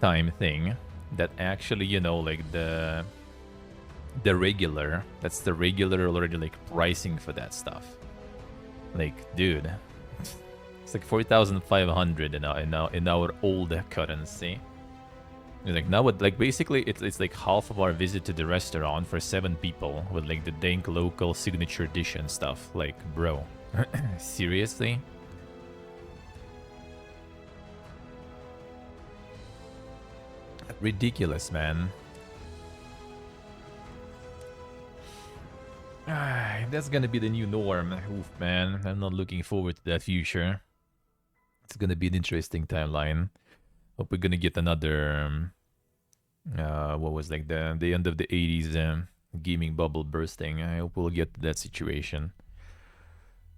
time thing that actually, you know, like the regular, that's the regular already like pricing for that stuff. Like, dude, it's like 4,500 in our old currency. Like now, like basically, it's like half of our visit to the restaurant for 7 people with like the dank local signature dish and stuff. Like, bro, seriously? Ridiculous, man. That's gonna be the new norm. Oof, man. I'm not looking forward to that future. It's gonna be an interesting timeline. Hope we're gonna get another. What was like the end of the 80s gaming bubble bursting. I hope we'll get to that situation.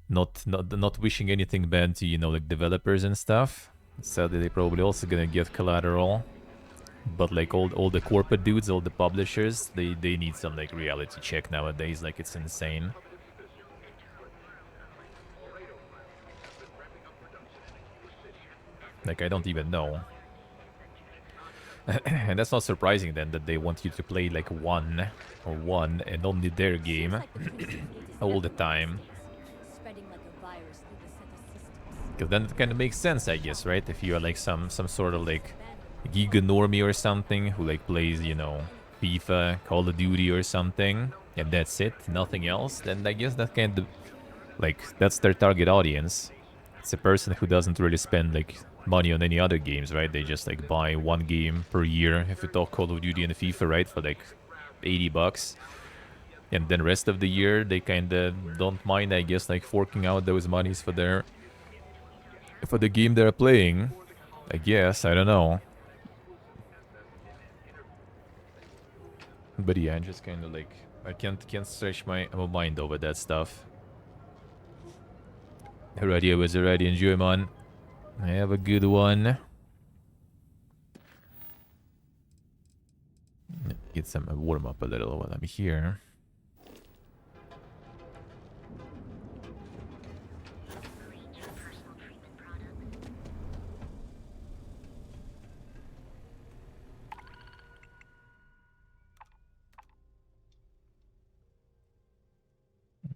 Not wishing anything bad to, you know, like developers and stuff. Sadly, they probably also gonna get collateral. But like all the corporate dudes, all the publishers, they need some like reality check nowadays. Like, it's insane. Like, I don't even know. And that's not surprising then that they want you to play like one and only their game all the time. Because then it kind of makes sense, I guess, right? If you are like some sort of like giga normie or something who like plays, you know, FIFA, Call of Duty or something, and that's it, nothing else, then I guess that kind of like that's their target audience. It's a person who doesn't really spend like money on any other games, right? They just like buy one game per year if we talk Call of Duty and FIFA, right? For like $80. And then rest of the year they kinda don't mind, I guess, like forking out those monies for the game they're playing. I guess, I don't know. But yeah, I just kinda like I can't stretch my mind over that stuff. Alrighty, I was already enjoy, man. Have a good one. Get some warm up a little while I'm here.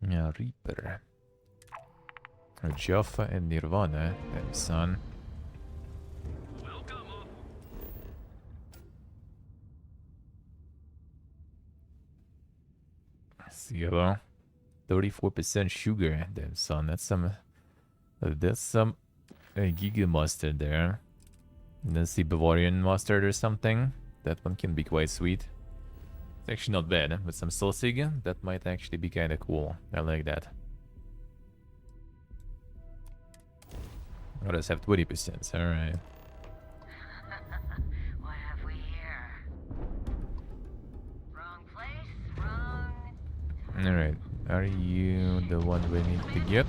Yeah, Reaper. Jaffa and Nirvana, and son. Zero. 34% sugar, damn son. That's some Giga mustard there. Let's see, Bavarian mustard or something. That one can be quite sweet. It's actually not bad. With some Salsiga, that might actually be kind of cool. I like that. Others have 20%. Alright. What have we here? Wrong place, wrong. Alright. Are you the one we need to get?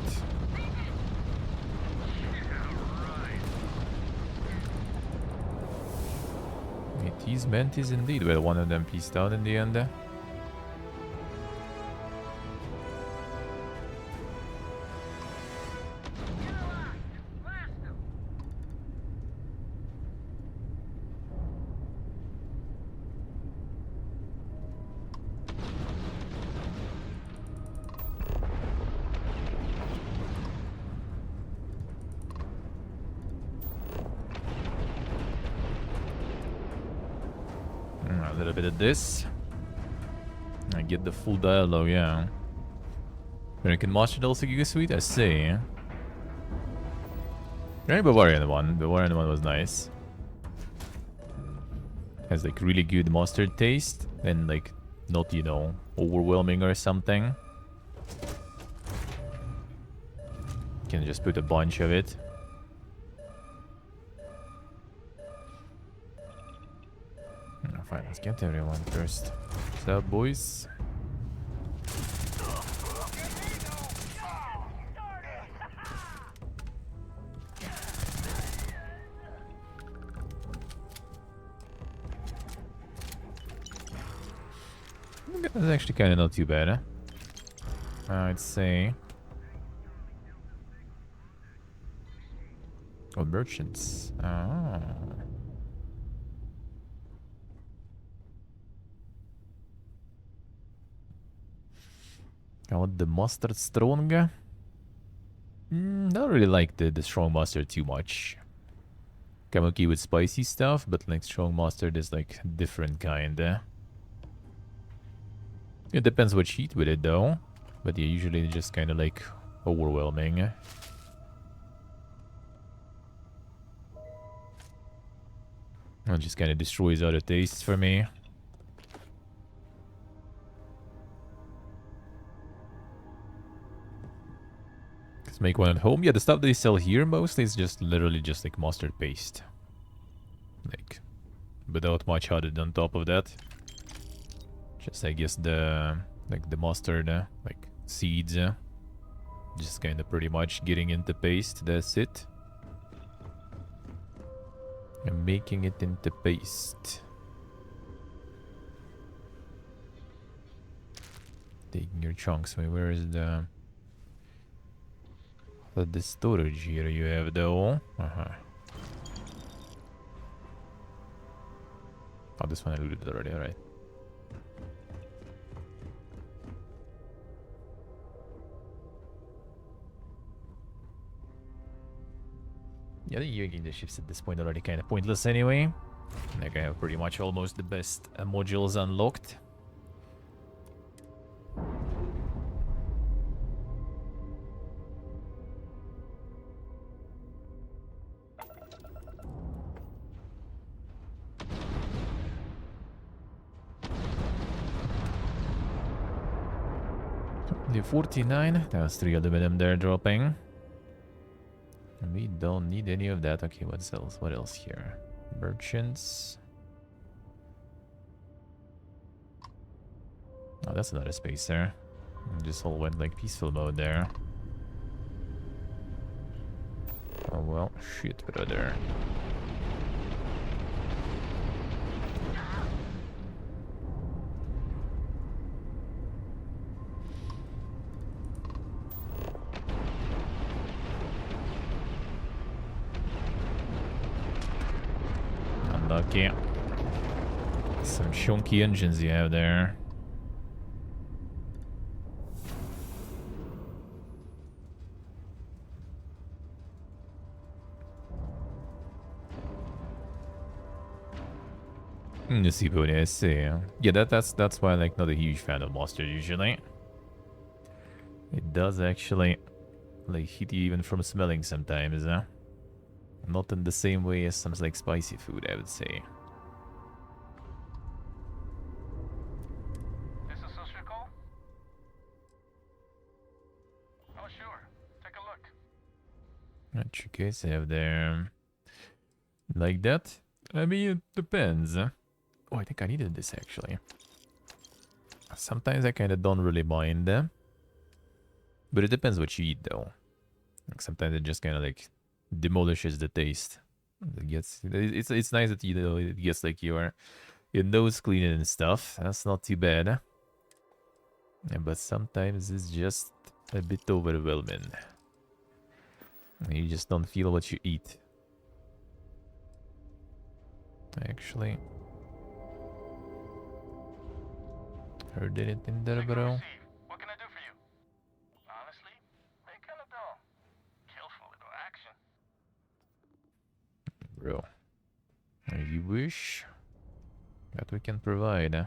It is Mantis indeed. Well, one of them pieced out in the end. A little bit of this. I get the full dialogue, yeah. American Master also Giga Sweet, I see. Very Bavarian one. Bavarian one was nice. Has like really good mustard taste and like not, you know, overwhelming or something. Can just put a bunch of it. Fine, let's get everyone first. What's up, boys? That's actually kind of not too bad, huh? I'd say. Oh, merchants. Ah. I want the mustard strong. Don't really like the strong mustard too much. I'm okay with spicy stuff, but like strong mustard is like different kind. It depends what you eat with it though. But yeah, usually it's just kind of like overwhelming. It just kind of destroys other tastes for me. Let's make one at home. Yeah, the stuff they sell here mostly is just literally just like mustard paste. Like, without much added on top of that. Just I guess the mustard like seeds just kind of pretty much getting into paste. That's it. And making it into paste. Taking your chunks. Wait, where is the storage here you have though? Oh, this one I looted already. Alright. Yeah, the using the ships at this point already kind of pointless anyway. Like I have pretty much almost the best modules unlocked. The 49, that was 3 aluminum there dropping. We don't need any of that. Okay, what else? What else here? Merchants. Oh, that's another spacer. Just all went like peaceful mode there. Oh well, shit, brother. Unlucky. Some chunky engines you have there. The seafood, I see. Yeah, that's why I'm like not a huge fan of mustard usually. It does actually like hit you even from smelling sometimes, huh? Not in the same way as some like spicy food, I would say. This is social call? Oh sure. Take a look. What you guys have there? Like that? I mean, it depends. Oh, I think I needed this actually. Sometimes I kind of don't really mind them. But it depends what you eat though. Like sometimes it just kind of like demolishes the taste. It's nice that you know it gets like your nose clean and stuff. That's not too bad. Yeah, but sometimes it's just a bit overwhelming. You just don't feel what you eat. Actually, heard anything there, bro? What can I do for you? Honestly, they kinda dull. Killful little action. Bro, you wish that we can provide.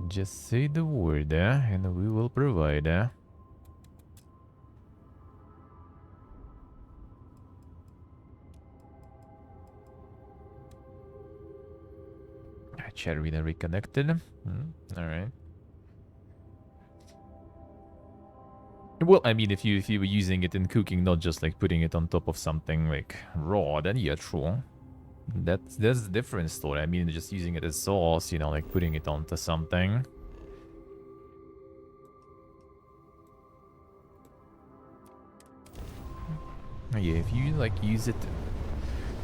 Just say the word, and we will provide. Chervina reconnected. Alright. Well, I mean, if you were using it in cooking, not just like putting it on top of something like raw, then yeah, true. That's a different story. I mean, just using it as sauce, you know, like putting it onto something. Yeah, if you like use it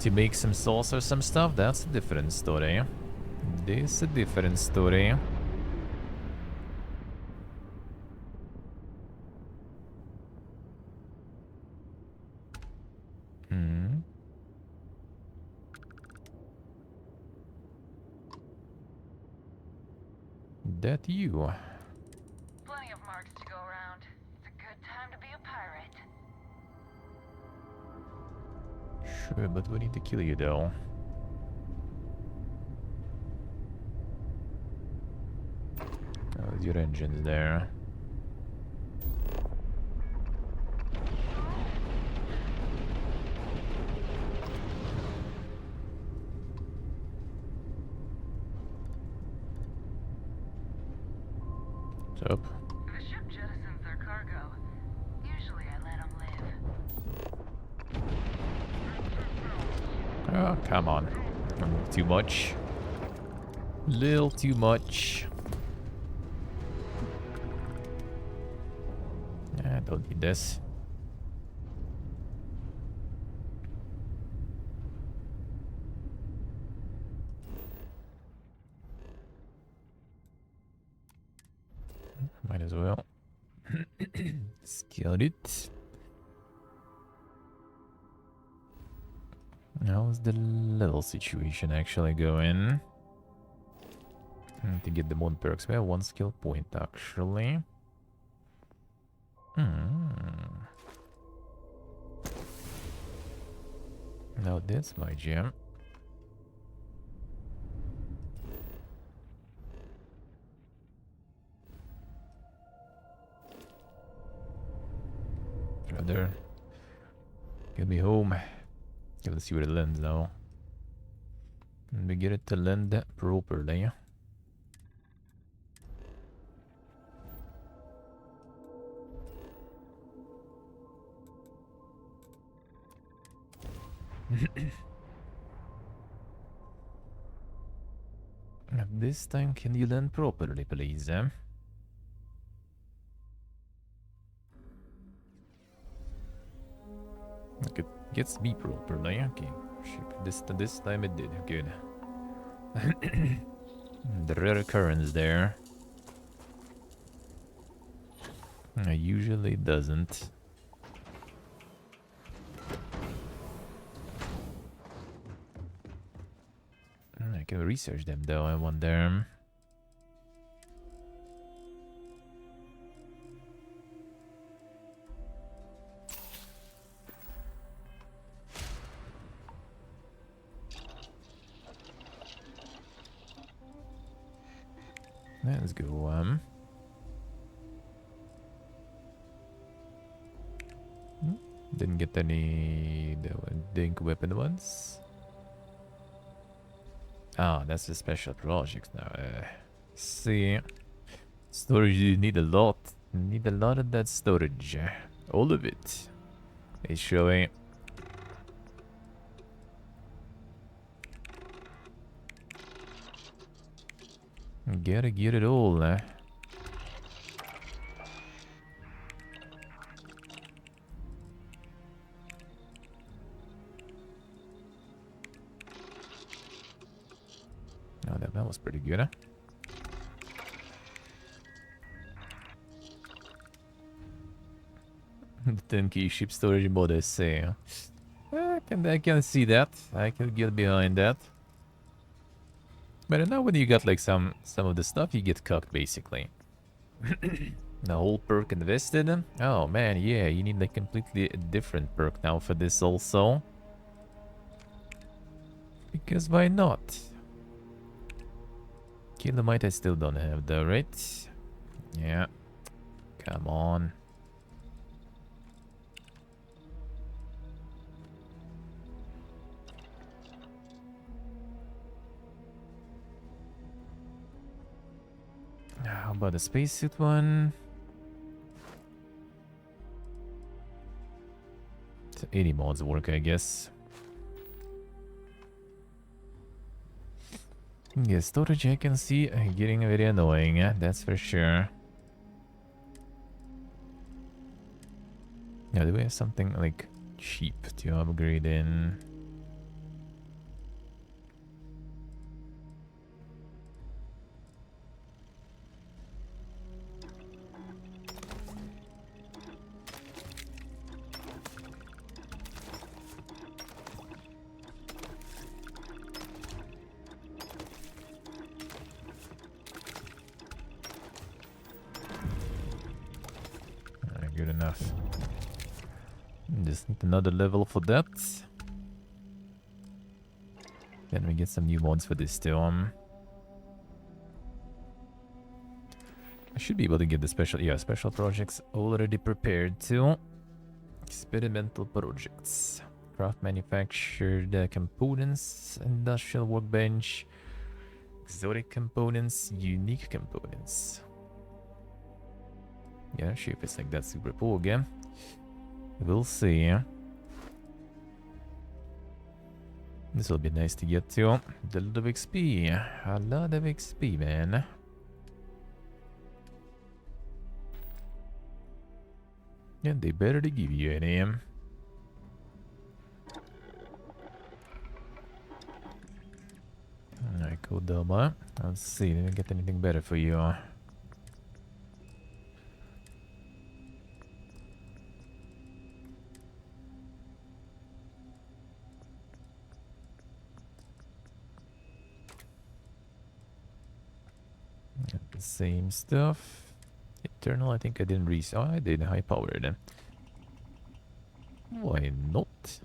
to make some sauce or some stuff, that's a different story. This is a different story. that you? Plenty of marks to go around. It's a good time to be a pirate. Sure, but we need to kill you though. Oh, your engine's there. What's up? If a ship jettisons their cargo, usually I let them live. Oh, come on. Too much. Little too much. Don't need this. Might as well. Scout it. How's the level situation actually going? To get the mod perks, we have 1 skill point actually. Now that's my jam. Brother, get me home. Okay, let's see where it lands now. Can we get it to land properly? This time, can you land properly, please? Okay, gets me properly. Okay, ship. This time it did. Good. The rare occurrence there. Usually doesn't. I can research them though, I wonder. Let's go, Didn't get any dink weapon ones. Ah, that's the special projects now. See, storage, you need a lot. Need a lot of that storage. All of it. It's showing. Gotta get it all. Oh, that was pretty good, huh? The 10 key ship storage mod, I say. I can see that. I can get behind that. But now when you got like some of the stuff, you get cocked basically. The whole perk invested. Oh man, yeah, you need like completely different perk now for this also. Because why not? Kilomight I still don't have though, right? Yeah. Come on. How about the spacesuit one? So 80 mods work, I guess. Yeah, storage I can see getting very annoying, that's for sure. Yeah, do we have something like cheap to upgrade in? Just need another level for that. Then we get some new mods for this too. I should be able to get the special projects already prepared too. Experimental projects. Craft manufactured components, industrial workbench, exotic components, unique components. Yeah, not sure if it's like that super poor again. We'll see. This will be nice to get to. A lot of XP. A lot of XP, man. Yeah, they better to give you any. Alright, cool, Delma. Let's see, did we get anything better for you? Got the same stuff. Eternal, I think I didn't oh, I did. High power then. Why not?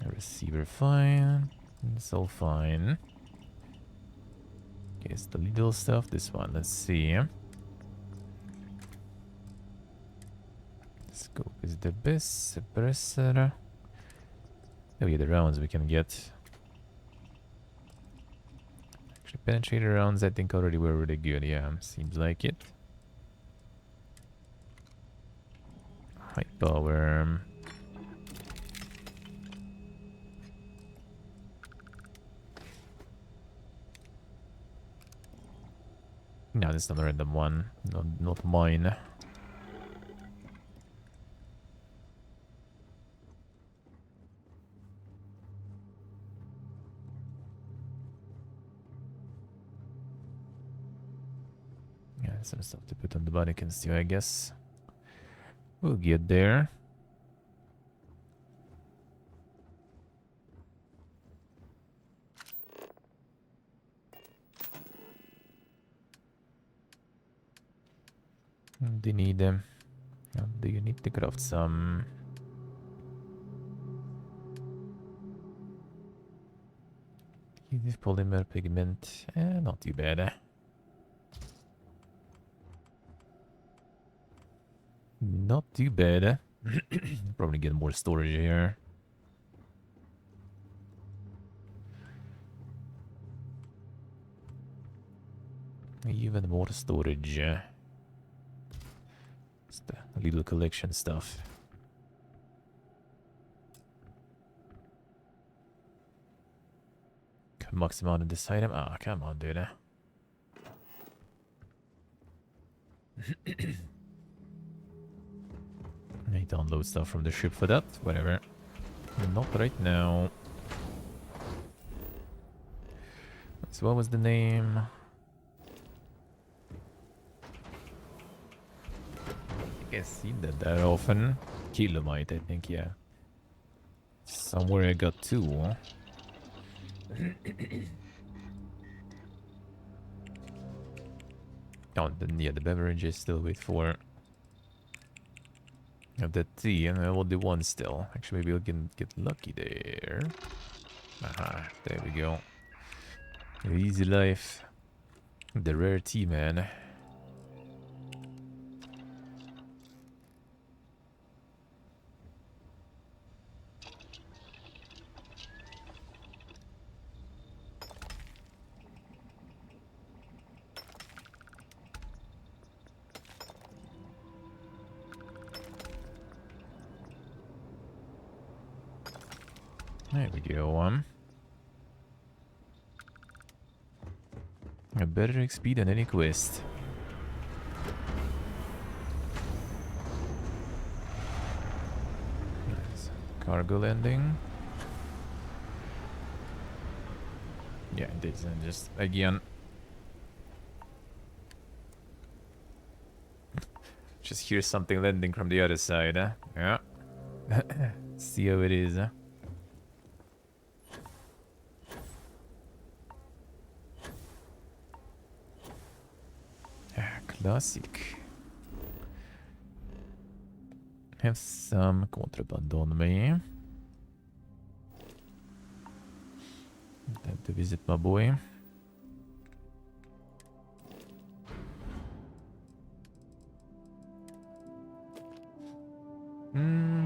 Receiver fine. It's all fine. Okay, it's the little stuff. This one, let's see. Scope is the best. Suppressor. Oh yeah, the rounds we can get. Actually, penetrator rounds I think already were really good. Yeah, seems like it. High power. No, this is not a random one. Not mine. Yeah, some stuff to put on the mannequins too, I guess. We'll get there. Do you need them? Do you need to craft some? This polymer pigment, not too bad. Not too bad. Probably get more storage here. Even more storage. It's the little collection stuff. Max amount of this item. Ah, come on, dude. I need to unload stuff from the ship for that. Whatever. Not right now. So what was the name? I think I see that often. Kilomite, I think, yeah. Somewhere I got two. Oh, then yeah, the beverages still wait for. Have that tea, and I will do one still. Actually, maybe we can get lucky there. Aha, there we go. Easy life. The rare tea, man. There we go. A better XP than any quest. Nice. Cargo landing. Yeah, it is. And just again. Just hear something landing from the other side, huh? Yeah. See how it is, huh? Classic. Have some contraband on me. Time to visit my boy.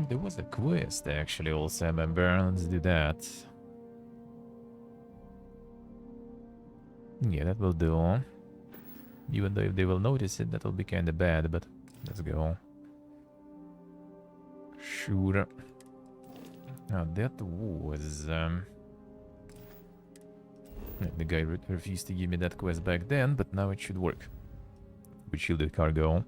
There was a quest actually also, I remember. Let's do that. Yeah, that will do. Even though if they will notice it, that will be kinda bad, but let's go. Sure. Now that was... the guy refused to give me that quest back then, but now it should work. With shielded cargo.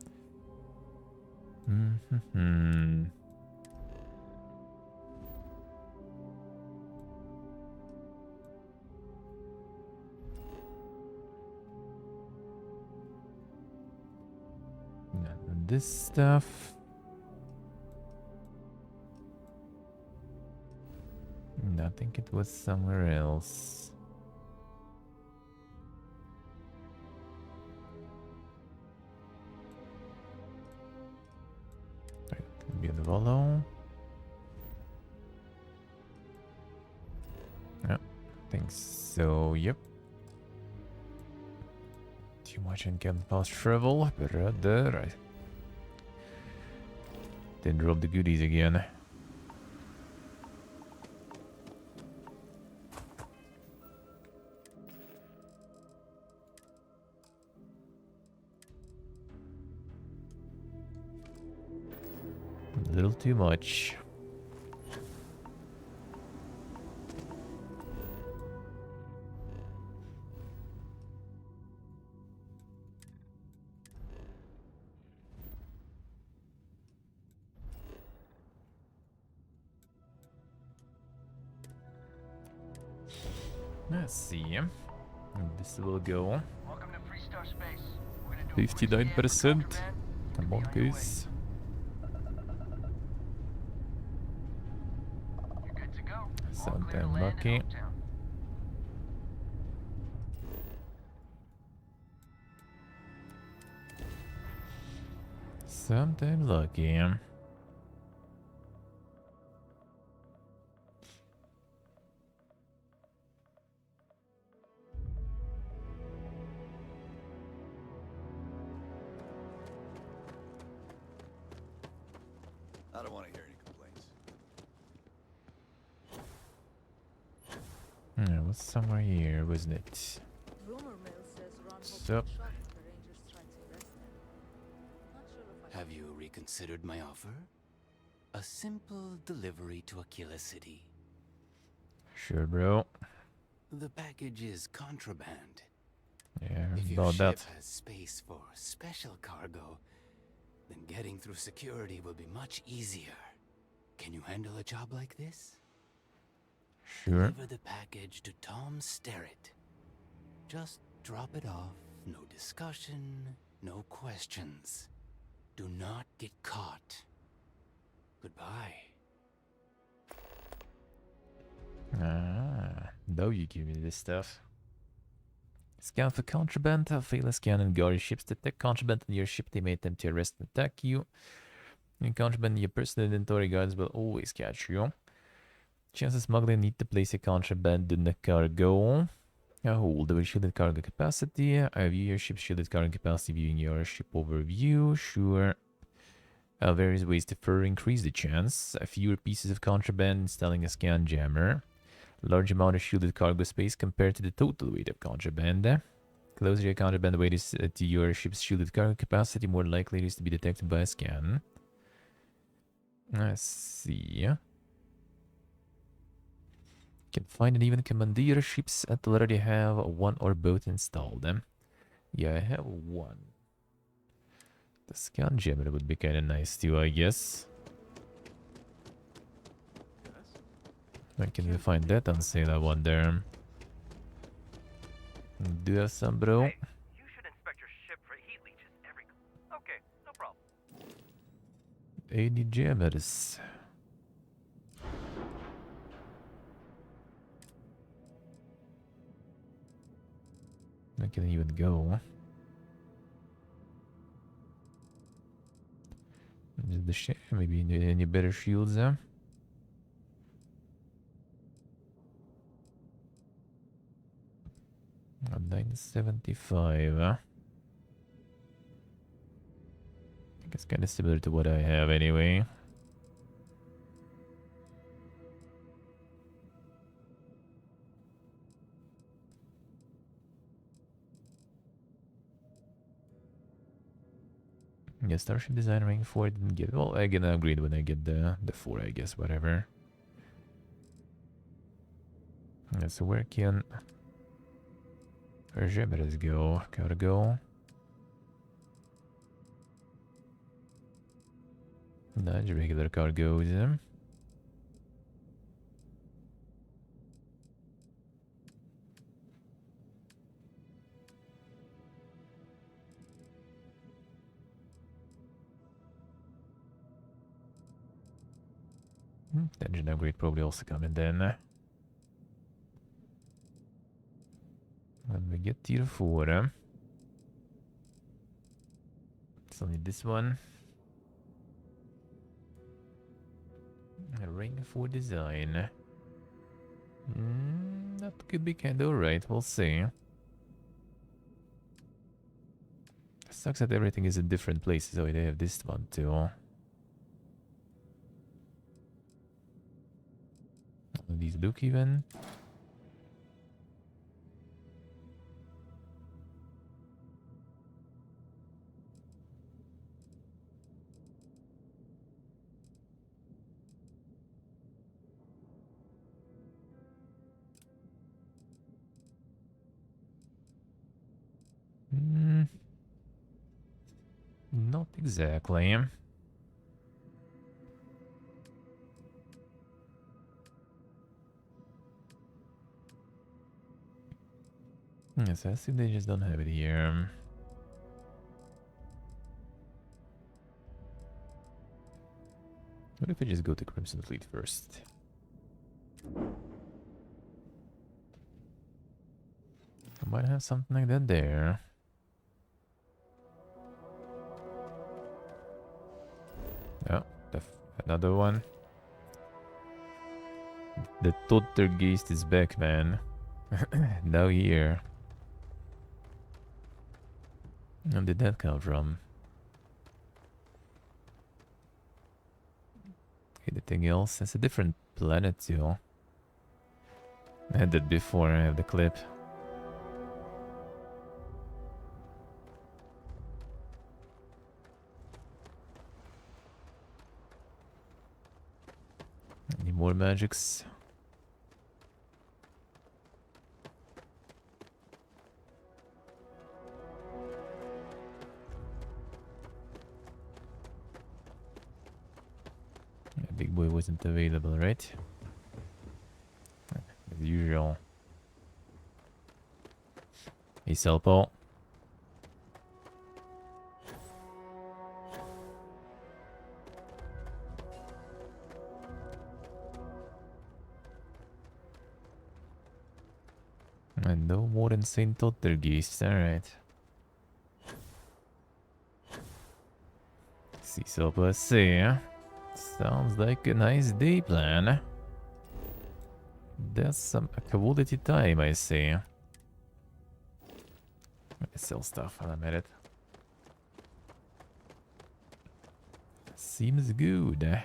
And this stuff... I think it was somewhere else. Right, be the follow. Yeah, I think so, yep. Too much and can fast travel, brother. I didn't drop the goodies again. A little too much. Let's see. This will go. Welcome to Freestar Space. We're gonna do a quick scan for 59%. contraband. Come on, guys. You're good to go. All clear to Sometime land in lucky. Oaktown. Sometime lucky. I don't want to hear any complaints. It was somewhere here, wasn't it? Rumor mill says Ron So- Hopkins shot when the Rangers tried to arrest him. Not sure if I Have you reconsidered my offer? A simple delivery to Aquila City. Sure, bro. The package is contraband. Yeah, If your about ship that. has space for special cargo, then getting through security will be much easier. Can you handle a job like this? Sure. Deliver the package to Tom Sterrett. Just drop it off. No discussion, no questions. Do not get caught. Goodbye. Though you give me this stuff. Scan for contraband. Fail a scan and guard your ships. Detect contraband on your ship. They may attempt to arrest and attack you. In contraband, your personal inventory guards will always catch you. Chances smuggler need to place a contraband in the cargo. Hold the shielded cargo capacity. View your ship's shielded cargo capacity. Viewing your ship overview. Sure. Various ways to further increase the chance. Fewer pieces of contraband. Installing a scan jammer. Large amount of shielded cargo space compared to the total weight of contraband. Closer your contraband weight is to your ship's shielded cargo capacity, more likely it is to be detected by a scan. Let's see. Can find and even commandeer ships that already have one or both installed. Yeah, I have one. The scan jammer would be kind of nice too, I guess. Where can we find that on sale, I wonder? Do you have some, bro? Hey, you should inspect your ship for heat leeches every... Okay, no problem. 80 jammers. I can even go. of the ship. Maybe any better shields, 975, I think it's kind of similar to what I have anyway. Yeah, Starship Design rank 4 didn't get. Well, I can upgrade when I get the 4, I guess, whatever. Yeah, so where can Argeberas go? Gotta go. Nudge regular cargoes. Engine upgrade probably also coming then. When we get tier 4, it's only this one. A ring for design. That could be kind of alright, we'll see. Sucks that everything is in different places. Oh, they have this one too. These look even. Not exactly. Yes, I see they just don't have it here. What if I just go to Crimson Fleet first? I might have something like that there. Oh, another one. The Tottergeist is back, man. Now here. Where did that come from? Anything else? It's a different planet too. I had that before, I have the clip. Any more magics? Yeah, big boy wasn't available, right? As usual. Hey, Selpo. And no more than Saint Tottergeist, alright. See, Selpo, let's see. Sounds like a nice day plan. That's some quality time, I see. Let me sell stuff while I'm at it. Seems good.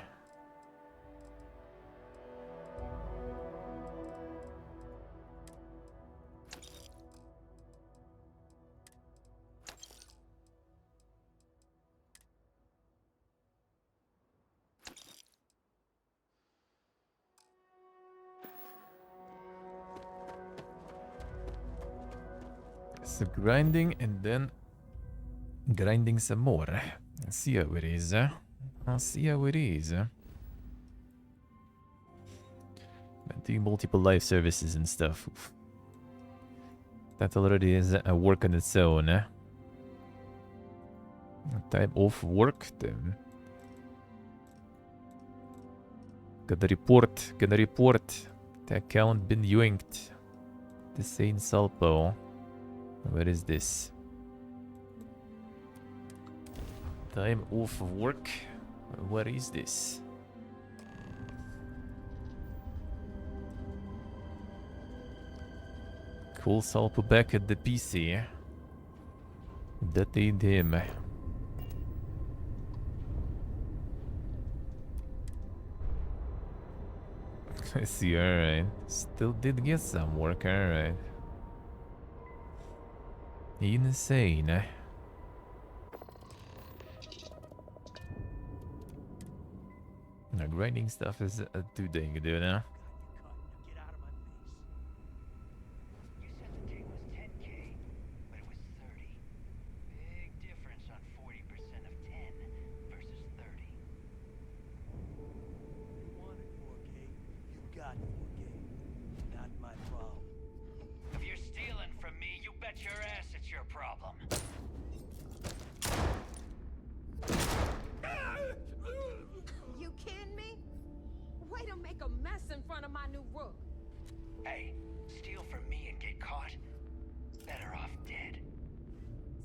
So grinding and then grinding some more. Let's see how it is. I'll see how it is. But doing multiple live services and stuff. Oof. That already is a work on its own. Type of work then. Gonna report. The account been yoinked. The Saint Salpo. Where is this? Time off work. What is this? Cool Salpo back at the PC. That ain't him. I see, alright. Still did get some work, alright. Insane. Now, grinding stuff is too dang good, huh? Get out of my face. You said the dig was 10K, but it was 30. Big difference on 40% of 10 versus 30. You wanted 4K, you got 4K. Not my problem. If you're stealing from me, you bet your ass it's your problem. You kidding me? Way to make a mess in front of my new rook. Hey, steal from me and get caught? Better off dead.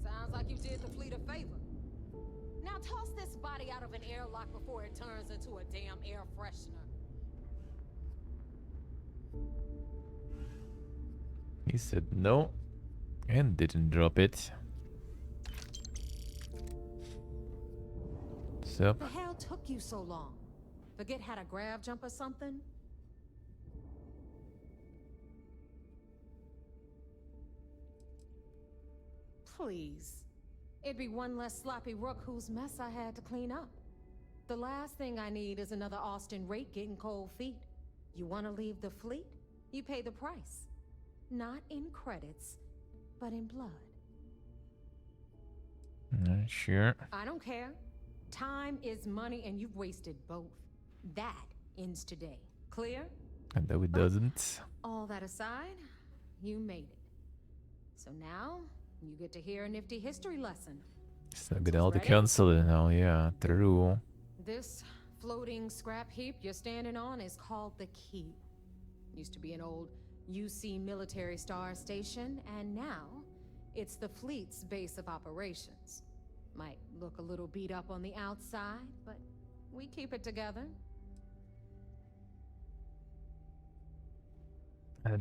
Sounds like you did the fleet a favor. Now toss this body out of an airlock before it turns into a damn air freshener. He said no and didn't drop it. So, The hell took you so long? Forget how to grav jump or something? Please. It'd be one less sloppy rook whose mess I had to clean up. The last thing I need is another Austin rate getting cold feet. You want to leave the fleet? You pay the price. Not in credits, but in blood. sure. I don't care. Time is money and you've wasted both. That ends today. Clear? And though it doesn't. All that aside, you made it. So now, you get to hear a nifty history lesson. So get all the Ready? council now, yeah, true. This floating scrap heap you're standing on is called the Key. Used to be an old UC military star station, and now it's the fleet's base of operations. Might look a little beat up on the outside, but we keep it together.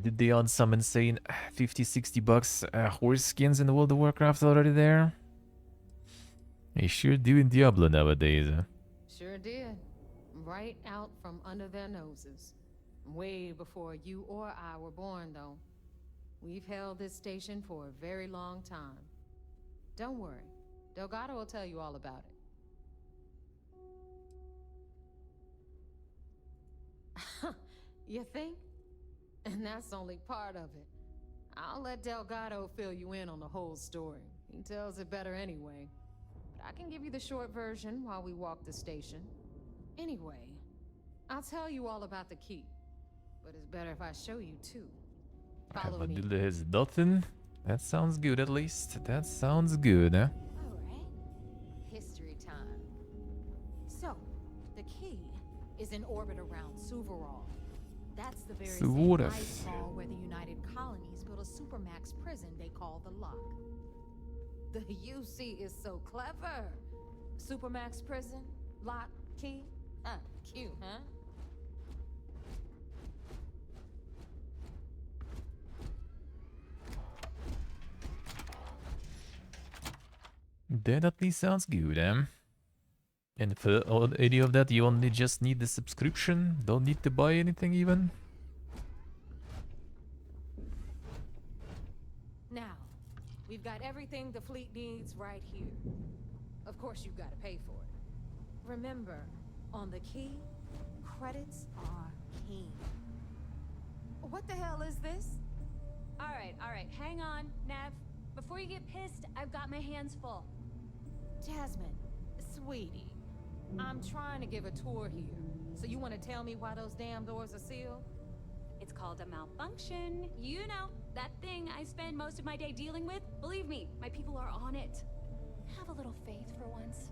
Did they on some insane 50-60 bucks horse skins in the World of Warcraft already there? They sure do in Diablo nowadays. Sure did. Right out from under their noses. Way before you or I were born, though. We've held this station for a very long time. Don't worry. Delgado will tell you all about it. You think? And that's only part of it. I'll let Delgado fill you in on the whole story. He tells it better anyway. But I can give you the short version while we walk the station. Anyway, I'll tell you all about the key. But it's better if I show you too. Follow me. Badilla has nothing. That sounds good at least. That sounds good, huh? Alright. History time. So, the key is in orbit around Suvorov. That's the very same Suvorov. ice ball where the United Colonies built a supermax prison they call the Lock. The UC is so clever. Supermax prison, lock, key. Cute, huh? That at least sounds good, And for any of that, you only just need the subscription? Don't need to buy anything even? Now, we've got everything the fleet needs right here. Of course, you've got to pay for it. Remember, on the key, credits are king. What the hell is this? All right, hang on, Nev. Before you get pissed, I've got my hands full. Jasmine, sweetie, I'm trying to give a tour here. So you want to tell me why those damn doors are sealed? It's called a malfunction. You know, that thing I spend most of my day dealing with. Believe me, my people are on it. Have a little faith for once.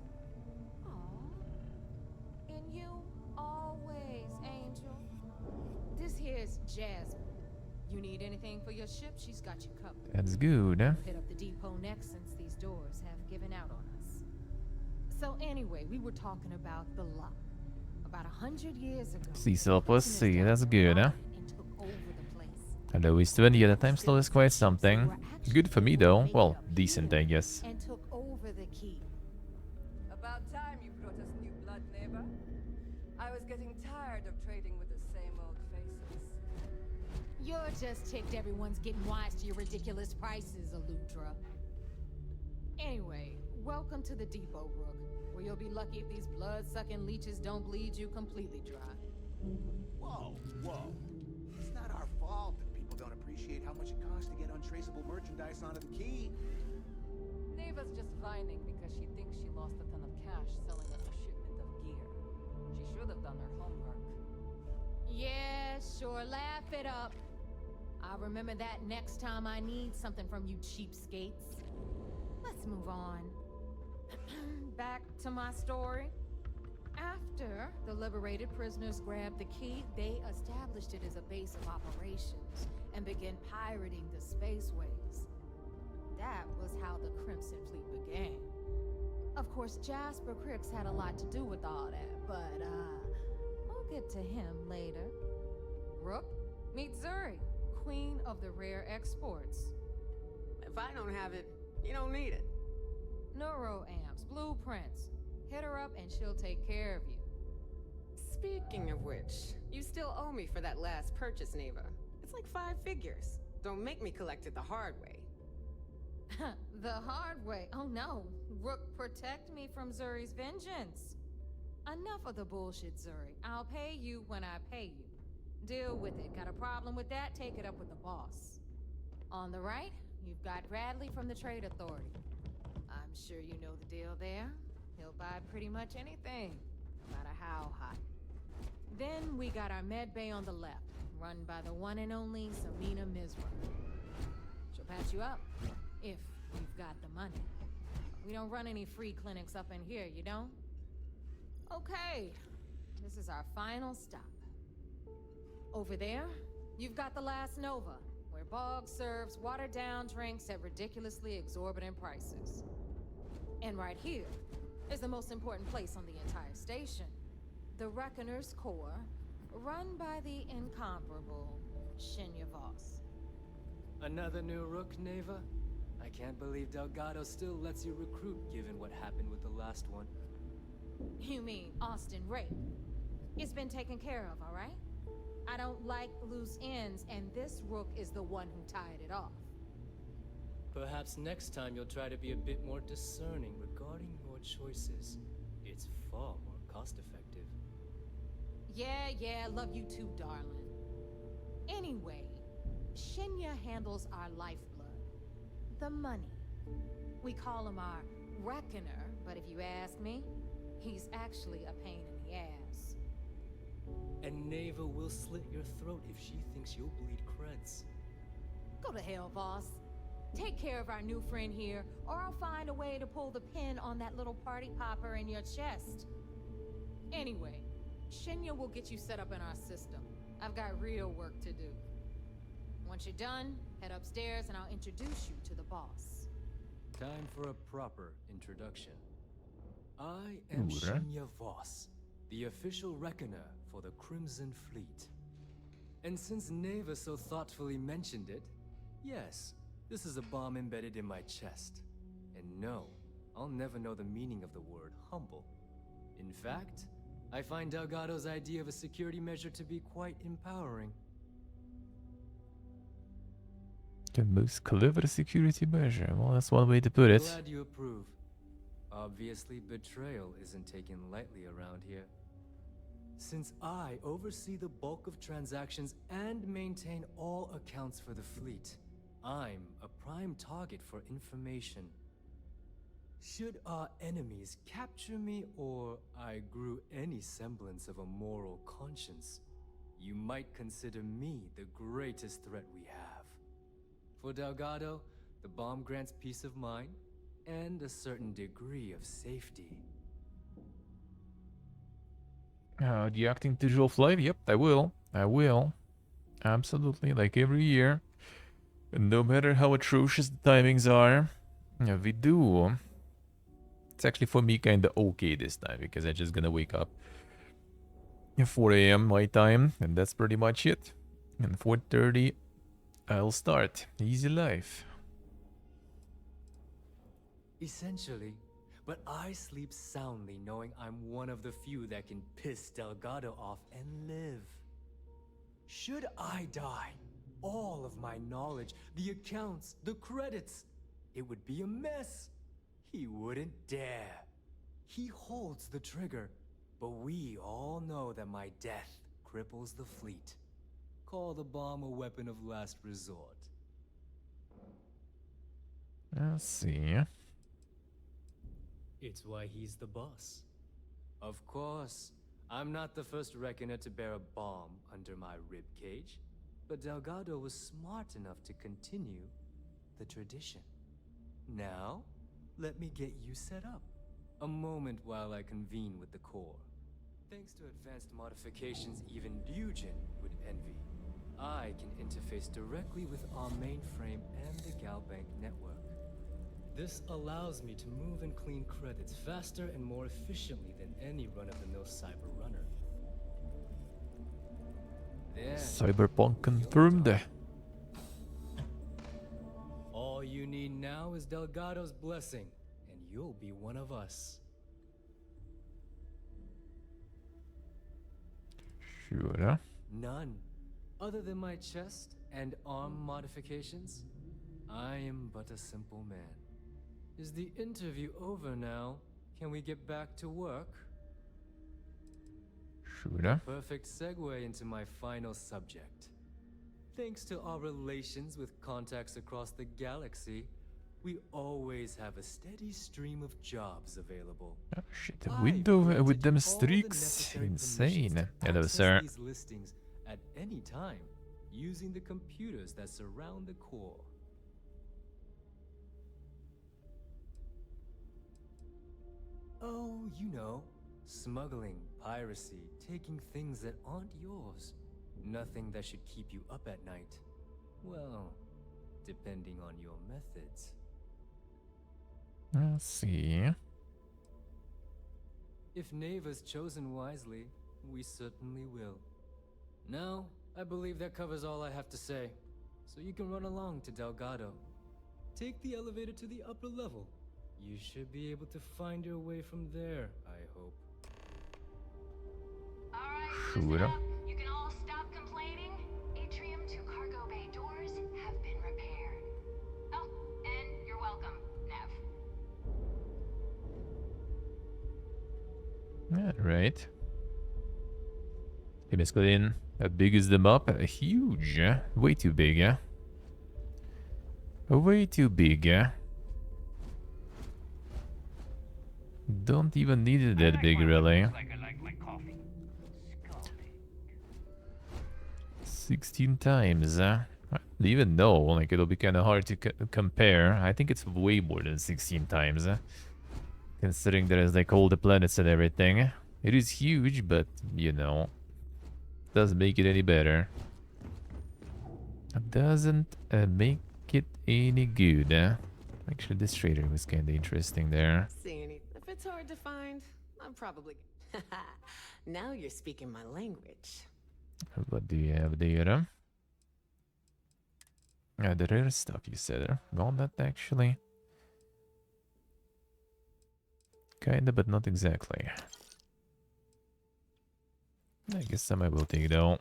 Aw. In you, always, Angel. This here's Jasmine. You need anything for your ship, she's got you covered. That's good, huh? Hit up the depot next since these doors have given out on us. So anyway, we were talking about the lock. About 100 years ago. See, plus prisoners C, down that's there good, huh? rioted and took over the place. Although we still need a time slot is quite something. Were actually Good for me able to though. make it Well, up decent here I guess. And took over the key. About time you brought us new blood, neighbor. I was getting tired of trading with the same old faces. You're just ticked everyone's getting wise to your ridiculous prices, Aludra. Anyway, welcome to the Depot, Rook, where you'll be lucky if these blood-sucking leeches don't bleed you completely dry. Whoa, whoa. It's not our fault that people don't appreciate how much it costs to get untraceable merchandise onto the key. Neva's just whining because she thinks she lost a ton of cash selling us a shipment of gear. She should have done her homework. Yeah, sure, laugh it up. I'll remember that next time I need something from you cheapskates. Let's move on. Back to my story. After the liberated prisoners grabbed the key, they established it as a base of operations and began pirating the spaceways. That was how the Crimson Fleet began. Of course, Jasper Cricks had a lot to do with all that, but we'll get to him later. Rook, meet Zuri, Queen of the Rare Exports. If I don't have it, you don't need it. Neuroamps, blueprints. Hit her up and she'll take care of you. Speaking of which, you still owe me for that last purchase, Neva. It's like 5 figures. Don't make me collect it the hard way. The hard way? Oh no. Rook, protect me from Zuri's vengeance. Enough of the bullshit, Zuri. I'll pay you when I pay you. Deal with it. Got a problem with that? Take it up with the boss. On the right, you've got Bradley from the Trade Authority. I'm sure you know the deal there. He'll buy pretty much anything, no matter how hot. Then we got our med bay on the left, run by the one and only Samina Mizra. She'll patch you up, if you've got the money. We don't run any free clinics up in here, you don't? Okay, this is our final stop. Over there, you've got the Last Nova, where Bog serves watered-down drinks at ridiculously exorbitant prices. And right here is the most important place on the entire station. The Reckoner's Core, run by the incomparable Shinya Voss. Another new Rook, Neva? I can't believe Delgado still lets you recruit given what happened with the last one. You mean Austin Rape? It's been taken care of, all right? I don't like loose ends, and this Rook is the one who tied it off. Perhaps next time you'll try to be a bit more discerning regarding your choices. It's far more cost-effective. Yeah, love you too, darling. Anyway, Shinya handles our lifeblood. The money. We call him our Reckoner, but if you ask me, he's actually a pain in the ass. And Neva will slit your throat if she thinks you'll bleed creds. Go to hell, boss. Take care of our new friend here, or I'll find a way to pull the pin on that little party popper in your chest. Anyway, Shinya will get you set up in our system. I've got real work to do. Once you're done, head upstairs and I'll introduce you to the boss. Time for a proper introduction. I am Ura. Shinya Voss, the official reckoner for the Crimson Fleet. And since Neva so thoughtfully mentioned it, yes, this is a bomb embedded in my chest. And no, I'll never know the meaning of the word humble. In fact, I find Delgado's idea of a security measure to be quite empowering. The most clever security measure. Well, that's one way to put it. Glad you approve. Obviously, betrayal isn't taken lightly around here. Since I oversee the bulk of transactions and maintain all accounts for the fleet, I'm a prime target for information. Should our enemies capture me or I grew any semblance of a moral conscience, you might consider me the greatest threat we have. For Delgado, the bomb grants peace of mind and a certain degree of safety. Deacting digital flight? Yep, I will. I will. Absolutely, like every year. And no matter how atrocious the timings are, we do It's actually for me kind of okay this time because I'm just gonna wake up at 4 a.m. my time, and that's pretty much it. And 4:30, I'll start. Easy life. Essentially, but I sleep soundly knowing I'm one of the few that can piss Delgado off and live. Should I die, all of my knowledge, the accounts, the credits, it would be a mess. He wouldn't dare. He holds the trigger, but we all know that my death cripples the fleet. Call the bomb a weapon of last resort. Let's see. It's why he's the boss. Of course, I'm not the first reckoner to bear a bomb under my ribcage, but Delgado was smart enough to continue the tradition. Now, let me get you set up. A moment while I convene with the core. Thanks to advanced modifications even Ryujin would envy, I can interface directly with our mainframe and the Galbank network. This allows me to move and clean credits faster and more efficiently than any run-of-the-mill cyber runner. There. Cyberpunk confirmed. All you need now is Delgado's blessing, and you'll be one of us. Sure. None. Other than my chest and arm modifications, I am but a simple man. Is the interview over now? Can we get back to work? Sure. Perfect segue into my final subject. Thanks to our relations with contacts across the galaxy, we always have a steady stream of jobs available. Oh shit, a window with them streaks. Insane. Hello, sir. These listings at any time using the computers that surround the core. Oh, you know, smuggling, piracy, taking things that aren't yours. Nothing that should keep you up at night. Well, depending on your methods. Let's see. If Neva's chosen wisely, we certainly will. Now, I believe that covers all I have to say. So you can run along to Delgado. Take the elevator to the upper level. You should be able to find your way from there, I hope. Alright, Sure. listen up. You can all stop complaining. Atrium to cargo bay doors have been repaired. Oh, and you're welcome, Nev. Alright. Okay, Mescaline. How big is the map? Huge. Way too big, eh? Way too big, eh? Don't even need it that big, really. 16 times. I don't even know. Like, it'll be kind of hard to compare. I think it's way more than 16 times. Considering there's like all the planets and everything. It is huge, but, you know, doesn't make it any better. Doesn't make it any good. Actually, this trader was kind of interesting there. See any? If it's hard to find, I'm probably. Now you're speaking my language. What do you have there? The rare stuff you said. Got that actually. Kinda, but not exactly. I guess some I will take though.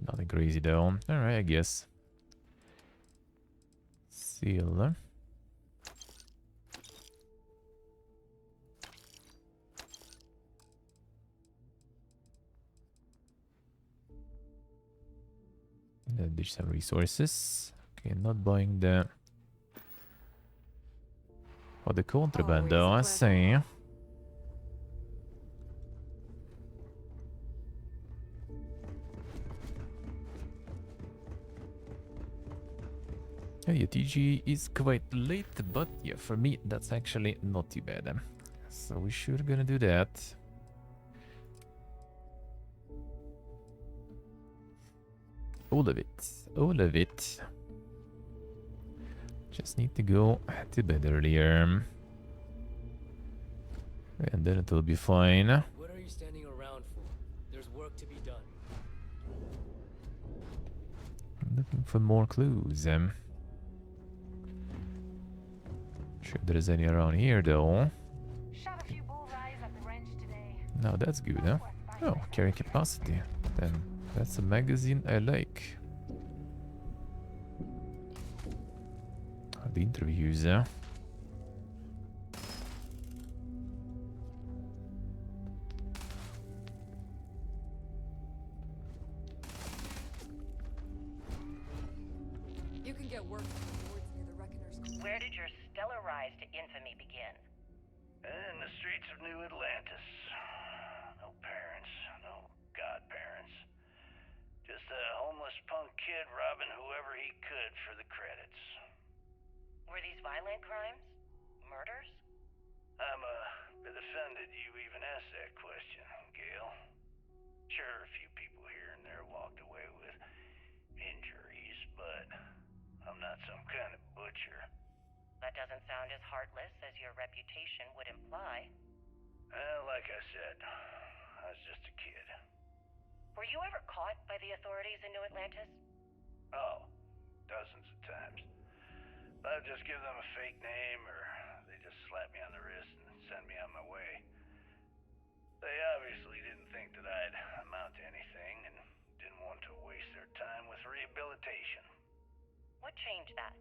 Nothing crazy though. Alright, I guess. Seal. Then ditch some resources. Okay, not buying the... Oh, the contraband though, I see. Yeah, your TG is quite late, but yeah, for me, that's actually not too bad. So we're sure gonna do that. All of it. All of it. Just need to go to bed earlier. And then it will be fine. What are you standing around for? There's work to be done. I'm looking for more clues. Sure there's any around here though. Shot a few bullseyes at the wrench today. No, that's good, huh? Oh, carrying capacity. Then that's a magazine I like. The interviews, huh? You can get work from the wards near the Reckoner's. Where did your stellar rise to infamy begin? In the streets of New Atlantis. No parents, no godparents. Just a homeless punk kid robbing whoever he could for the credits. Were these violent crimes? Murders? I'm a bit offended you even asked that question, Gail. Sure, a few people here and there walked away with injuries, but I'm not some kind of butcher. That doesn't sound as heartless as your reputation would imply. Well, like I said, I was just a kid. Were you ever caught by the authorities in New Atlantis? Oh, dozens of times. I'd just give them a fake name, or they just slap me on the wrist and send me on my way. They obviously didn't think that I'd amount to anything, and didn't want to waste their time with rehabilitation. What changed that?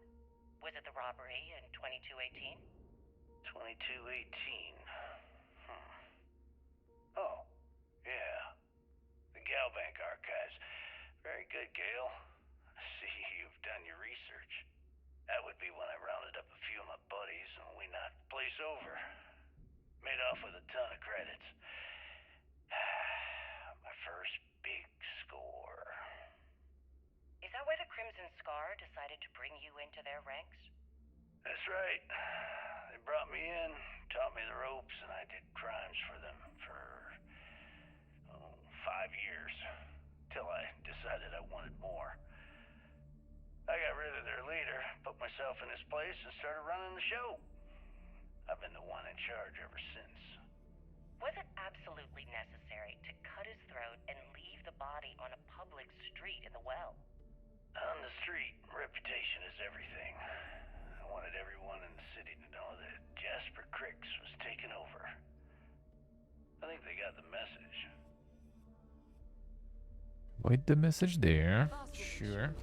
Was it the robbery in 2218? 2218. Oh, yeah. The Galbank archives. Very good, Gail. I see you've done your research. That would be when I rounded up a few of my buddies and we knocked the place over. Made off with a ton of credits. My first big score. Is that why the Crimson Scar decided to bring you into their ranks? That's right. They brought me in, taught me the ropes, and I did crimes for them for 5 years. Till I decided I wanted more. I got rid of their leader, put myself in his place, and started running the show. I've been the one in charge ever since. Was it absolutely necessary to cut his throat and leave the body on a public street in the well? On the street, reputation is everything. I wanted everyone in the city to know that Jasper Cricks was taking over. I think they got the message. Wait, the message there. Sure.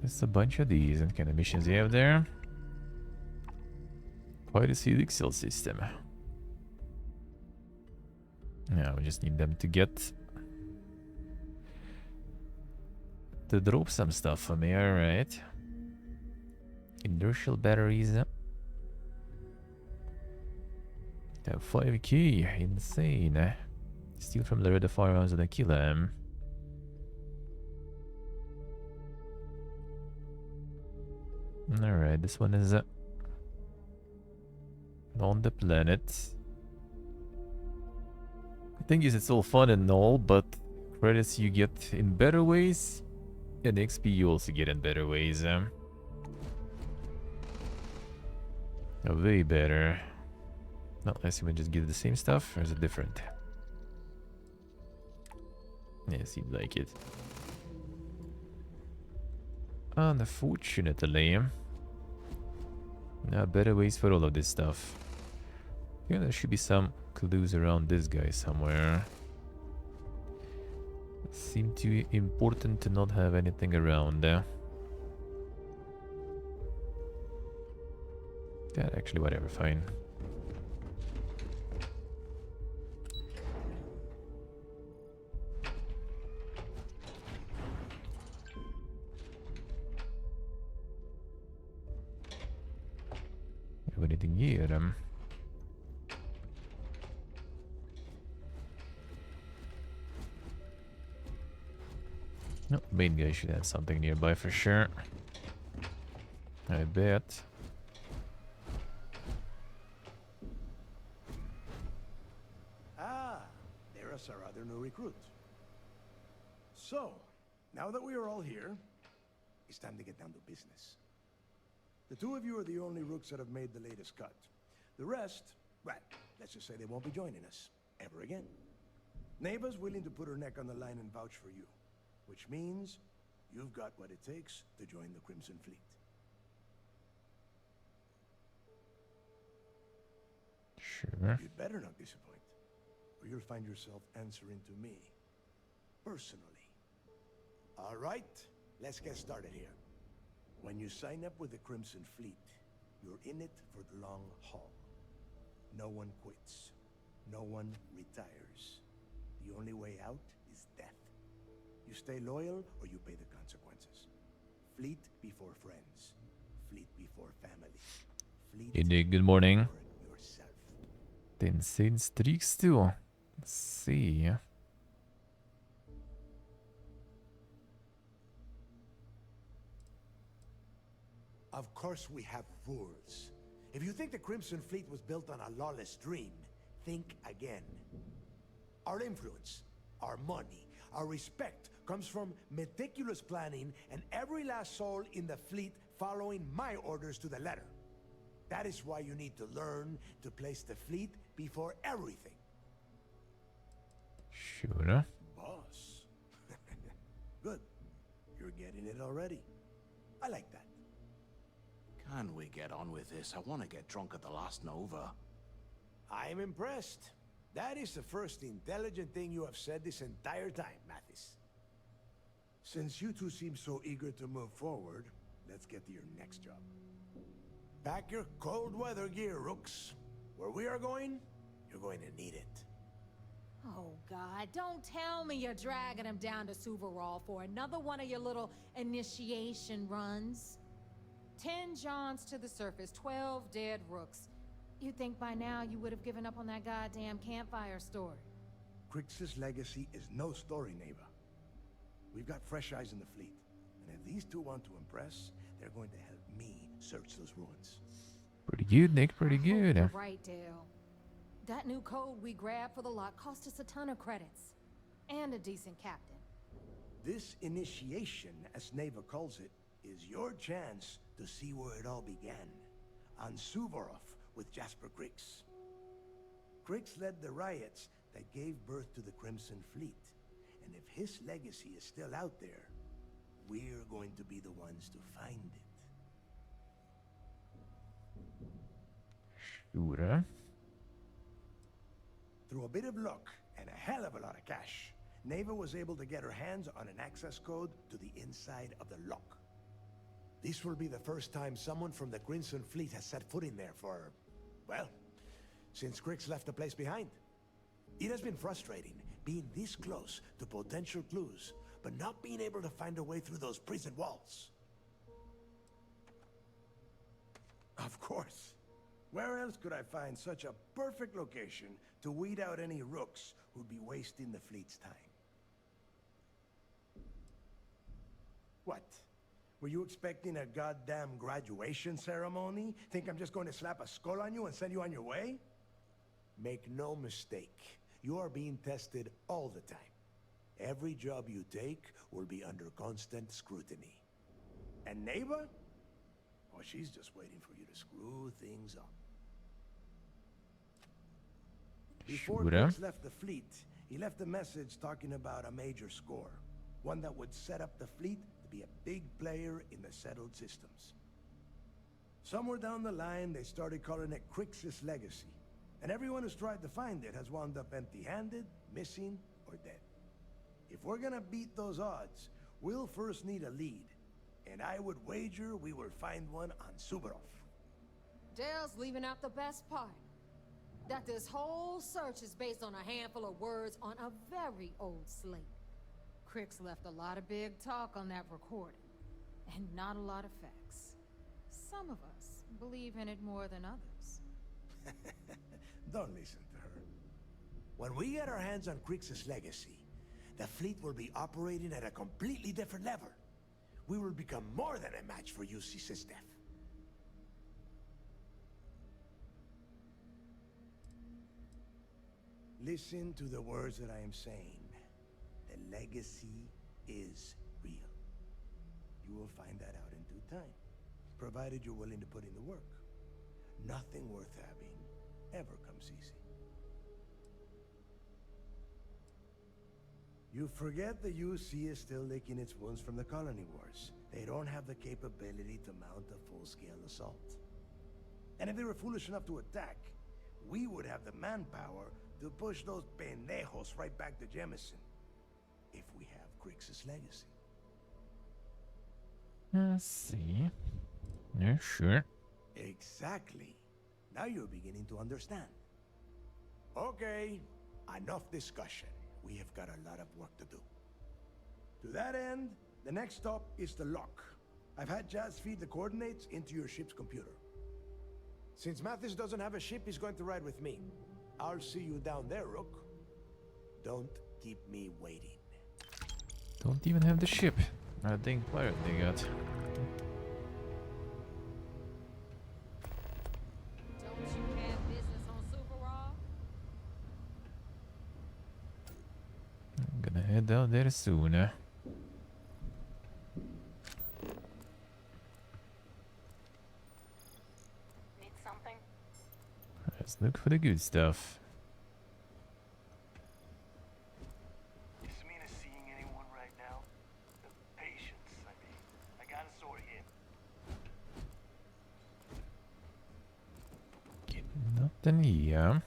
There's a bunch of these. What kind of missions you have there? Piracy Excel system. Yeah, we just need them to get to drop some stuff for me, alright. Inertial batteries. Have 5k, insane. Steal from the firearms of the killer. Alright, this one is on the planet. The thing is, it's all fun and all, but credits you get in better ways, and XP you also get in better ways. Way better. Not unless you would just give the same stuff, or is it different? Yeah, seems like it. Unfortunately. Now, better ways for all of this stuff. Yeah, there should be some clues around this guy somewhere. Seem too important to not have anything around there. Yeah, actually, whatever, fine. Have anything here? No, main guy should have something nearby for sure. I bet. here as our other new recruit. So, now that we are all here, it's time to get down to business. The two of you are the only rooks that have made the latest cut. The rest, well, let's just say they won't be joining us ever again. Neva's willing to put her neck on the line and vouch for you, which means you've got what it takes to join the Crimson Fleet. Sure. You'd better not disappoint, or you'll find yourself answering to me, personally. All right, let's get started here. When you sign up with the Crimson Fleet, you're in it for the long haul. No one quits. No one retires. The only way out is death. You stay loyal or you pay the consequences. Fleet before friends. Fleet before family. Fleet Hey, good morning. for yourself. Den Insane streaks du. Let's see. Of course we have rules. If you think the Crimson Fleet was built on a lawless dream, think again. Our influence, our money, our respect comes from meticulous planning and every last soul in the fleet following my orders to the letter. That is why you need to learn to place the fleet before everything. Sure. Boss. Good. You're getting it already. I like that. Can we get on with this? I want to get drunk at the last Nova. I'm impressed. That is the first intelligent thing you have said this entire time, Mathis. Since you two seem so eager to move forward, let's get to your next job. Pack your cold weather gear, Rooks. Where we are going, you're going to need it. Oh, God, don't tell me you're dragging him down to Suvorov for another one of your little initiation runs. 10 Johns to the surface, 12 dead rooks. You'd think by now you would have given up on that goddamn campfire story. Crix's legacy is no story, Neva. We've got fresh eyes in the fleet, and if these two want to impress, they're going to help me search those ruins. Pretty good, Nick. Pretty good. You're right, Dale. That new code we grabbed for the lot cost us a ton of credits. And a decent captain. This initiation, as Neva calls it, is your chance to see where it all began. On Suvorov with Jasper Crix. Crix led the riots that gave birth to the Crimson Fleet. And if his legacy is still out there, we're going to be the ones to find it. Sure. Through a bit of luck and a hell of a lot of cash, Neva was able to get her hands on an access code to the inside of the lock. This will be the first time someone from the Crimson Fleet has set foot in there for, well, since Crix left the place behind. It has been frustrating being this close to potential clues, but not being able to find a way through those prison walls. Of course. Where else could I find such a perfect location to weed out any rooks who'd be wasting the fleet's time? What? Were you expecting a goddamn graduation ceremony? Think I'm just going to slap a skull on you and send you on your way? Make no mistake. You are being tested all the time. Every job you take will be under constant scrutiny. And Neva? Oh, she's just waiting for you to screw things up. Before Crix left the fleet, he left a message talking about a major score. One that would set up the fleet to be a big player in the settled systems. Somewhere down the line, they started calling it Crix's legacy. And everyone who's tried to find it has wound up empty-handed, missing, or dead. If we're gonna beat those odds, we'll first need a lead. And I would wager we will find one on Suvorov. Dale's leaving out the best part. That this whole search is based on a handful of words on a very old slate. Crix left a lot of big talk on that recording, and not a lot of facts. Some of us believe in it more than others. Don't listen to her. When we get our hands on Crix's legacy, the fleet will be operating at a completely different level. We will become more than a match for UC SysDef. Listen to the words that I am saying. The legacy is real. You will find that out in due time, provided you're willing to put in the work. Nothing worth having ever comes easy. You forget the UC is still licking its wounds from the colony wars. They don't have the capability to mount a full-scale assault. And if they were foolish enough to attack, we would have the manpower to push those pendejos right back to Jemison. If we have Grix's legacy. Let's see. Yeah, sure. Exactly. Now you're beginning to understand. Okay, enough discussion. We have got a lot of work to do. To that end, the next stop is the lock. I've had Jazz feed the coordinates into your ship's computer. Since Mathis doesn't have a ship, he's going to ride with me. I'll see you down there, Rook. Don't keep me waiting. Don't even have the ship. I think pirate they got. Don't you have business on Suvorov? I'm gonna head down there soon. Need something? Let's look for the good stuff. Is Mina seeing anyone right now? The patients, I mean. I gotta sort him. Nothing here.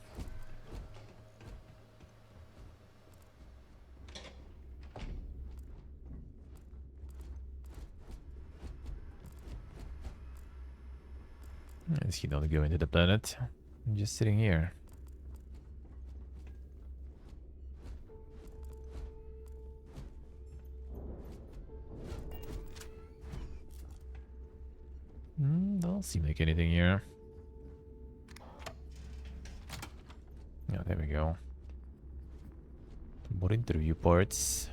Is he not going to the planet? I'm just sitting here. Don't seem like anything here. Yeah, there we go. More interview parts.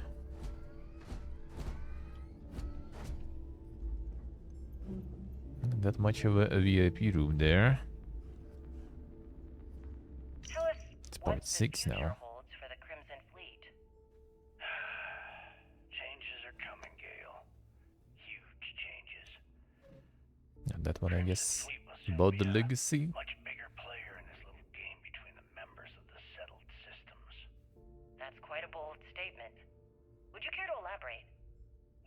Not that much of a VIP room there. Tell us It's part 6 now. holds for the Crimson Fleet. Changes are coming, Gale. Huge changes. And that one, I guess, about the legacy. Much bigger player in this little game between the members of the settled systems. That's quite a bold statement. Would you care to elaborate?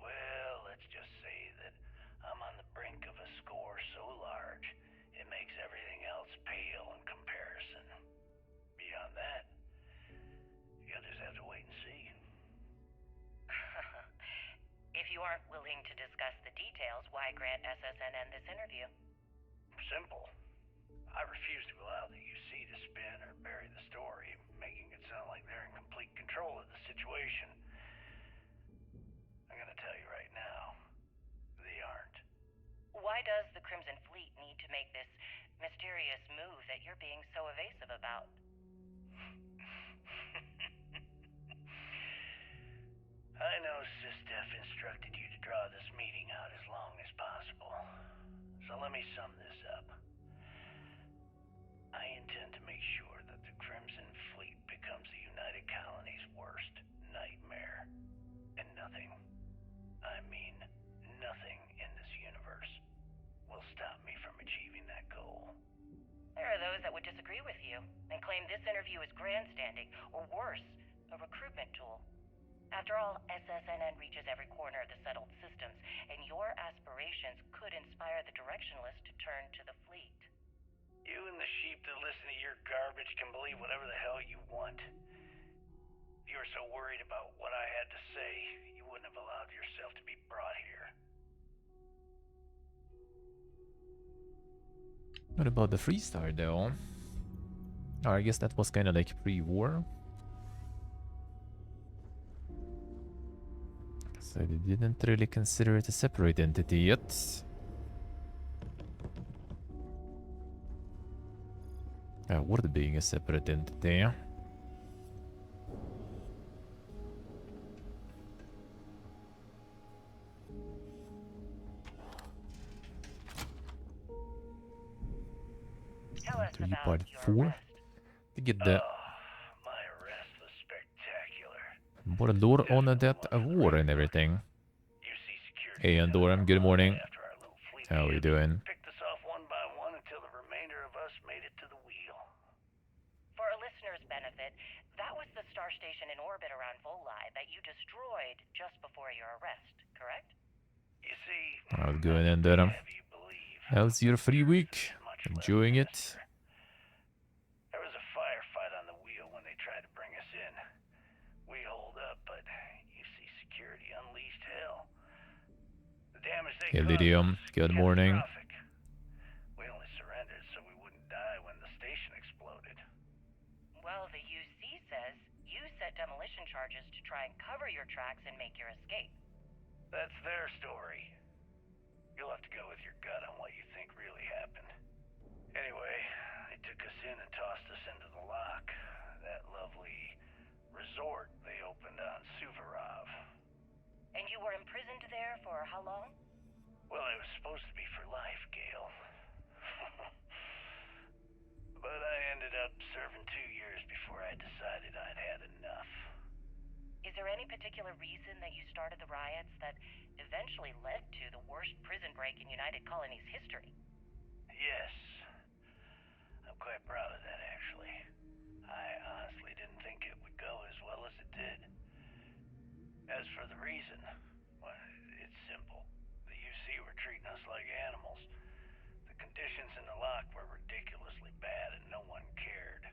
Well, let's just say that I'm on the brink of a score so large, it makes everything else pale in comparison. Beyond that, you'll just have to wait and see. If you aren't willing to discuss the details, why grant SSNN this interview? Simple. I refuse to allow the UC to spin or bury the story, making it sound like they're in complete control of the situation. I'm gonna tell you right now, they aren't. Why does the Crimson Fleet need to make this mysterious move that you're being so evasive about? I know SysDef instructed you to draw this meeting out as long as possible. So let me sum this up. I intend to make sure that the Crimson Fleet becomes the United Colony's worst nightmare. And nothing, I mean nothing in this universe, will stop me from achieving that goal. There are those that would disagree with you and claim this interview is grandstanding, or worse, a recruitment tool. After all, SSNN reaches every corner of the settled systems, and your aspirations could inspire the Directionalists to turn to the fleet. You and the sheep that listen to your garbage can believe whatever the hell you want. If you were so worried about what I had to say, you wouldn't have allowed yourself to be brought here. What about the Freestar though? Oh, I guess that was kind of like pre-war. So they didn't really consider it a separate entity yet. Word being a separate entity. Tell us Interview about part your 4. arrest. To get the My More lore on that war and everything. Hey, Andoram, good morning. How are you doing? Picked us off one by one until the remainder of us made it to the wheel. For our listeners' benefit, that was the star station in orbit around Voli that you destroyed just before your arrest, correct? You see, How's it going, Andoram? How's your free week? Enjoying it? there was a firefight on the wheel when they tried to bring us in. We holed up, but you see, security unleashed hell. The damage they Hey, caused Lydium, was good morning. catastrophic. We only surrendered so we wouldn't die when the station exploded. Well, the UC says you set demolition charges to try and cover your tracks and make your escape. That's their story. You'll have to go with your gut on what you think really happened. Anyway, they took us in and tossed us into the lock. That lovely resort they opened on Suvorov. And you were imprisoned there for how long? Well, it was supposed to be for life, Gale. But I ended up serving 2 years before I decided I'd had enough. Is there any particular reason that you started the riots that eventually led to the worst prison break in United Colonies history? Yes. I'm quite proud of that, actually. I honestly didn't think it would go as well as it did. As for the reason, well, it's simple. The UC were treating us like animals. The conditions in the lock were ridiculously bad and no one cared.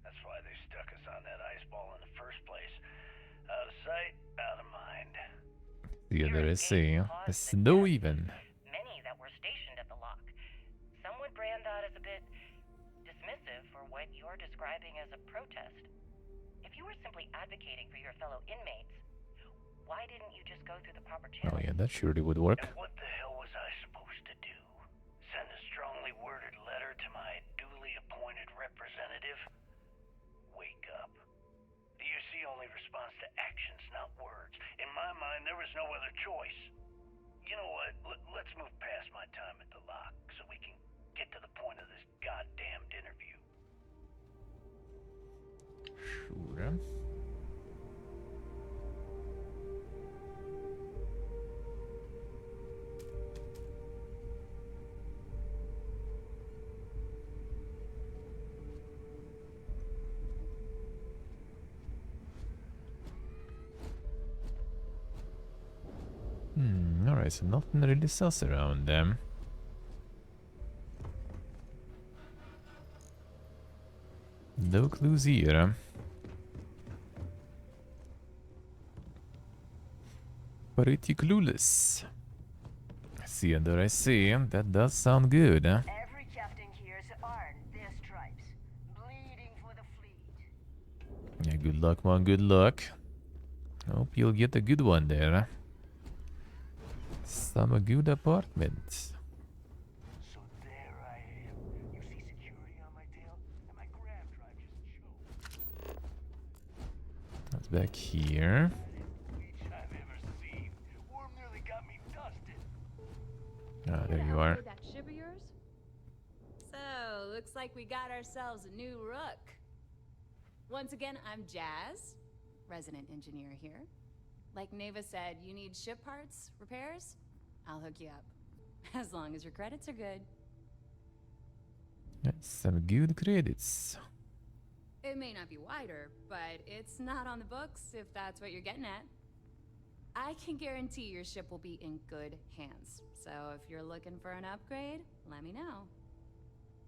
That's why they stuck us on that ice ball in the first place. Out of sight, out of mind. The other is the snow even. Many that were stationed at the lock. Some would brand that as a bit dismissive for what you're describing as a protest. If you were simply advocating for your fellow inmates, why didn't you just go through the proper channels? Oh yeah, that surely would work. And what the hell was I supposed to do? Send a strongly worded letter to my duly appointed representative? Wake up. The UC only responds to actions, not words. In my mind, there was no other choice. You know what? Let's move past my time at the lock so we can get to the point of this goddamned interview. Sure. Alright, so nothing really sus around them. No clues here. Pretty clueless. See, and there I see. That does sound good. Every captain here's earned their stripes, bleeding for the fleet. Yeah, good luck, man. Good luck. Hope you'll get a good one there. Some good apartment. So there I am. You see security on my tail, and my grab drive just choked. That's back here. Each I've ever seen. Worm nearly got me dusted. Ah, there you are. That ship of yours? So, looks like we got ourselves a new rook. Once again, I'm Jazz, resident engineer here. Like Neva said, you need ship parts, repairs? I'll hook you up. As long as your credits are good. That's some good credits. It may not be wider, but it's not on the books if that's what you're getting at. I can guarantee your ship will be in good hands. So if you're looking for an upgrade, let me know.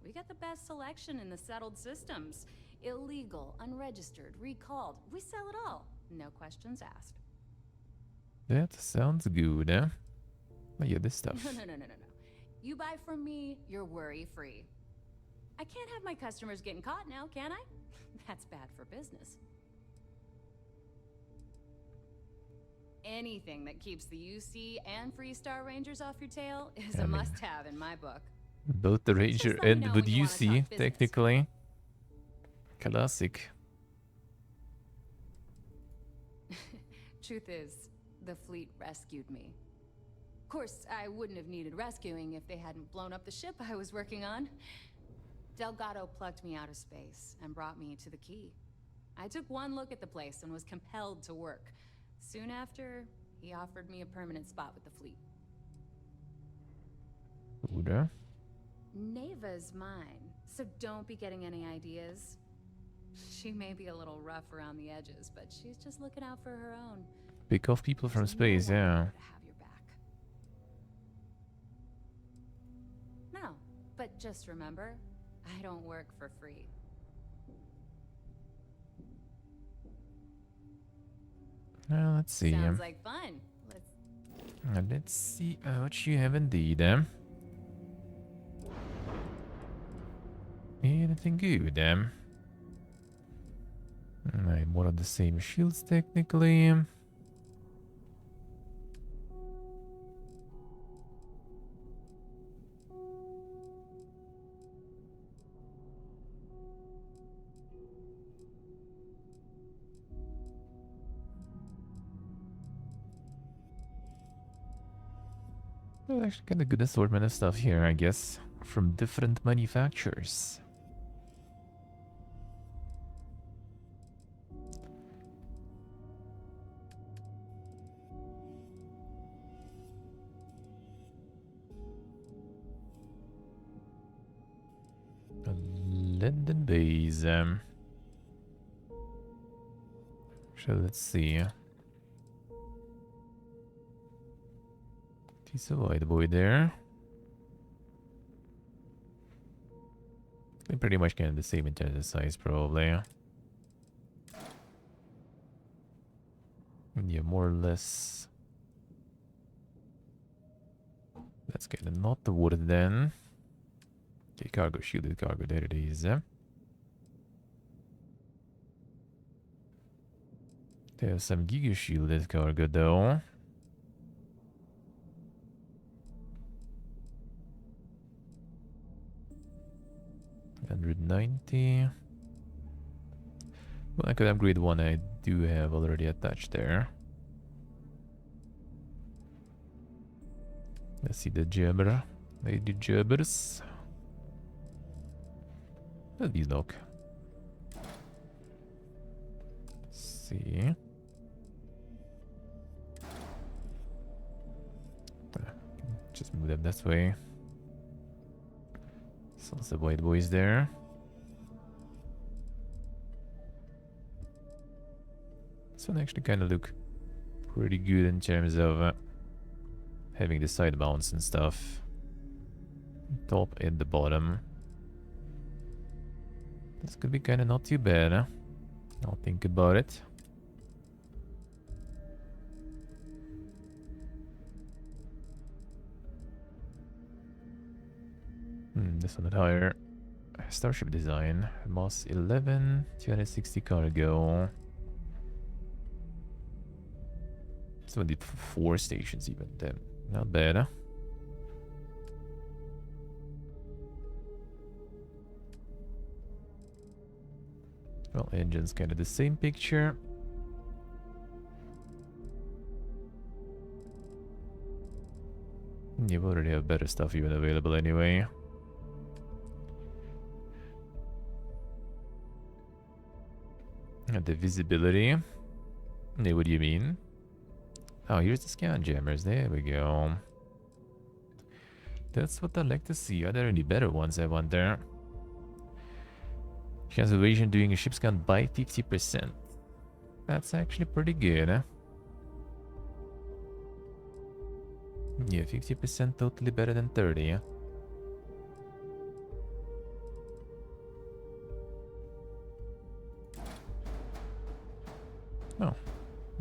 We got the best selection in the settled systems. Illegal, unregistered, recalled. We sell it all. No questions asked. That sounds good, eh? Oh yeah, this stuff. No. You buy from me, you're worry-free. I can't have my customers getting caught now, can I? That's bad for business. Anything that keeps the UC and Free Star Rangers off your tail is a must-have in my book. Both the Ranger and with UC, technically. Classic. Truth is, the fleet rescued me. Of course, I wouldn't have needed rescuing if they hadn't blown up the ship I was working on. Delgado plucked me out of space and brought me to the key. I took one look at the place and was compelled to work. Soon after, he offered me a permanent spot with the fleet. Oder? Neva's mine, so don't be getting any ideas. She may be a little rough around the edges, but she's just looking out for her own. Pick off people from space, yeah. No, but just remember, I don't work for free. Well, let's see. Sounds like fun. Let's see what you have indeed. Anything good? Right, more of the same shields technically. Well, actually got a good assortment of stuff here, I guess, from different manufacturers. London base. So let's see. He's a white boy there. They pretty much kind of the same in terms of size, probably. Yeah, more or less. That's kind of not the wood then. Okay, cargo, shielded cargo, there it is. There's some giga shielded cargo though. $190. Well, I could upgrade one I do have already attached there. Let's see the jabber. Lady jabbers. These look. Let's see. Just move them this way. So the white boys there. This one actually kind of look pretty good in terms of having the side mounts and stuff. Top and the bottom. This could be kind of not too bad, huh? I'll think about it. This one higher. Starship design. Mass 11, 260 cargo. This one did 4 stations even then. Not bad, huh? Well, engine's kind of the same picture. You already have better stuff even available anyway. And the visibility. Yeah, what do you mean? Oh, here's the scan jammers. There we go. That's what I like to see. Are there any better ones, I wonder? Chance of evasion doing a ship scan by 50%. That's actually pretty good, huh? Yeah, 50% totally better than 30, huh? Oh,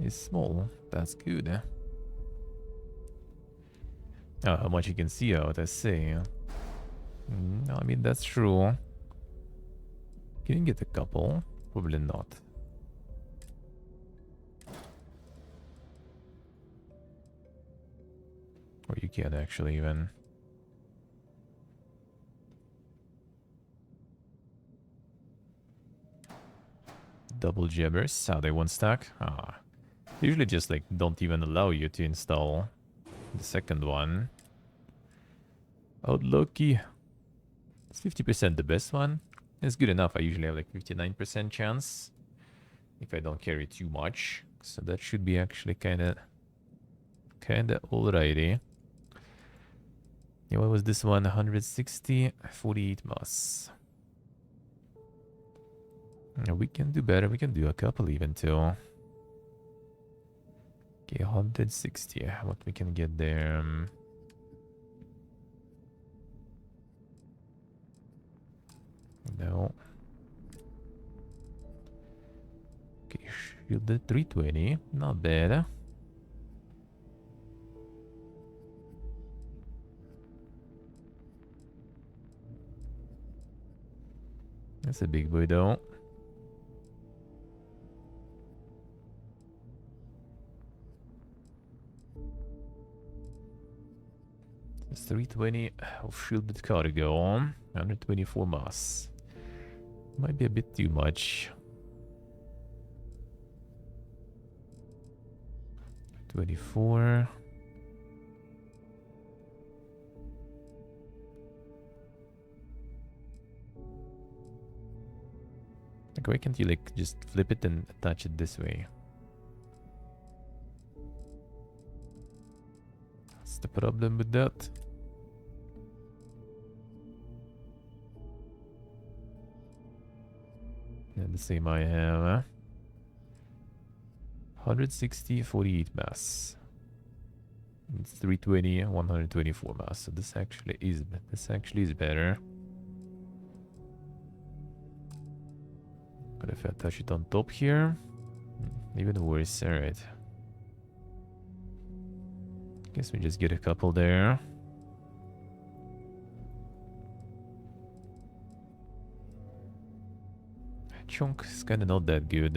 it's small. That's good, huh? Oh, how much you can see out, I see. I mean, that's true. Can you get a couple? Probably not. Or you can actually even. Double jabbers. How they won't stack? Ah. They usually just like don't even allow you to install the second one. Oh, lucky. It's 50% the best one. It's good enough. I usually have like 59% chance. if I don't carry too much. So that should be actually kinda alrighty. Yeah, what was this one? 160, 48 mass. Yeah, we can do better. We can do a couple even too. Okay, 160. What we can get there? No. Okay, shielded 320. Not bad. That's a big boy though. It's 320 of shielded cargo. 124 mass. Might be a bit too much. 24. Like, why can't you like just flip it and attach it this way? What's the problem with that? Yeah, the same I have. 160, 48 mass. It's 320, 124 mass. So this actually is better. But if I touch it on top here, even worse. All right. Guess we just get a couple there. Chunk is kind of not that good.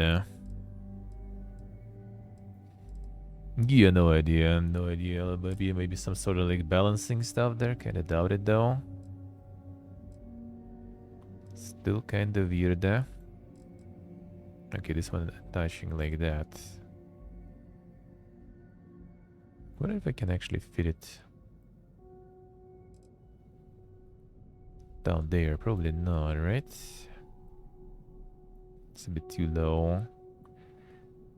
Yeah, no idea. No idea. Maybe some sort of like balancing stuff there. Kind of doubt it though. Still kind of weird. Okay, this one attaching like that. What if I can actually fit it down there? Probably not, right? It's a bit too low.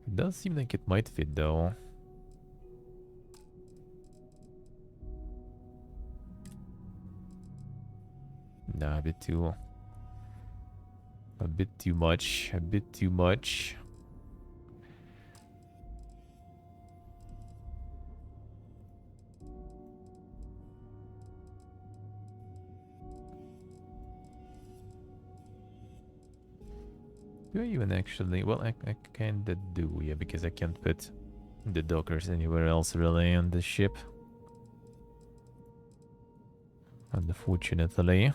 It does seem like it might fit though. Nah, a bit too much. A bit too much. Do I even actually? Well, I kinda do, yeah, because I can't put the dockers anywhere else really on the ship. Unfortunately.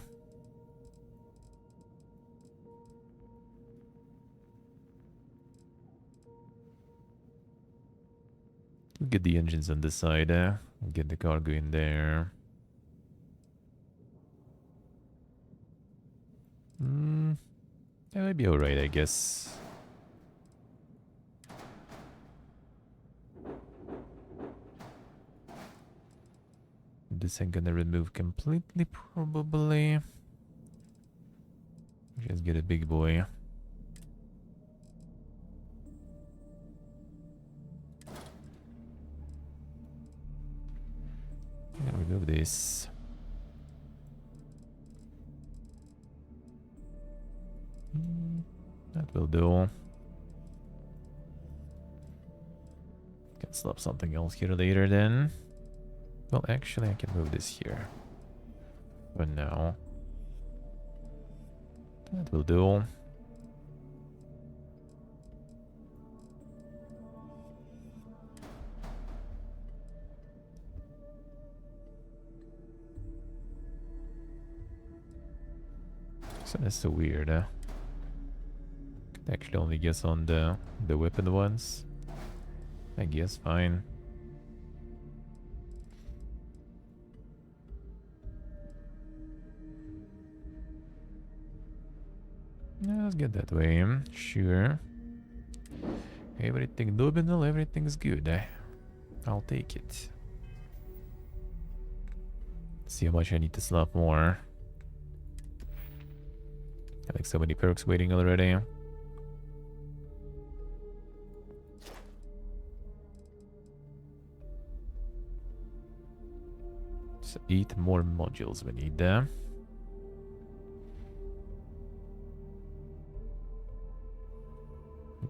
We'll get the engines on this side, get the cargo in there. That might be alright, I guess. This I'm gonna remove completely, probably. Just get a big boy. Yeah, remove this. That will do. Can slap something else here later then. Well, actually, I can move this here. For now. That will do. So that's so weird, Could actually only guess on the weapon ones. I guess fine. Yeah, let's get that way. Sure. Everything nominal, everything's good. I'll take it. See how much I need to slap more. Got like so many perks waiting already. So 8 more modules we need there.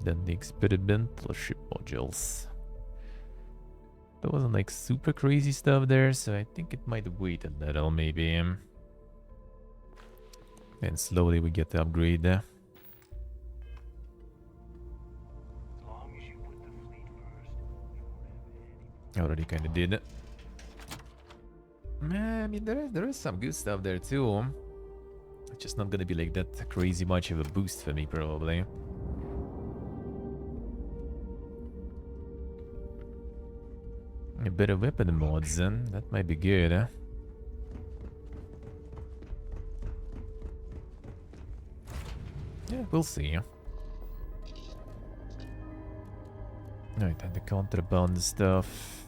Then the experimental ship modules. There wasn't like super crazy stuff there, so I think it might wait a little maybe. And slowly we get the upgrade there. Already kind of did it. I mean, there is some good stuff there too. It's just not gonna be like that crazy much of a boost for me, probably. A bit of weapon mods, then that might be good. Yeah, we'll see. Alright, and the contraband stuff.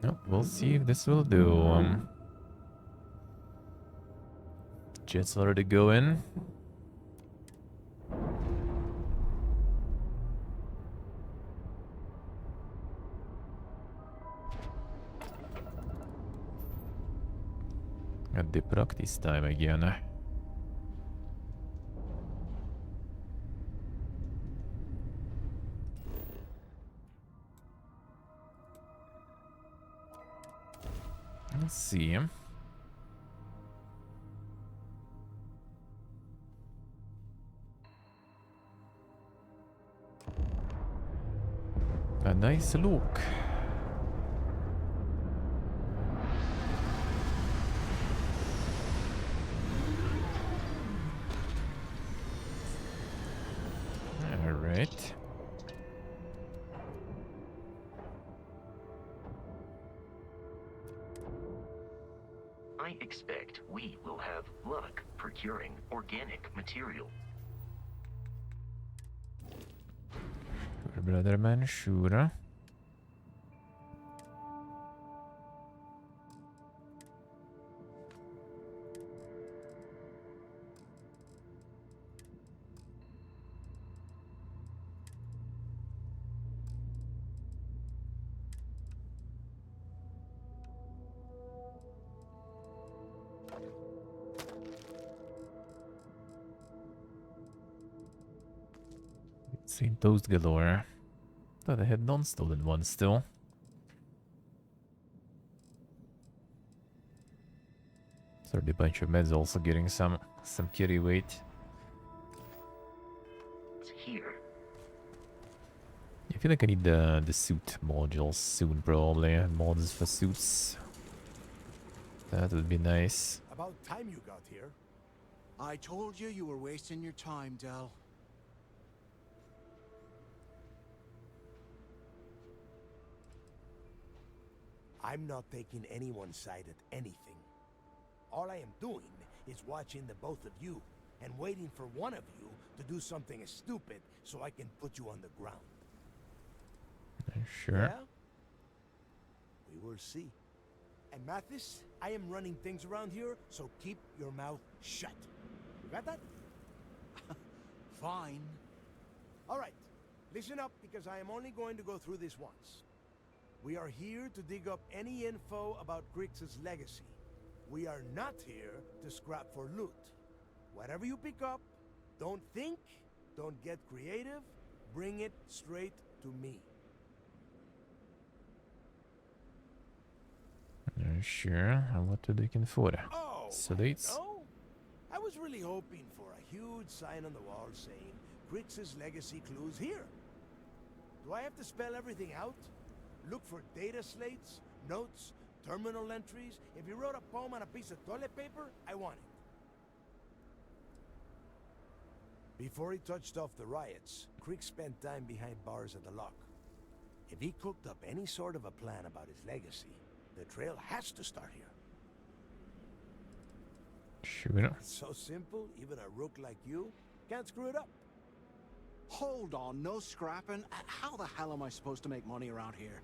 No, we'll see if this will do. Jets already go in. At the practice time again. Let's see. A nice look. All right. I expect we will have luck procuring organic material. Sure, brother man, sure. Seen toast galore. Thought I had non-stolen ones still. So the bunch of meds also getting some carry weight. It's here. I feel like I need the suit modules soon, probably. Mods for suits. That would be nice. About time you got here. I told you you were wasting your time, Del. I'm not taking anyone's side at anything. All I am doing is watching the both of you and waiting for one of you to do something stupid so I can put you on the ground. Sure. Yeah? We will see. And Mathis, I am running things around here, so keep your mouth shut. You got that? Fine. All right. Listen up, because I am only going to go through this once. We are here to dig up any info about Grix's legacy. We are not here to scrap for loot. Whatever you pick up, don't think, don't get creative, bring it straight to me. Sure. And what are they looking for? Oh, Salates? no. I was really hoping for a huge sign on the wall saying Grix's legacy clues here. Do I have to spell everything out? Look for data slates, notes, terminal entries. If you wrote a poem on a piece of toilet paper, I want it. Before he touched off the riots, Crick spent time behind bars at the lock. If he cooked up any sort of a plan about his legacy, the trail has to start here. Sure. It's so simple, even a rook like you can't screw it up. Hold on, no scrapping. How the hell am I supposed to make money around here?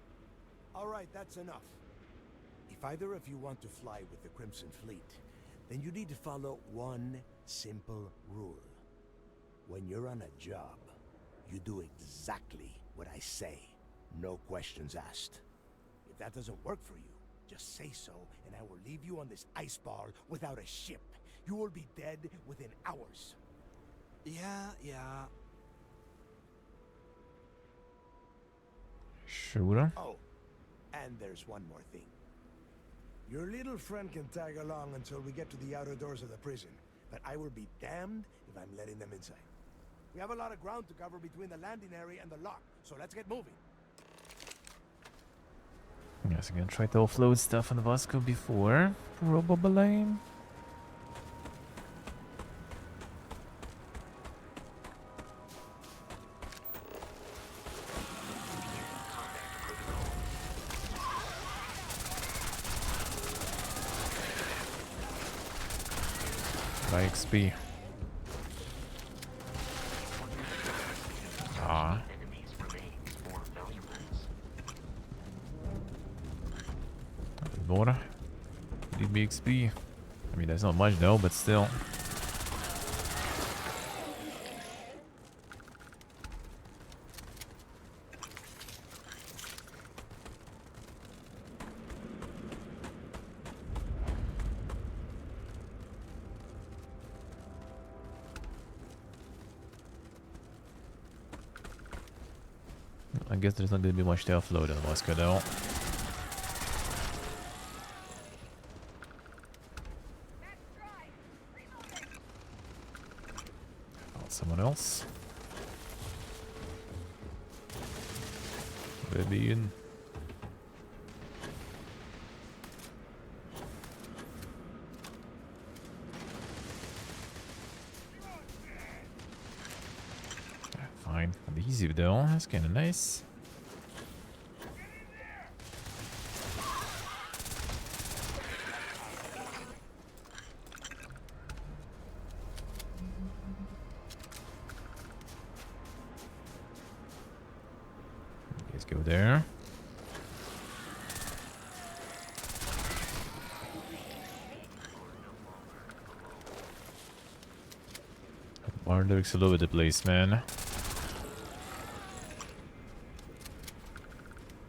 All right, that's enough. If either of you want to fly with the Crimson Fleet, then you need to follow one simple rule. When you're on a job, you do exactly what I say. No questions asked. If that doesn't work for you, just say so, and I will leave you on this ice ball without a ship. You will be dead within hours. Yeah. Sure. Oh, and there's one more thing. Your little friend can tag along until we get to the outer doors of the prison, but I will be damned if I'm letting them inside. We have a lot of ground to cover between the landing area and the lock, so let's get moving. Yes, I'm gonna try to offload stuff on Vasco before, probably. By XP. Ah. More. Need me XP. I mean, that's not much though, but still. I guess there's not going to be much to offload on Moscow though. Found someone else. Baby in. Fine. Easy though. That's kind of nice. Let's go there. Bar lyrics all over the place, man.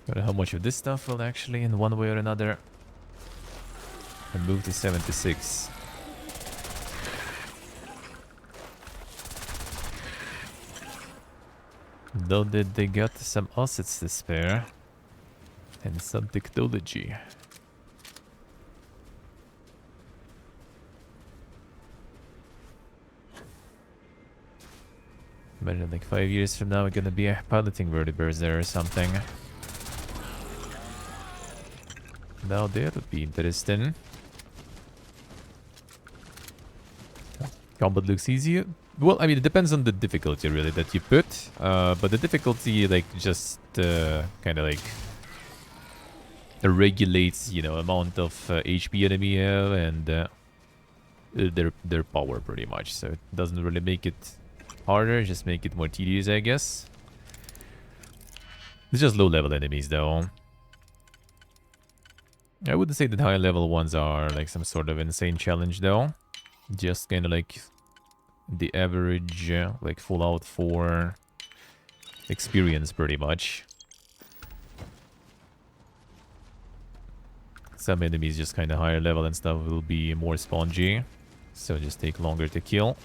But how much of this stuff will actually, in one way or another, move to 76? Though they got some assets to spare and some technology. Imagine like 5 years from now we're gonna be piloting vertebrates there or something. Now that would be interesting. Combat looks easier. Well, I mean, it depends on the difficulty really that you put. But the difficulty like just kind of like regulates, you know, amount of HP enemy have and their power pretty much. So it doesn't really make it harder, just make it more tedious, I guess. It's just low level enemies though. I wouldn't say that high level ones are like some sort of insane challenge though. Just kind of like the average like Fallout 4 experience pretty much. Some enemies just kind of higher level and stuff will be more spongy, so just take longer to kill.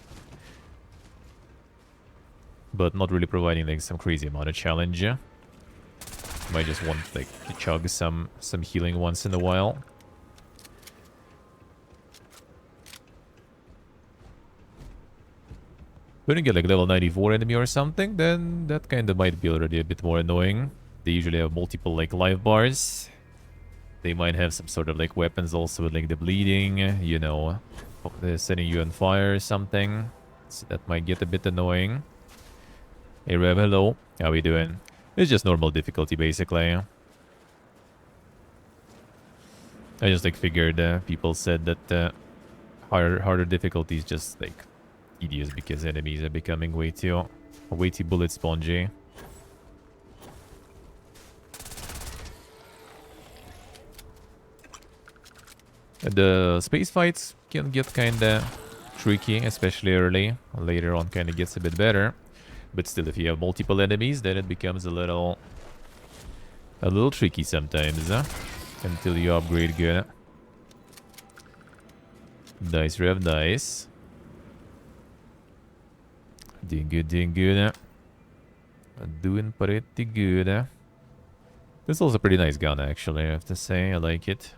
But not really providing like some crazy amount of challenge. Might just want like to chug some healing once in a while. When you get like level 94 enemy or something, then that kind of might be already a bit more annoying. They usually have multiple like life bars. They might have some sort of like weapons also with like the bleeding, you know, they're setting you on fire or something. So that might get a bit annoying. Hey Rev, hello. How we doing? It's just normal difficulty basically. I just like figured people said that harder difficulty is just like tedious because enemies are becoming way too bullet spongy. The space fights can get kinda tricky, especially early. Later on kinda gets a bit better. But still, if you have multiple enemies, then it becomes a little tricky sometimes, huh? Until you upgrade good. Nice, rev, nice. Doing good, doing good. Doing pretty good. This is also a pretty nice gun, actually, I have to say. I like it.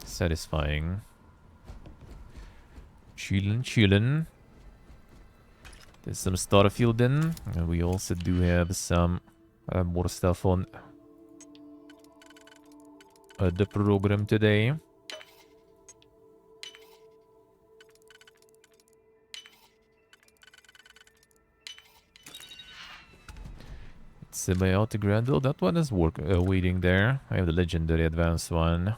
Satisfying. Chillin', chillin'. There's some Starfield in. And we also do have some more stuff on the program today. Semi-auto Grendel, that one is waiting there. I have the legendary advanced one.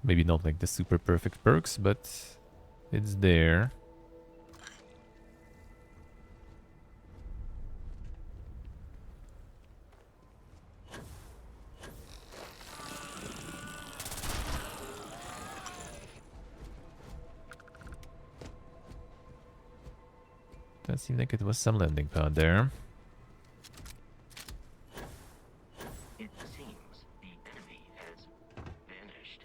Maybe not like the super perfect perks, but it's there. That seemed like it was some landing pad there. It seems the enemy has vanished.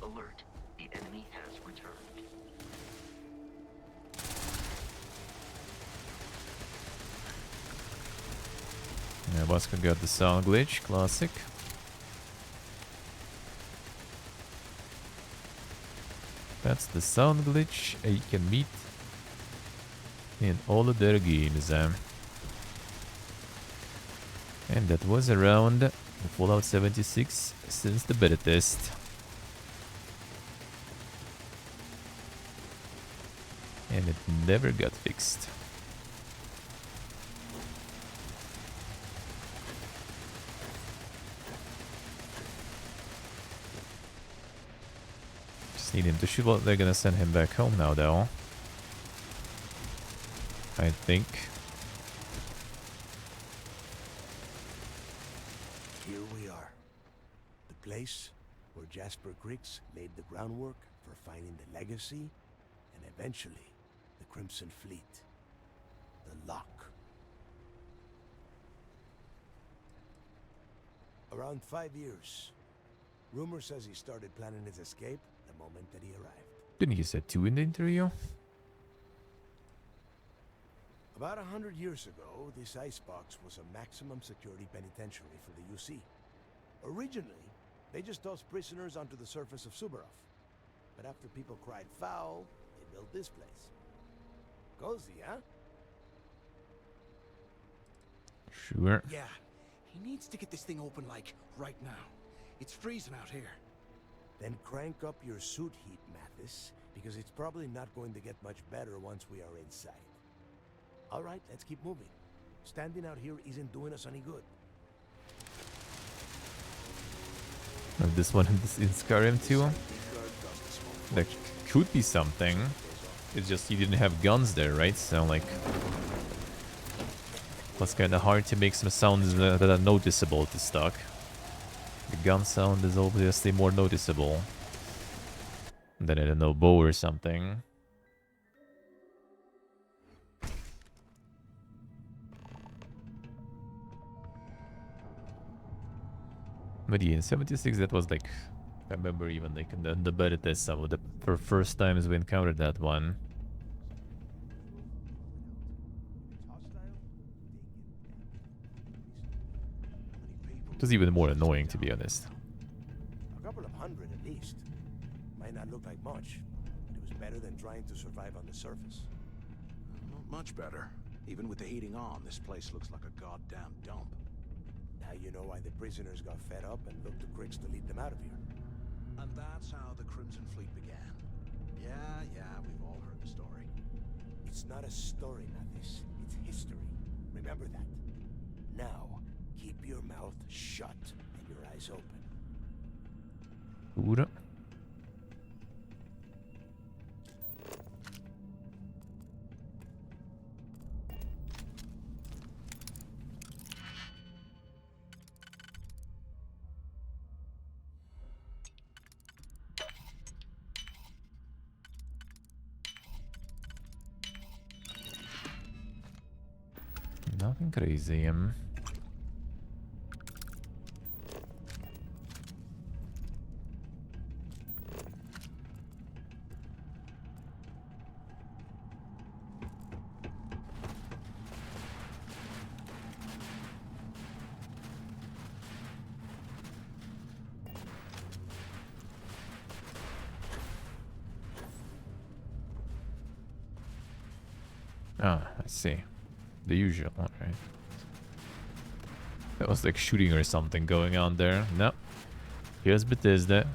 Alert, the enemy has returned. Yeah, Vasco got the sound glitch, classic. That's the sound glitch you can meet in all of their games. And that was around Fallout 76 since the beta test. And it never got fixed. Just need him to shoot. Well, they're gonna send him back home now, though. I think. Here we are. The place where Jasper Griggs laid the groundwork for finding the legacy and eventually the Crimson Fleet. The Lock. Around 5 years. Rumor says he started planning his escape the moment that he arrived. Didn't he say 2 in the interview? About 100 years ago, this icebox was a maximum security penitentiary for the UC. Originally, they just tossed prisoners onto the surface of Suvorov. But after people cried foul, they built this place. Cozy, huh? Sure. Yeah, he needs to get this thing open, like, right now. It's freezing out here. Then crank up your suit heat, Mathis, because it's probably not going to get much better once we are inside. All right, let's keep moving. Standing out here isn't doing us any good. And this one in Skyrim too. There could be something. It's just you didn't have guns there, right? So like, it was kind of hard to make some sounds that are noticeable to stock. The gun sound is obviously more noticeable than, I don't know, bow or something. But yeah, in 76 that was like, I remember even like in the beta test, some of the first times we encountered that one. It was even more annoying, to be honest. A couple of hundred at least. Might not look like much, but it was better than trying to survive on the surface. Not much better. Even with the heating on, this place looks like a goddamn dump. Now you know why the prisoners got fed up and looked to Griggs to lead them out of here. And that's how the Crimson Fleet began. Yeah, we've all heard the story. It's not a story, Mathis. It's history. Remember that. Now, keep your mouth shut and your eyes open. Ura. Nothing crazy. Ah, I see. The usual, alright. That was like shooting or something going on there. No. Here's Bethesda.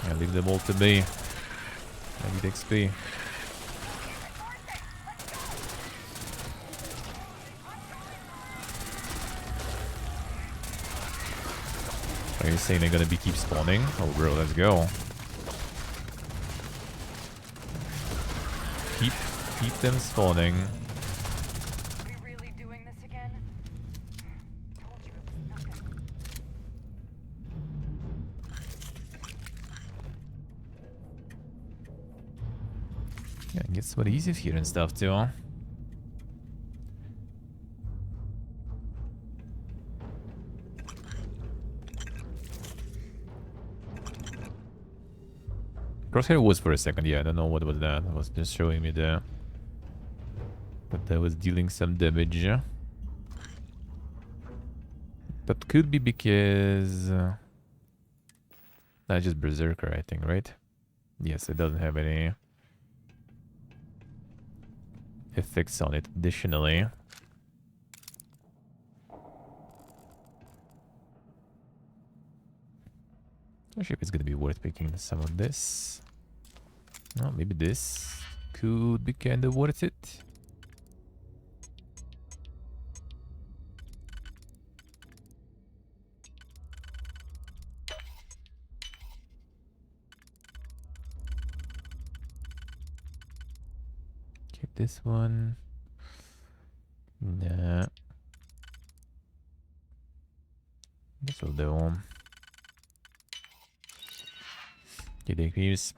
Yeah, leave them all to me. I need XP. Are you saying they're gonna keep spawning? Oh bro, let's go. Keep them spawning. Yeah, it gets what easy here and stuff too. Crosshair was for a second, yeah, I don't know what was that. It was just showing me there. But that was dealing some damage. That could be because... that's just Berserker, I think, right? Yes, it doesn't have any effects on it additionally. Not sure if it's gonna be worth picking some of this. No, maybe this could be kind of worth it. Keep this one. Nah. This will do. Get the keys.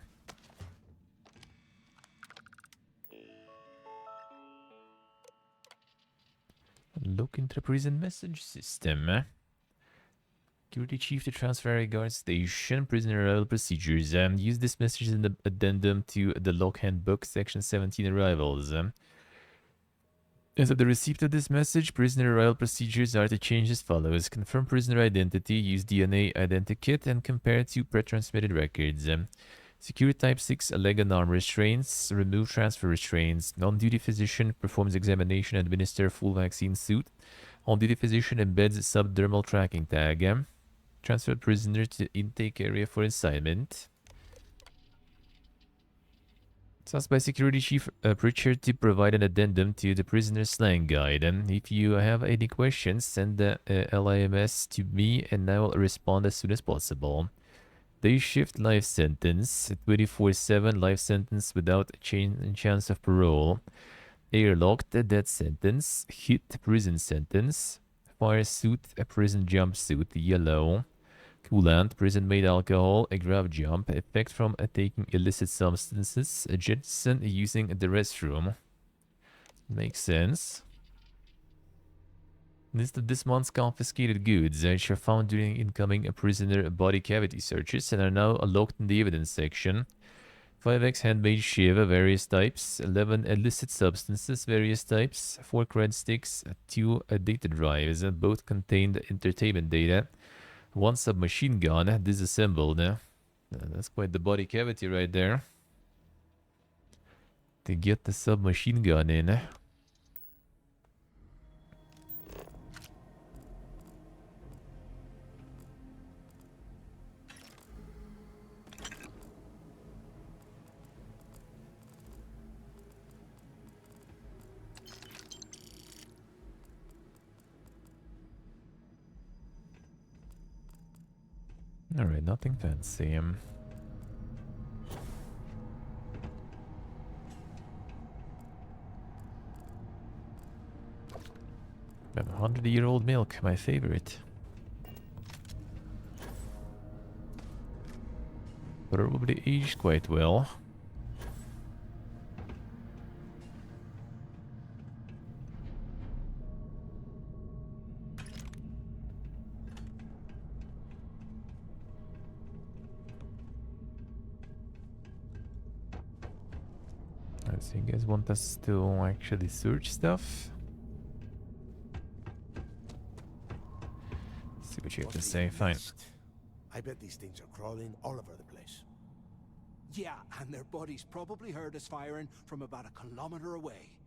Look into the prison message system. Security chief to transfer a guard station. Prisoner arrival procedures. Use this message in the addendum to the log handbook, section 17 arrivals. As of the receipt of this message, prisoner arrival procedures are to change as follows. Confirm prisoner identity, use DNA identikit, and compare to pre-transmitted records. Secure type 6 leg and arm restraints. Remove transfer restraints. Non-duty physician performs examination and administer full vaccine suit. On-duty physician embeds subdermal tracking tag. Transfer prisoner to intake area for assignment. Asked by Security Chief Pritchard to provide an addendum to the prisoner slang guide. And if you have any questions, send the LIMS to me and I will respond as soon as possible. Day shift life sentence, 24/7 life sentence without a chance of parole. Airlocked death sentence, hit prison sentence. Fire suit, a prison jumpsuit, yellow. Coolant, prison-made alcohol, a grab jump, effect from taking illicit substances, a jettison using the restroom. Makes sense. List of this month's confiscated goods, which are found during incoming prisoner body cavity searches and are now locked in the evidence section. 5x handmade shiv, various types, 11 illicit substances, various types, 4 cred sticks, 2 data drives, both contained entertainment data. 1 submachine gun disassembled. That's quite the body cavity right there. To get the submachine gun in. Alright, nothing fancy. A 100-year-old milk, my favorite. probably aged quite well. So you guys want us to actually search stuff? See what you have to say. Fine. I bet these things are crawling all over the place. Yeah, and their buddies probably heard us firing from about a kilometer away.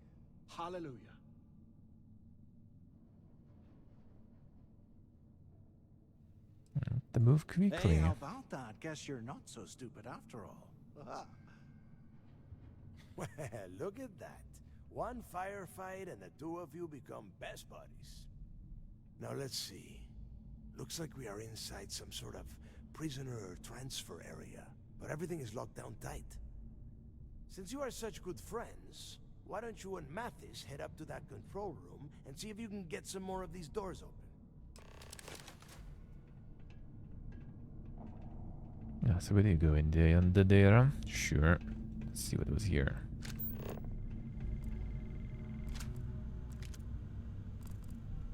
Hallelujah. To move quickly. Hey, how about that? Guess you're not so stupid after all. Well, look at that. One firefight and the two of you become best buddies. Now let's see. Looks like we are inside some sort of prisoner transfer area, but everything is locked down tight. Since you are such good friends, why don't you and Mathis head up to that control room and see if you can get some more of these doors open? So where do you go? In there, under there? Sure. Let's see what was here.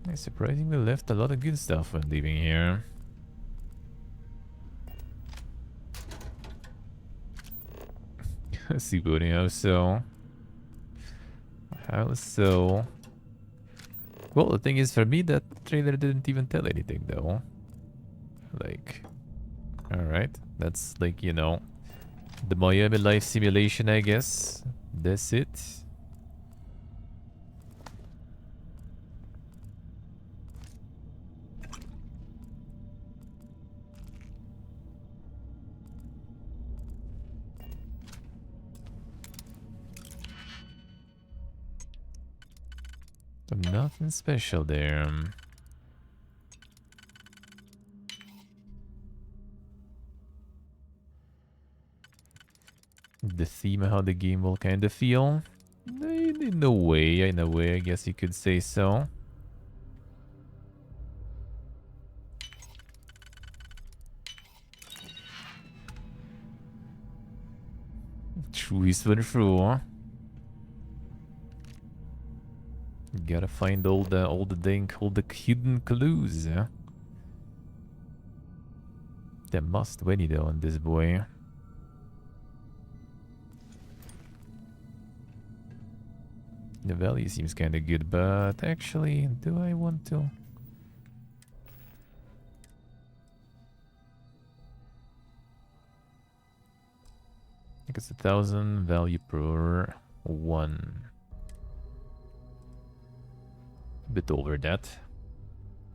I surprisingly left a lot of good stuff when leaving here. See, Bodhi, how so? How so? Well, the thing is, for me, that trailer didn't even tell anything, though. Like, alright, that's like, you know, the Miami life simulation, I guess. That's it. So nothing special there. The theme, how the game will kind of feel. In a way, I guess you could say so. True is for true, huh? Gotta find all the hidden clues, yeah? There must be any though on this boy. The value seems kinda good, but actually, do I want to? I think it's 1,000 value per one. A bit over that.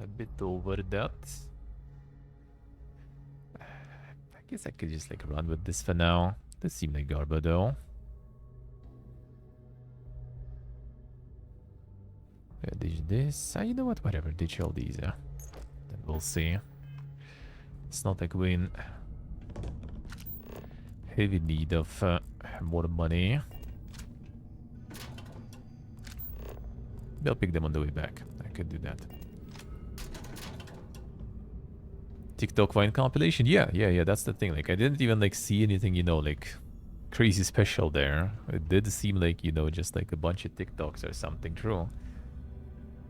A bit over that. I guess I could just like run with this for now. This seemed like garbage though. Ditch this. You know what? Whatever. Ditch all these. Then we'll see. It's not like we're in heavy need of more money. They'll pick them on the way back. I could do that. TikTok Vine compilation. Yeah. That's the thing. Like, I didn't even like see anything, you know, like crazy special there. It did seem like, you know, just like a bunch of TikToks or something. True.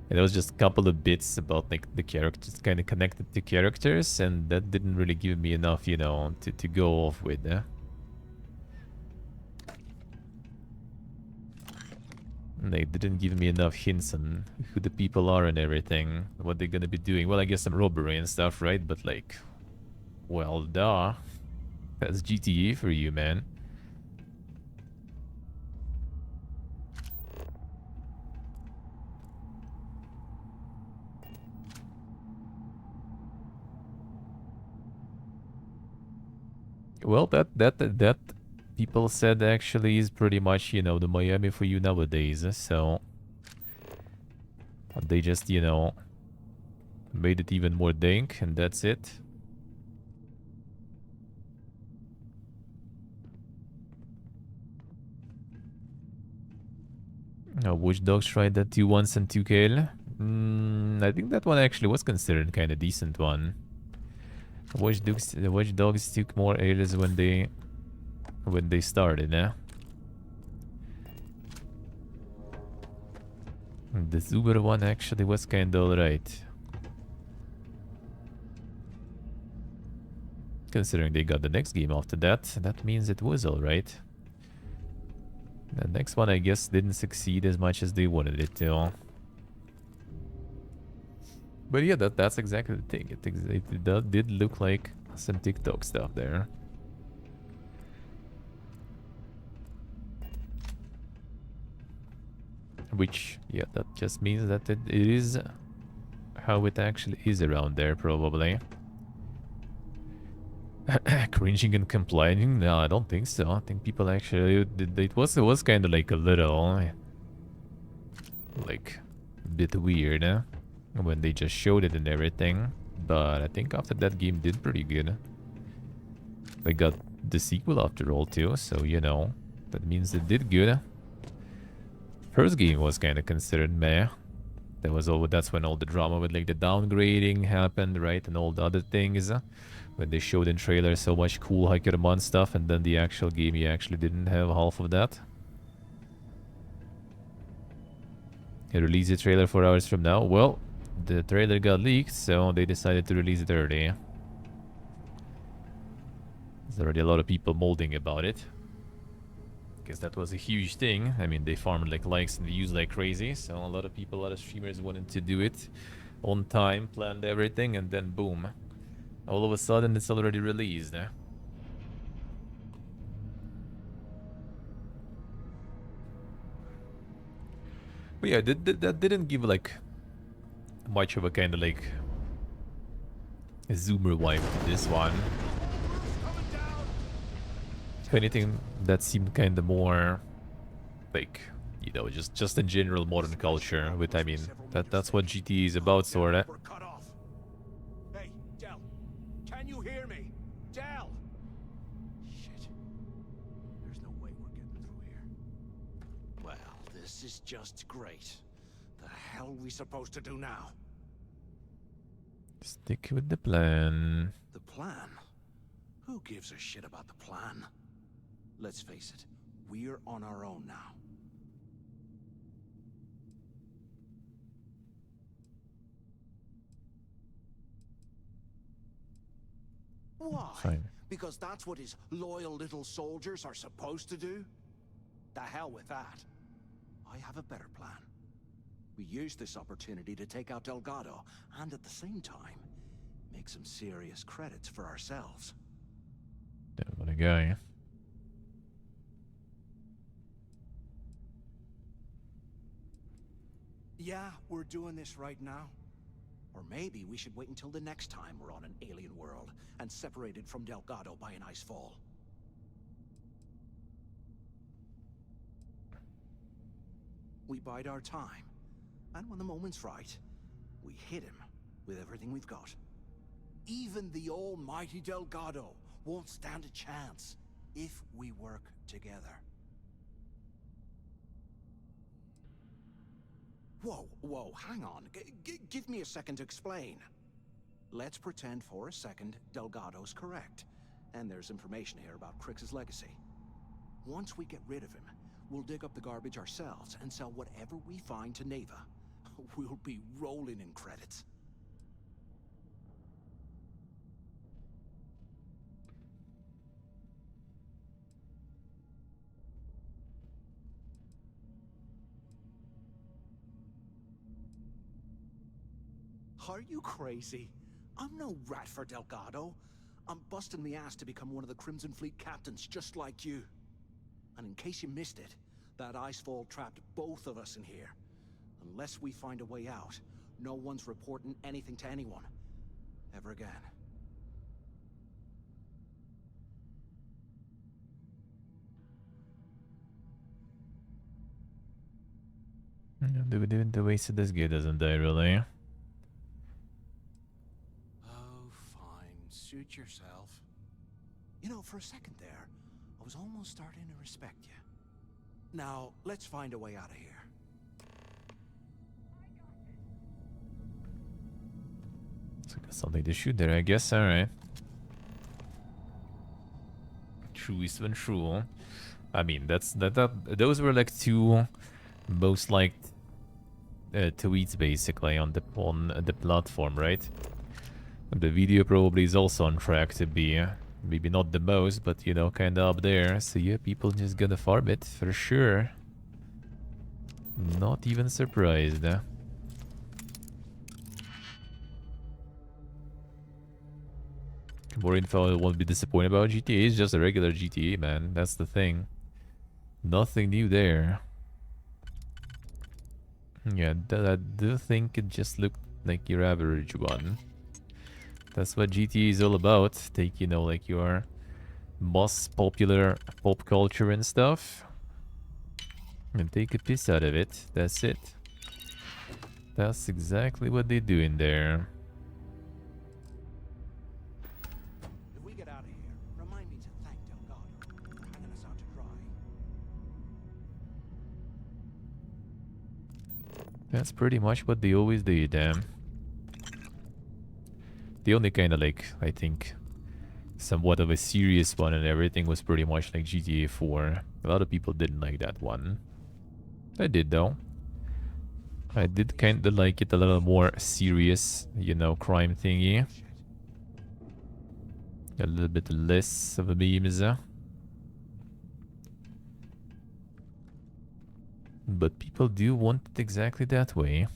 And it was just a couple of bits about like the characters, kind of connected to characters, and that didn't really give me enough, you know, to go off with. They didn't give me enough hints on who the people are and everything, what they're gonna be doing. Well, I guess some robbery and stuff, right? But like, well, duh. That's GTA for you, man. Well, that people said actually is pretty much, you know, the Miami for you nowadays. So they just, you know, made it even more dank, and that's it. Now, Watch Dogs tried that 2 once and 2 kill. I think that one actually was considered kind of decent one. The Watch Dogs took more areas when they started, eh? The Zuber one actually was kinda alright. Considering they got the next game after that, that means it was alright. The next one, I guess, didn't succeed as much as they wanted it to. But yeah, that's exactly the thing. It did look like some TikTok stuff there. Which, yeah, that just means that it is how it actually is around there, probably. Cringing and complaining? No, I don't think so. I think people actually... It was kind of like a little... like... bit weird, eh? When they just showed it and everything. But I think after that game did pretty good. They got the sequel after all too, so you know, that means it did good. First game was kind of considered meh. That's when all the drama with like the downgrading happened, right? And all the other things. When they showed in trailers so much cool Hackerman stuff, and then the actual game you actually didn't have half of that. Release the trailer 4 hours from now. Well, the trailer got leaked, so they decided to release it early. There's already a lot of people molding about it. Because that was a huge thing. I mean, they farmed like likes and views like crazy, so a lot of streamers wanted to do it on time, planned everything, and then boom. All of a sudden, it's already released. But yeah, that didn't give like much of a kind of like a zoomer vibe to this one. If anything, that seemed kind of more like, you know, just in general modern culture. With I mean, that's what GT is about, sorta. Hey, Del, can you hear me? Del! Shit. There's no way we're getting through here. Well, this is just great. The hell are we supposed to do now? Stick with the plan. The plan? Who gives a shit about the plan? Let's face it, we're on our own now. Why? Fine. Because that's what his loyal little soldiers are supposed to do? The hell with that. I have a better plan. We use this opportunity to take out Delgado, and at the same time, make some serious credits for ourselves. Damn, what a guy. Yeah, we're doing this right now. Or maybe we should wait until the next time we're on an alien world and separated from Delgado by an ice fall. We bide our time, and when the moment's right, we hit him with everything we've got. Even the almighty Delgado won't stand a chance if we work together. Whoa, hang on. Give me a second to explain. Let's pretend for a second Delgado's correct, and there's information here about Crix's legacy. Once we get rid of him, we'll dig up the garbage ourselves and sell whatever we find to Neva. We'll be rolling in credits. Are you crazy? I'm no rat for Delgado. I'm busting the ass to become one of the Crimson Fleet captains, just like you. And in case you missed it, that icefall trapped both of us in here. Unless we find a way out, no one's reporting anything to anyone. Ever again. The wasted this gear doesn't die, really. Suit yourself. You know, for a second there, I was almost starting to respect you. Now, let's find a way out of here. So got something to shoot there, I guess. Alright. True is when true. I mean, those were like two most liked tweets basically on the platform, right? The video probably is also on track to be maybe not the most, but you know, kind of up there. So yeah, people just gonna farm it for sure. Not even surprised. More info, I won't be disappointed about. GTA is just a regular GTA, man. That's the thing. Nothing new there. Yeah, I do think it just looked like your average one. That's what GTA is all about. Take, you know, like your most popular pop culture and stuff and take a piece out of it. That's it. That's exactly what they do in there. If we get out of here, remind me to thank Delgado for hanging us out to dry. That's pretty much what they always do, damn. The only kind of like, I think, somewhat of a serious one and everything was pretty much like GTA 4. A lot of people didn't like that one. I did though. I did kind of like it a little more serious, you know, crime thingy. A little bit less of a memes. But people do want it exactly that way.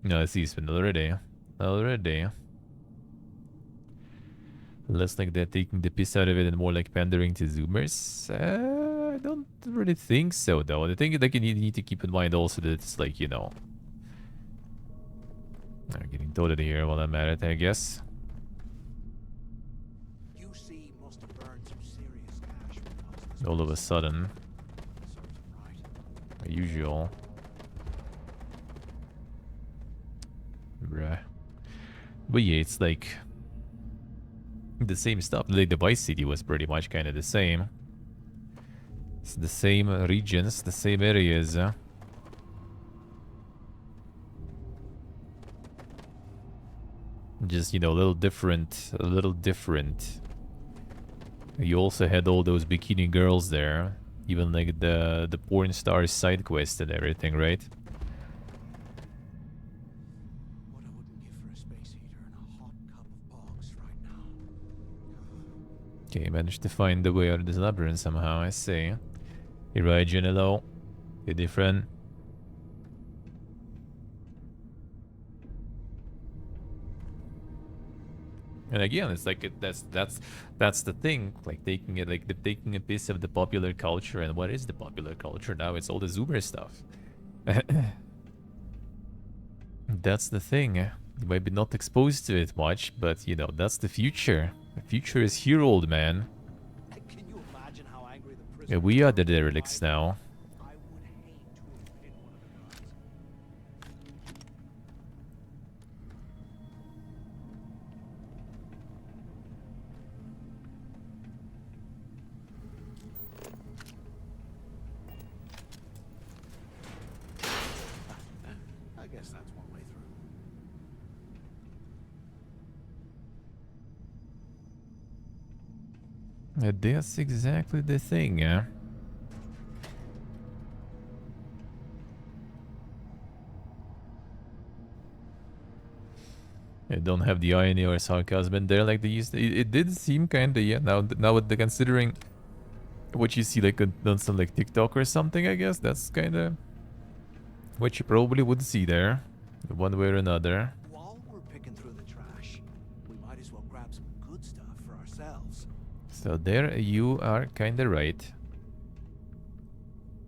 No, I see it's been already. Already. Less like they're taking the piss out of it and more like pandering to Zoomers. I don't really think so, though. I think like you need to keep in mind also that it's like, you know... I'm getting toted here while I'm at it, I guess. UC must have burned some serious cash when it comes to All of a sudden. Usual. Bruh. But yeah, it's like... the same stuff. Like the Vice City was pretty much kind of the same. It's the same regions, the same areas. Just, you know, a little different. A little different. You also had all those bikini girls there. Even like the porn star side quest and everything, right? What I wouldn't give for a space heater and a hot cup of box right now. Okay, managed to find the way out of this labyrinth somehow, I see. You're right, Janelo. You're different. And again, it's like that's the thing. Like taking it, like taking a piece of the popular culture. And what is the popular culture now? It's all the Zoomer stuff. That's the thing. You might be not exposed to it much, but you know that's the future. The future is here, old man. Can you imagine how angry the prisoners Yeah, we are the derelicts now. I would hate to have been one of the guards. I guess that's one way through. That's exactly the thing, eh? I don't have the irony or sarcasm in there like they used to. It did seem kinda, yeah, now with the considering what you see like on some like TikTok or something, I guess, that's kinda what you probably would see there, one way or another. While we're picking through the trash, we might as well grab some good stuff for ourselves. So there you are kinda right.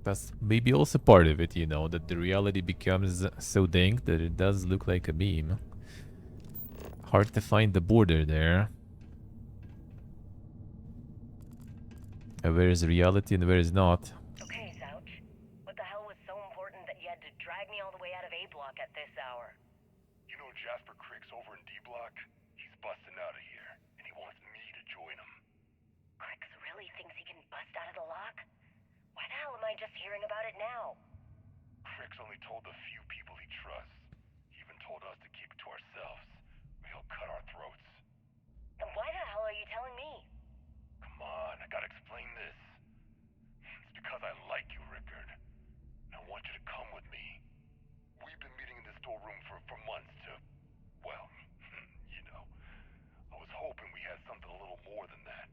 That's maybe also part of it, you know, that the reality becomes so dank that it does look like a meme. Hard to find the border there. Where is reality and where is not? Okay, Zouch. What the hell was so important that you had to drag me all the way out of A Block at this hour? You know Jasper Crick's over in D Block? He's busting out of here, and he wants me to join him. Crix really thinks he can bust out of the lock? Why the hell am I just hearing about it now? Crick's only told the few people he trusts. He even told us to keep it to ourselves, or he'll cut our throats. Then why the hell are you telling me? Come on, I gotta explain this. It's because I like you, Rickard. I want you to come with me. We've been meeting in the storeroom for months to, well, you know. I was hoping we had something a little more than that.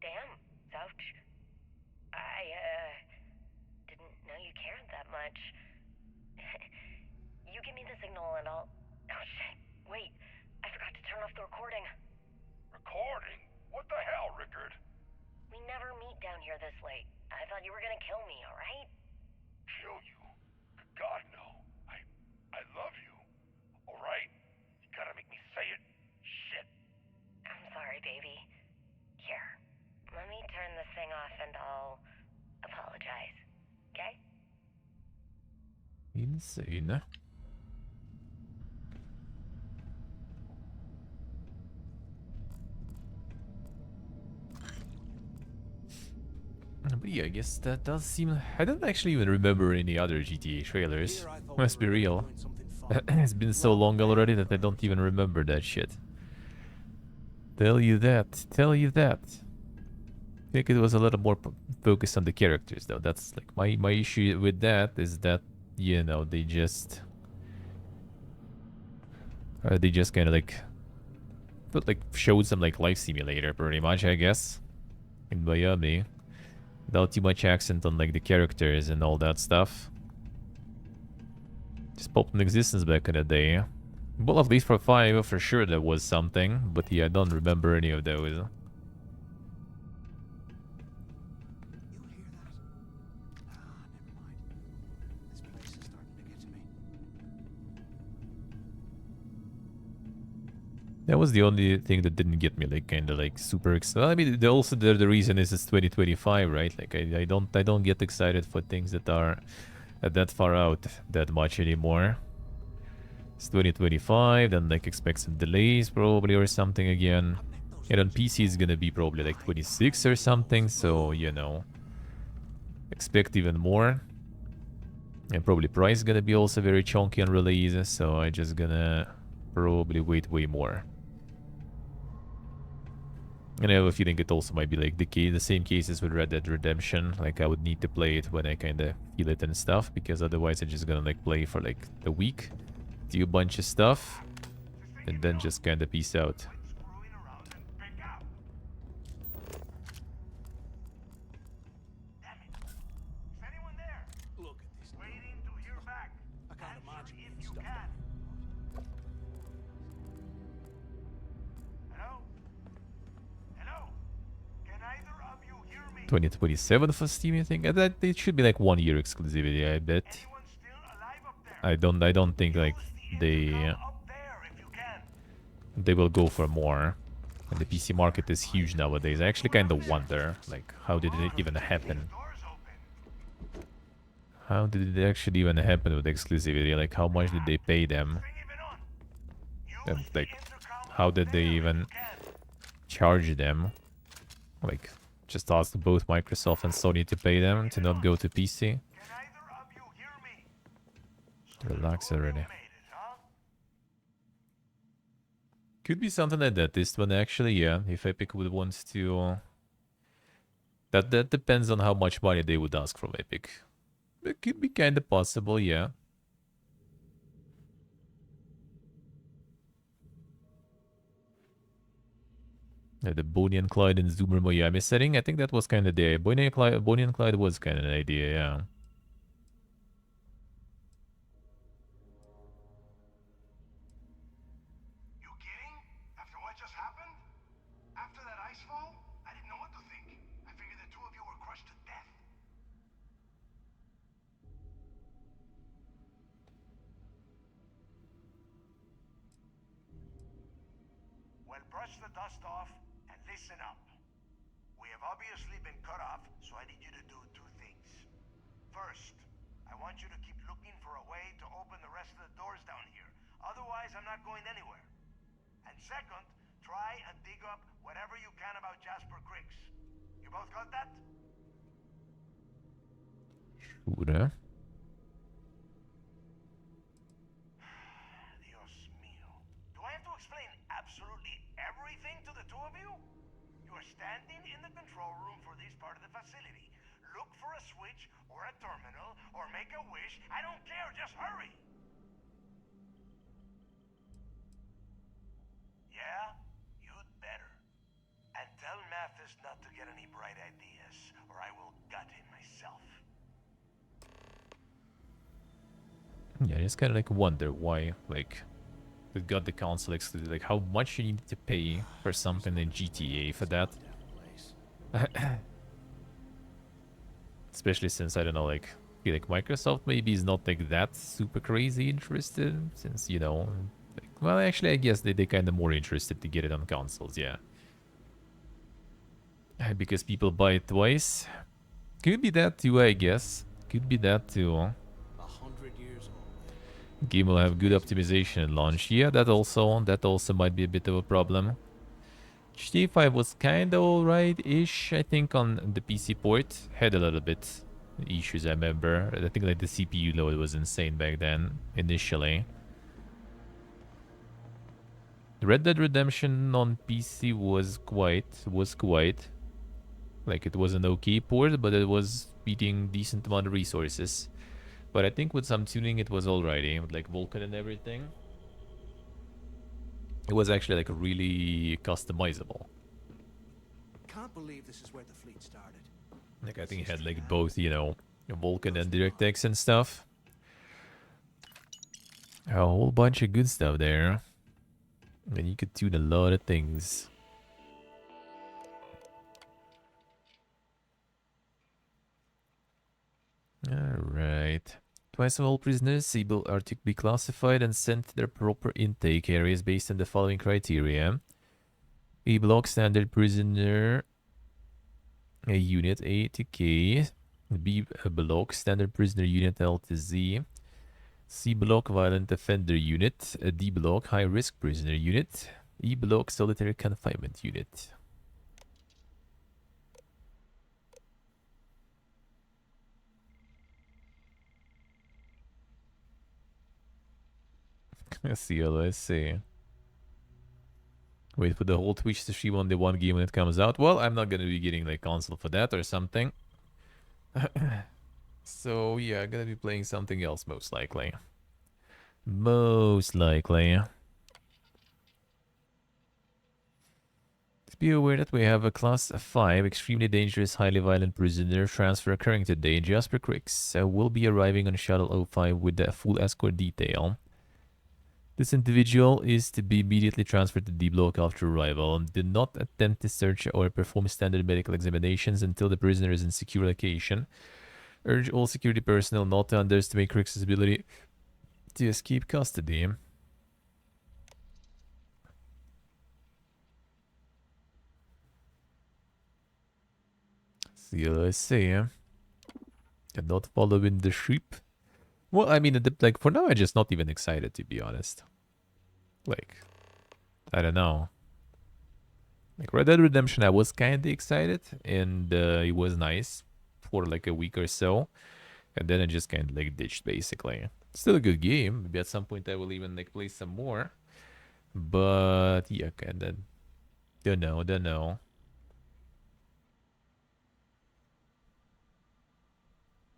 Damn, ouch. I, didn't know you cared that much. You give me the signal and I'll... Oh, shit. Wait, I forgot to turn off the recording. Recording? What the hell, Rickard? We never meet down here this late. I thought you were gonna kill me, alright? Kill you? God, no. I love you. Alright? You gotta make me say it. Shit. I'm sorry, baby. Here, let me turn this thing off and I'll apologize. Okay? Insane. But yeah, I guess that does seem... I don't actually even remember any other GTA trailers. Must be real. It's been so long already that I don't even remember that shit. Tell you that. Tell you that. I think it was a little more focused on the characters, though. That's like my issue with that is that, you know, they just kind of like showed some like life simulator pretty much, I guess, in Miami, without too much accent on like the characters and all that stuff. Just popped in existence back in the day. Well, at least for 5, for sure there was something, but yeah, I don't remember any of those. That was the only thing that didn't get me like kind of like super excited. I mean, the reason is it's 2025, right? Like I don't get excited for things that are that far out that much anymore. It's 2025, then like expect some delays probably or something again. And on PC it's gonna be probably like 26 or something, so you know, expect even more. And probably price is gonna be also very chunky on release, so I just gonna probably wait way more. And I have a feeling it also might be like the same cases with Red Dead Redemption. Like I would need to play it when I kind of feel it and stuff, because otherwise I'm just gonna like play for like a week, do a bunch of stuff, and then just kind of peace out. Look at this. Waiting to hear back. I can't imagine if you can. Hello? Hello? Can either of you hear me? 2027 for Steam, you think? That it should be like 1 year exclusivity, I bet. I don't think like they will go for more. And the PC market is huge nowadays. I actually kind of wonder, like, how did it even happen? How did it actually even happen with exclusivity? Like, how much did they pay them? And like, how did they even charge them? Like, just ask both Microsoft and Sony to pay them to not go to PC. Relax already. Could be something like that. This one actually, yeah. If Epic would want to, that depends on how much money they would ask from Epic. It could be kind of possible, yeah. The Bonnie and Clyde and Zoomer Miami setting. I think that was kind of the Bonnie and Clyde was kind of an idea, yeah. After that ice fall, I didn't know what to think. I figured the two of you were crushed to death. Well, brush the dust off and listen up. We have obviously been cut off, so I need you to do two things. First, I want you to keep looking for a way to open the rest of the doors down here. Otherwise, I'm not going anywhere. And second, try and dig up whatever you can about Jasper Cricks. You both got that? Sure. Dios mío. Do I have to explain absolutely everything to the two of you? are standing in the control room for this part of the facility. Look for a switch or a terminal or make a wish. I don't care, just hurry. Yeah? You'd better. And tell Mathis not to get any bright ideas, or I will gut him myself. Yeah, I just kind of like wonder why, like, they got the console exclusive. Like, how much you need to pay for something in GTA for that? Especially since, I don't know, like, I feel like Microsoft maybe is not like that super crazy interested, since, you know, like, well, actually, I guess they kind of more interested to get it on consoles, yeah. Because people buy it twice. Could be that too, I guess. Could be that too. 100 years old. Game will have good optimization at launch. Yeah, that also might be a bit of a problem. GTA 5 was kind of alright-ish, I think, on the PC port. Had a little bit issues, I remember. I think like the CPU load was insane back then, initially. Red Dead Redemption on PC was quite. Like, it was an okay port, but it was beating decent amount of resources. But I think with some tuning, it was alrighty, with like Vulkan and everything. It was actually like really customizable. Can't believe this is where the fleet started. Like, I think it had like both, you know, Vulkan and DirectX and stuff. A whole bunch of good stuff there. And you could tune a lot of things. Alright. Twice of all prisoners are to be classified and sent to their proper intake areas based on the following criteria. A block standard prisoner a unit A to K. B block standard prisoner unit L to Z. C block violent offender unit. D block high risk prisoner unit. E block solitary confinement unit. Let's see. Wait for the whole Twitch to stream on the one game when it comes out. Well, I'm not gonna be getting like console for that or something. So yeah, I'm gonna be playing something else most likely. Most likely. Be aware that we have a class 5 extremely dangerous, highly violent prisoner transfer occurring today. Jasper Cricks will be arriving on Shuttle 05 with a full escort detail. This individual is to be immediately transferred to D block after arrival. Do not attempt to search or perform standard medical examinations until the prisoner is in secure location. Urge all security personnel not to underestimate Cricks' ability to escape custody. CLSA. Cannot follow in the sheep. Well, I mean, like, for now, I'm just not even excited, to be honest. Like, I don't know. Like, Red Dead Redemption, I was kind of excited, and it was nice for, like, a week or so. And then I just kind of, like, ditched, basically. Still a good game. Maybe at some point I will even, like, play some more. But, yeah, kind of... Don't know.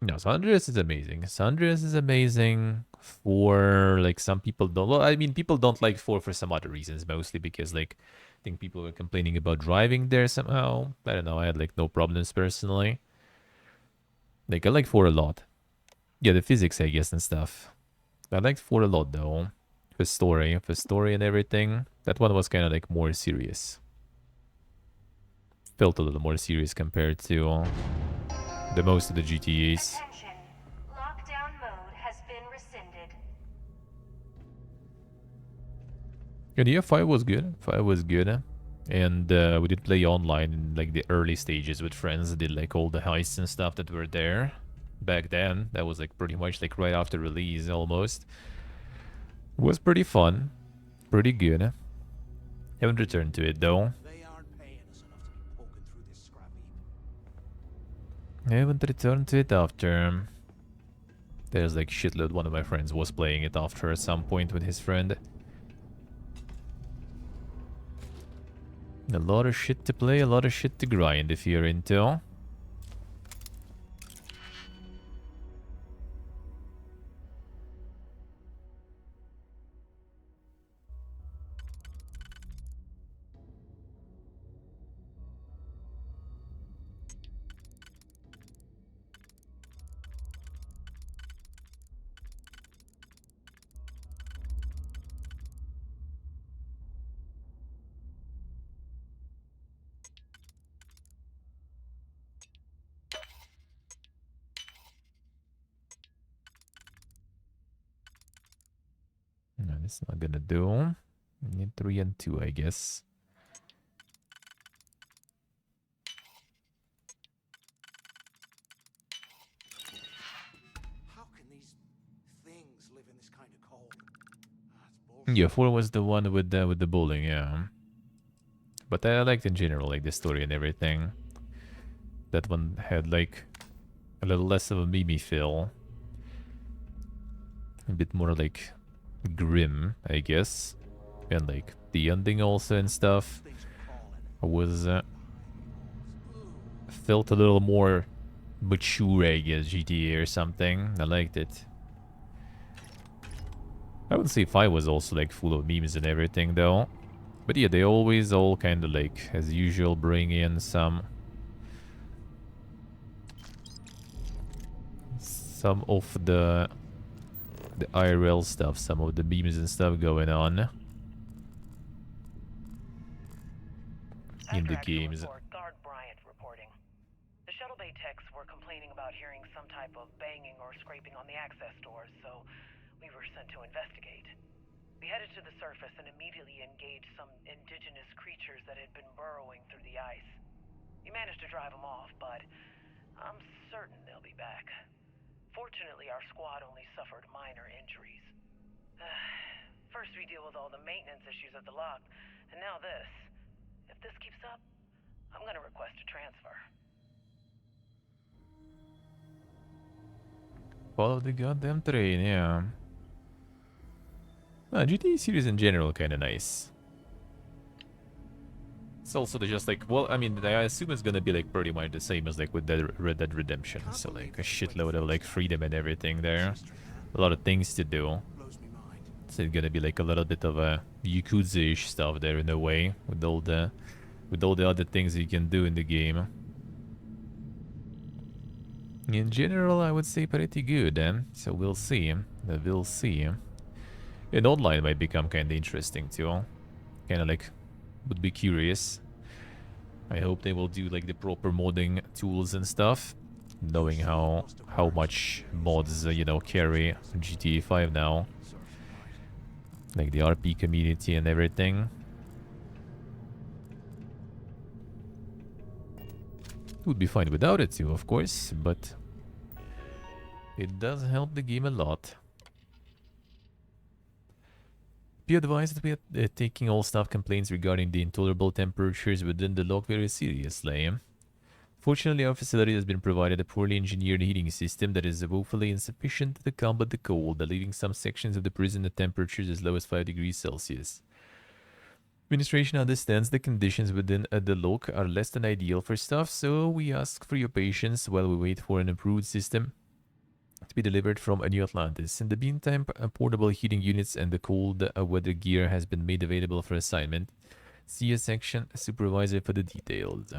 No, San Andreas is amazing. San Andreas is amazing for, like, some people don't... Well, I mean, people don't like 4 for some other reasons, mostly because, like, I think people were complaining about driving there somehow. I don't know, I had, like, no problems personally. Like, I like 4 a lot. Yeah, the physics, I guess, and stuff. I liked 4 a lot, though. For story and everything. That one was kind of, like, more serious. Felt a little more serious compared to... the most of the GTAs. Attention. Lockdown mode has been rescinded. Yeah, 5 was good. 5 was good. And we did play online in like the early stages with friends. Did like all the heists and stuff that were there back then. That was like pretty much like right after release almost. It was pretty fun. Pretty good. Haven't returned to it though. I haven't returned to it after. There's like shitload. One of my friends was playing it after at some point with his friend. A lot of shit to play, a lot of shit to grind if you're into. No, that's not gonna do. Need 3 and 2, I guess. How can these things live in this kind of cold? That's Yeah, 4 was the one with the bowling, yeah. But I liked in general, like, the story and everything. That one had, like, a little less of a meme feel. A bit more, like, grim, I guess. And, like, the ending also and stuff was... felt a little more mature, I guess, GTA or something. I liked it. I would say 5 was also, like, full of memes and everything, though. But yeah, they always all kind of, like, as usual, bring in some of the IRL stuff, some of the memes and stuff going on in the games. Guard Bryant reporting. The shuttle bay techs were complaining about hearing some type of banging or scraping on the access doors, so we were sent to investigate. We headed to the surface and immediately engaged some indigenous creatures that had been burrowing through the ice. We managed to drive them off, but I'm certain they'll be back. Fortunately, our squad only suffered minor injuries. First we deal with all the maintenance issues at the lock, and now this. If this keeps up, I'm gonna request a transfer. Follow the goddamn train, yeah. GTA series in general kind of nice. It's also just like, well, I mean, I assume it's gonna be like pretty much the same as like with Red Dead Redemption. So like a shitload of like freedom and everything there. A lot of things to do. So it's gonna be like a little bit of a Yakuza-ish stuff there in a way, with all the other things you can do in the game. In general, I would say pretty good, so we'll see. We'll see. And online might become kind of interesting too. Kind of like, would be curious. I hope they will do like the proper modding tools and stuff, knowing how much mods you know carry GTA 5 now, like the RP community and everything. Would be fine without it too, of course, but it does help the game a lot. Be advised that we are taking all staff complaints regarding the intolerable temperatures within the lock very seriously. Fortunately, our facility has been provided a poorly engineered heating system that is woefully insufficient to combat the cold, leaving some sections of the prison at temperatures as low as 5 degrees Celsius. Administration understands the conditions within the lock are less than ideal for staff, so we ask for your patience while we wait for an improved system to be delivered from New Atlantis. In the meantime, portable heating units and the cold weather gear has been made available for assignment. See a section supervisor for the details.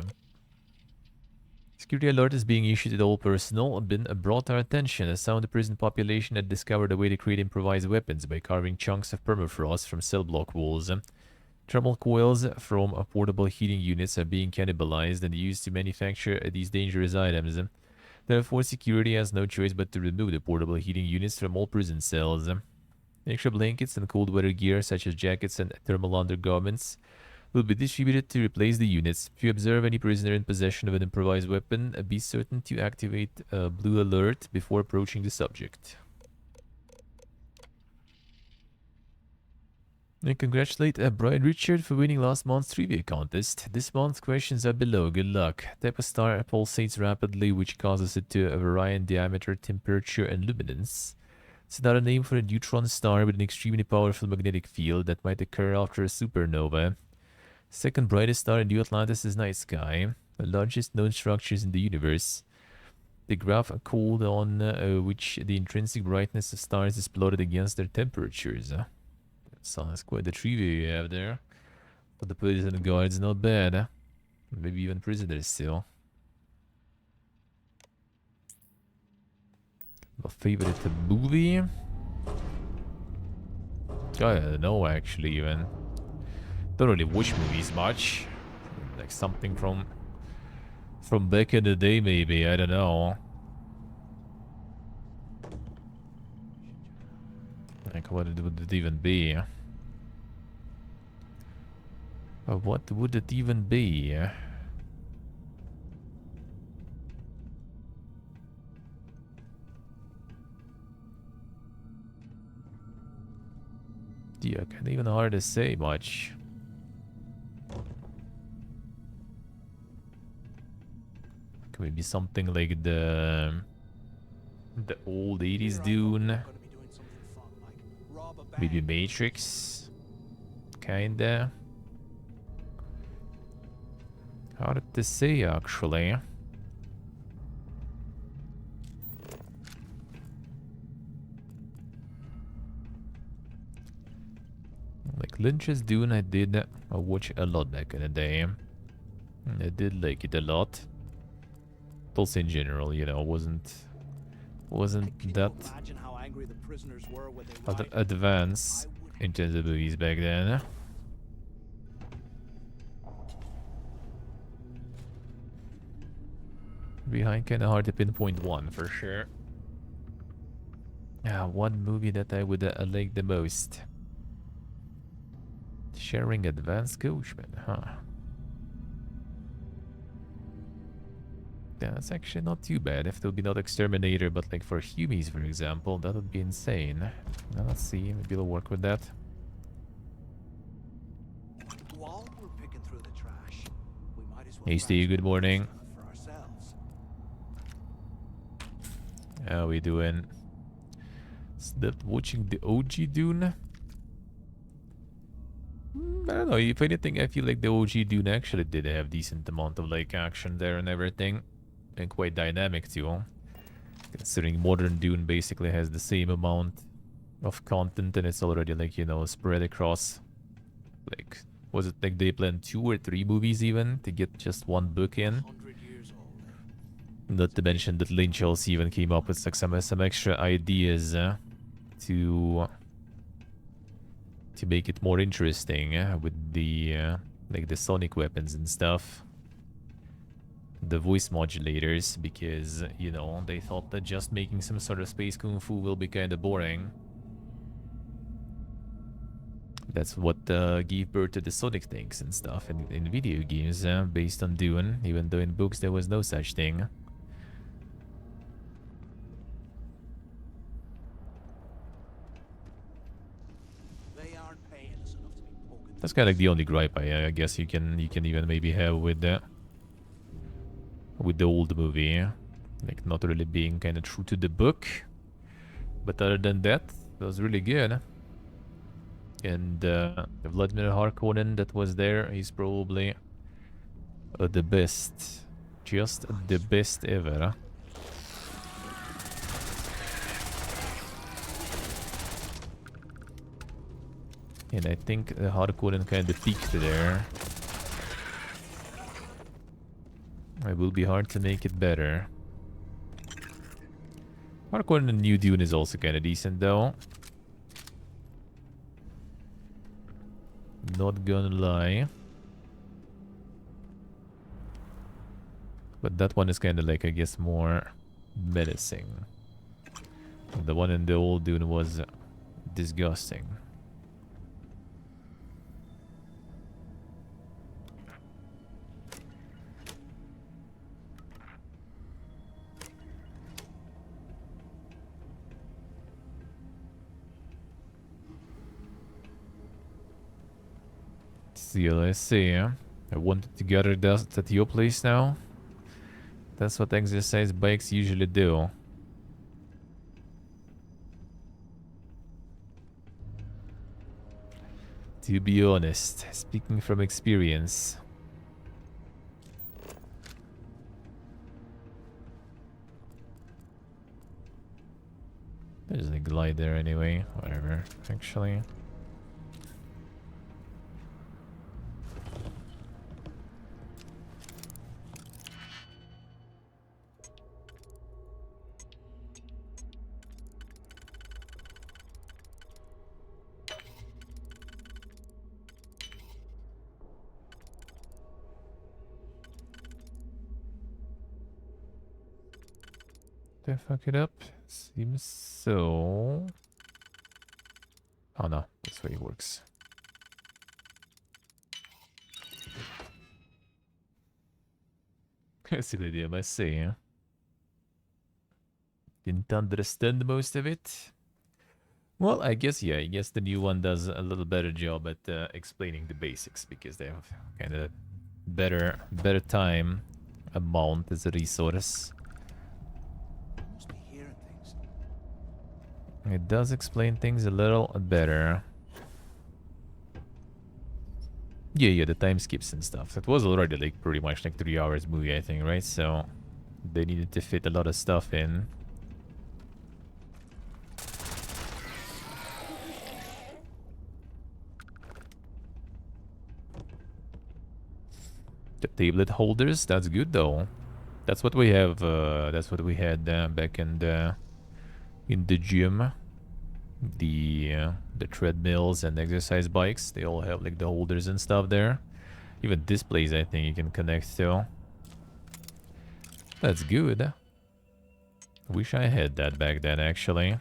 Security alert is being issued to all personnel been brought to our attention as some of the prison population had discovered a way to create improvised weapons by carving chunks of permafrost from cell block walls. Thermal coils from portable heating units are being cannibalized and used to manufacture these dangerous items. Therefore, security has no choice but to remove the portable heating units from all prison cells. Extra blankets and cold weather gear, such as jackets and thermal undergarments, will be distributed to replace the units. If you observe any prisoner in possession of an improvised weapon, be certain to activate a blue alert before approaching the subject. And congratulate Brian Richard for winning last month's trivia contest. This month's questions are below. Good luck. Type a star pulsates rapidly, which causes it to vary in diameter, temperature, and luminance. It's another name for a neutron star with an extremely powerful magnetic field that might occur after a supernova. Second brightest star in New Atlantis is night sky. The largest known structures in the universe. The graph called on which the intrinsic brightness of stars is plotted against their temperatures. So that's quite the trivia you have there. For the prison guards, not bad. Maybe even prisoners still. My favorite movie? I don't know actually even. Don't really watch movies much. Like something from back in the day maybe, I don't know. Like what would it even be? What would it even be? Yeah, can't even hard to say much. Could maybe something like the old 80s Dune. Maybe Matrix. Kinda. Hard to say actually. Like Lynch's Dune, I did watch a lot back in the day. I did like it a lot. Also in general, you know, wasn't that advanced in terms of movies back then. Behind kinda hard to pinpoint one for sure. One movie that I would like the most. Sharing advanced coachman, huh? Yeah, that's actually not too bad. If it would be not Exterminator, but like for Humies, for example, that would be insane. Now let's see, maybe it'll work with that. While we're picking through the trash, we might as well Hey Steve, good morning. for ourselves. How we doing? Slept watching the OG Dune? I don't know, if anything, I feel like the OG Dune actually did have decent amount of like action there and everything. And quite dynamic too. Considering modern Dune basically has the same amount of content and it's already like, you know, spread across. Like, was it like they planned 2 or 3 movies even to get just one book in? Not to mention that Lynch also even came up with like some extra ideas to make it more interesting with the like the sonic weapons and stuff. The voice modulators, because, you know, they thought that just making some sort of space kung fu will be kind of boring. That's what gave birth to the sonic things and stuff in video games based on Dune, even though in books there was no such thing. That's kind of like the only gripe I guess you can even maybe have with the old movie, like not really being kind of true to the book. But other than that, it was really good. And Vladimir Harkonnen that was there, he's probably the best, just the best ever. And I think Harkonnen kind of peaked there. It will be hard to make it better. Harkonnen in New Dune is also kind of decent though. Not gonna lie. But that one is kind of like, I guess, more menacing. The one in the old Dune was disgusting. See, let's see. I wanted to gather dust at your place now. That's what exercise bikes usually do. To be honest, speaking from experience. There's a glide there anyway. Whatever, actually. Did I fuck it up? Seems so. Oh no, this way it works. Silly idea, I must say. Huh? Didn't understand most of it. Well, I guess, yeah, I guess the new one does a little better job at explaining the basics because they have kind of better time amount as a resource. Must be hearing things. It does explain things a little better. Yeah, the time skips and stuff. It was already like pretty much like 3 hours movie, I think, right? So they needed to fit a lot of stuff in. The tablet holders, that's good though. That's what we have. That's what we had back in the gym. The treadmills and exercise bikes. They all have like the holders and stuff there. Even displays, I think you can connect to. That's good. Wish I had that back then, actually.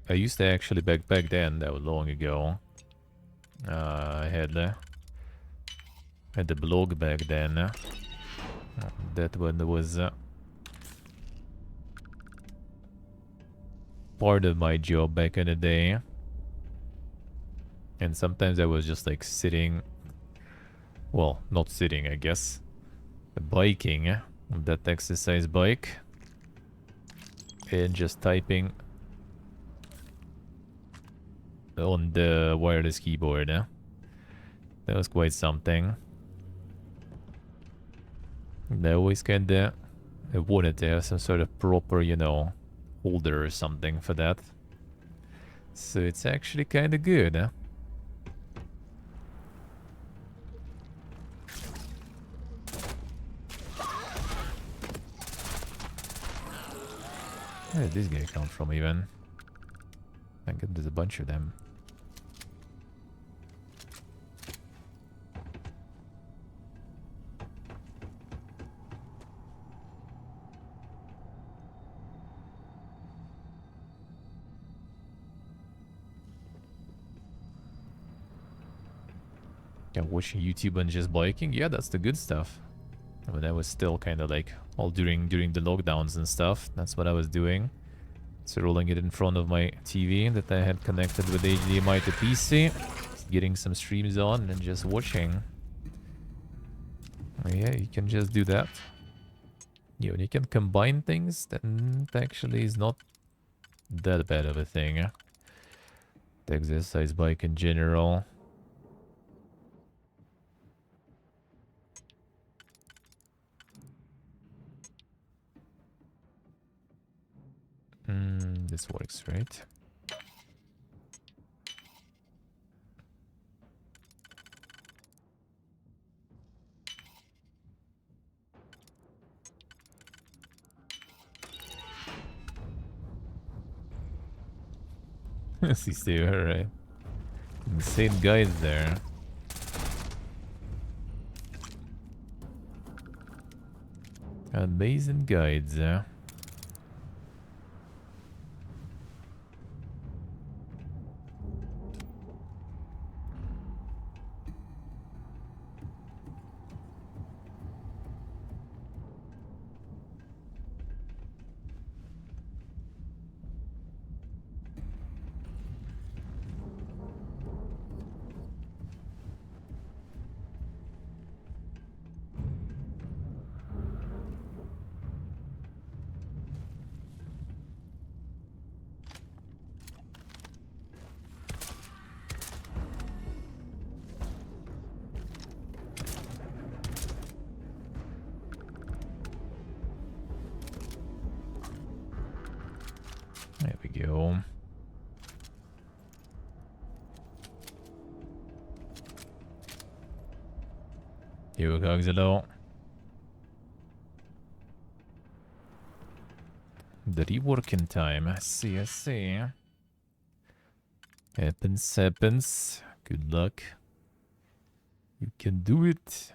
I used to actually back then. That was long ago. I had the blog back then. That one was part of my job back in the day. And sometimes I was just like sitting, well, not sitting, I guess, biking on that exercise bike and just typing on the wireless keyboard. That was quite something. And I always kinda wanted to have some sort of proper, you know, holder or something for that. So it's actually kinda good, huh? Where did this guy come from even? Thank God there's a bunch of them. Yeah, watching YouTube and just biking, yeah, that's the good stuff. When I was still kind of like all during the lockdowns and stuff, that's what I was doing. So rolling it in front of my TV that I had connected with HDMI to PC, getting some streams on and just watching. Yeah, you can just do that. Yeah, when you can combine things, then it actually is not that bad of a thing. The exercise bike in general. This works, right? See, alright. Insane guys there. Amazing guides, There we go. Here we go, Xelo. The reworking time. I see, I see. Happens. Good luck. You can do it.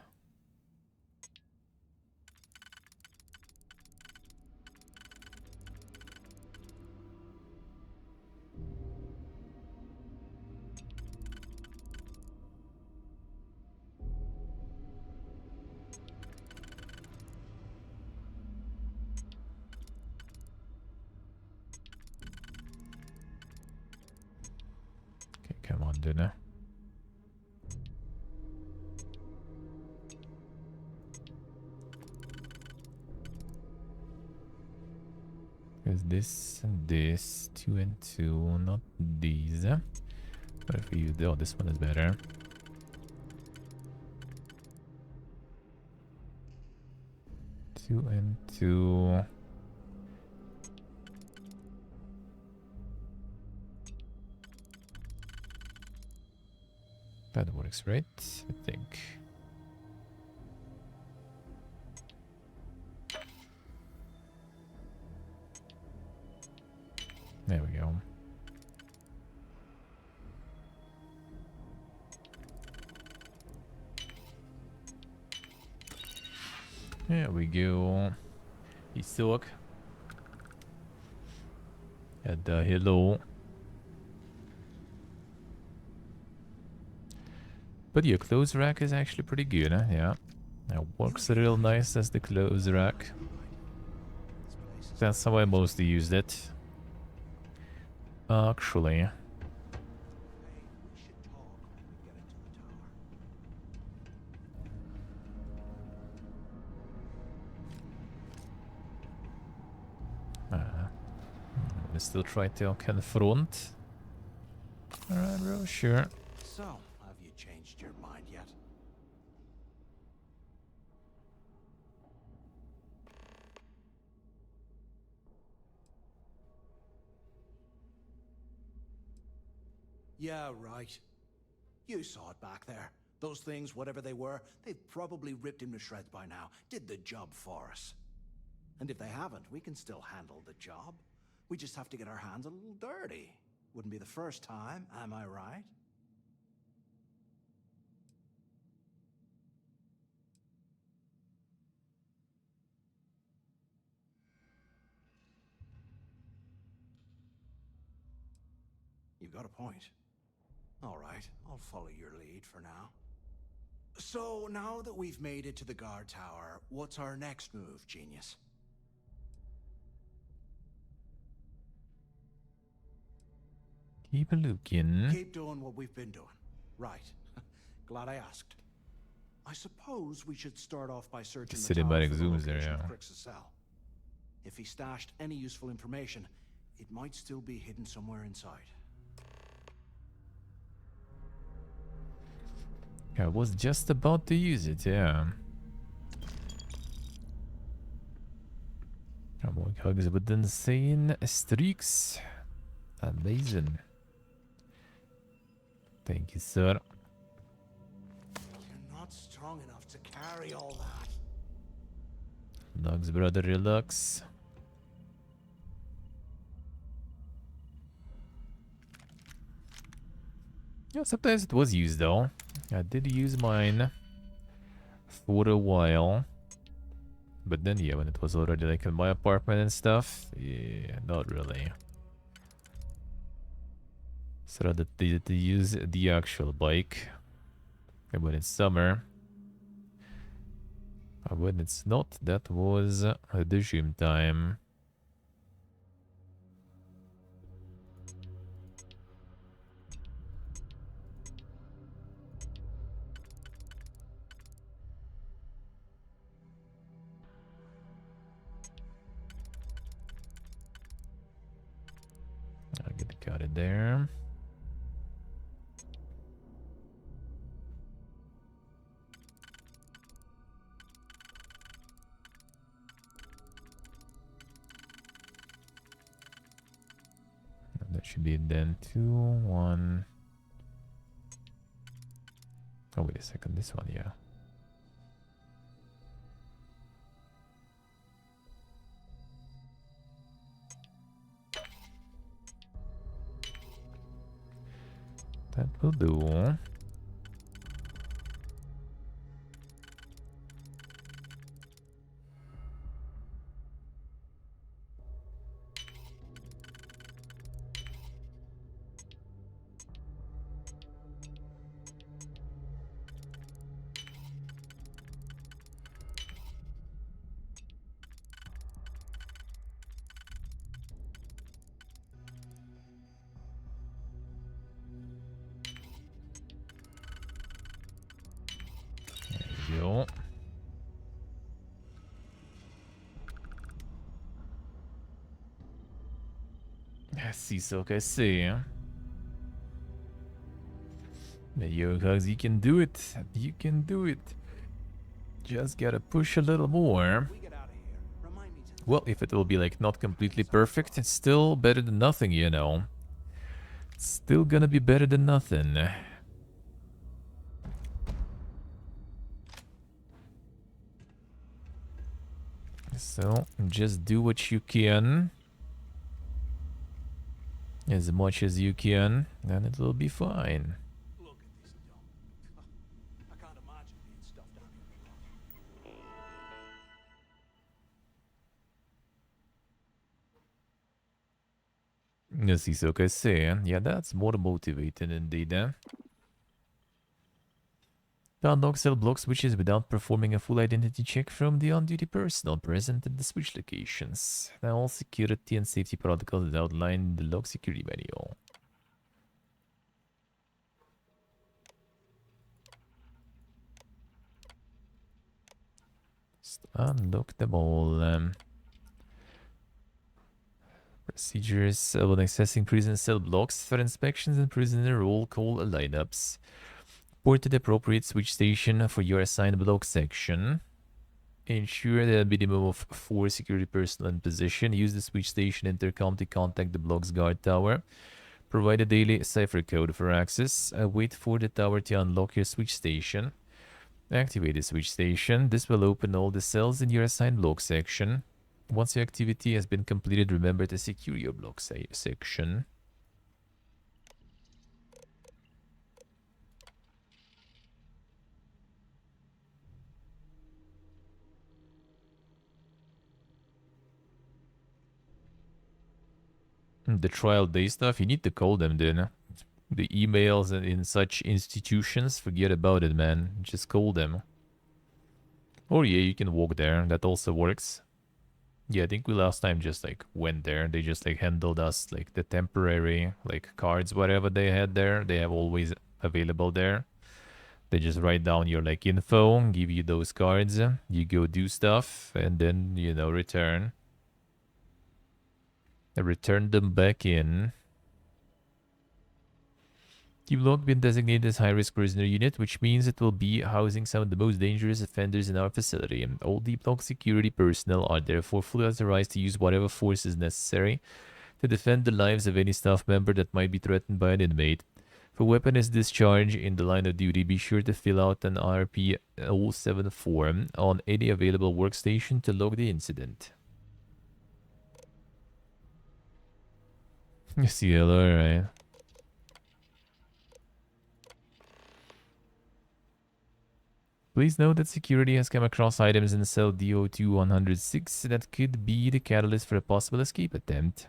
Okay, come on, dinner. Because this and this, 2 and 2, not these. But if you do, oh, this one is better. Two and 2. That works, right? I think. There we go. There we go. He's talk. And hello. But your clothes rack is actually pretty good, huh? Yeah. That works real nice as the clothes rack. That's how I mostly used it. Actually. We still try to confront. Alright, bro, sure. So, have you changed your mind yet? Yeah, right. You saw it back there. Those things, whatever they were, they've probably ripped him to shreds by now. Did the job for us. And if they haven't, we can still handle the job. We just have to get our hands a little dirty. Wouldn't be the first time, am I right? You've got a point. All right, I'll follow your lead for now. So, now that we've made it to the guard tower, what's our next move, genius? Keep looking. Keep doing what we've been doing. Right. Glad I asked. I suppose we should start off by searching the tower cinematic for the zooms there, location yeah. of Crix's cell. If he stashed any useful information, it might still be hidden somewhere inside. I was just about to use it, yeah. Come on, hugs with insane streaks. Amazing. Thank you, sir. You're not strong enough to carry all that. Relax, brother, relax. Yeah, sometimes it was used though. I did use mine for a while. But then, yeah, when it was already like in my apartment and stuff, yeah, not really. So rather to use the actual bike. And when it's summer. When it's not, that was the gym time. I'll get the cut it there. That should be then 2, 1. Oh, wait a second. This one, yeah. That will do. There you go. I see, so I see. Yo, Hugs, you can do it. You can do it. Just gotta push a little more. Well, if it will be like not completely perfect, it's still better than nothing, you know. It's still gonna be better than nothing. So, just do what you can. As much as you can, and it will be fine. Yes, he's okay, say. Yeah, that's more motivating indeed, eh? Unlock cell block switches without performing a full identity check from the on-duty personnel present at the switch locations. Now all security and safety protocols is outlined in the log security manual. Just unlock them all. Procedures when accessing prison cell blocks for inspections and prisoner roll call lineups. Report to the appropriate switch station for your assigned block section. Ensure that a minimum of 4 security personnel in position. Use the switch station intercom to contact the block's guard tower. Provide a daily cipher code for access. Wait for the tower to unlock your switch station. Activate the switch station. This will open all the cells in your assigned block section. Once your activity has been completed, remember to secure your block section. The trial day stuff, you need to call them then. The emails and in such institutions, forget about it, man. Just call them. Or yeah, you can walk there. That also works. Yeah, I think we last time just like went there. They just like handled us like the temporary like cards, whatever they had there. They have always available there. They just write down your like info, give you those cards. You go do stuff and then, you know, return. Return them back in. You've long been designated as high-risk prisoner unit, which means it will be housing some of the most dangerous offenders in our facility. All deep lock security personnel are therefore fully authorized to use whatever force is necessary to defend the lives of any staff member that might be threatened by an inmate. For weaponized discharge in the line of duty, be sure to fill out an RP 07 form on any available workstation to log the incident. CL, alright. Please note that security has come across items in cell DO2-106 that could be the catalyst for a possible escape attempt.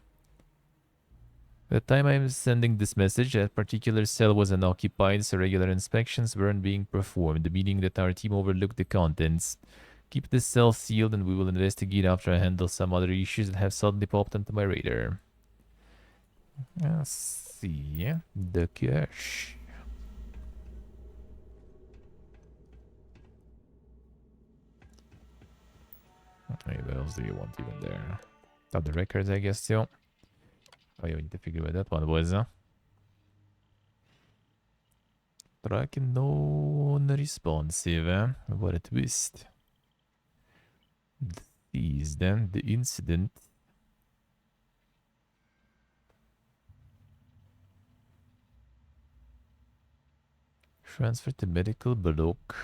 At the time I am sending this message, that particular cell was unoccupied, so regular inspections weren't being performed, meaning that our team overlooked the contents. Keep this cell sealed and we will investigate after I handle some other issues that have suddenly popped onto my radar. Let's see. The cache. Hey, what else do you want even there? Other records, I guess, too. Oh, you need to figure out that one was. Tracking non-responsive. What a twist. These then, the incident. Transfer to medical block.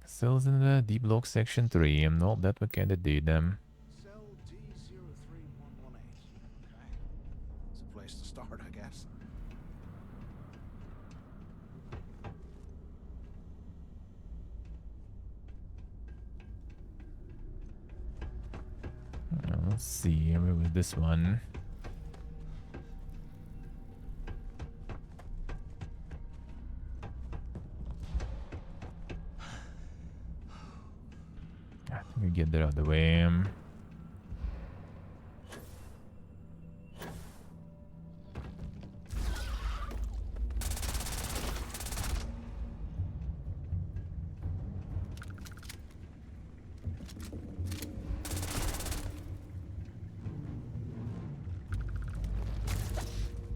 Cells in the D block section 3. No, that we kinda did them. Cell D03118. Okay. It's a place to start, I guess. Let's see, where was this one? I think we get that out of the way.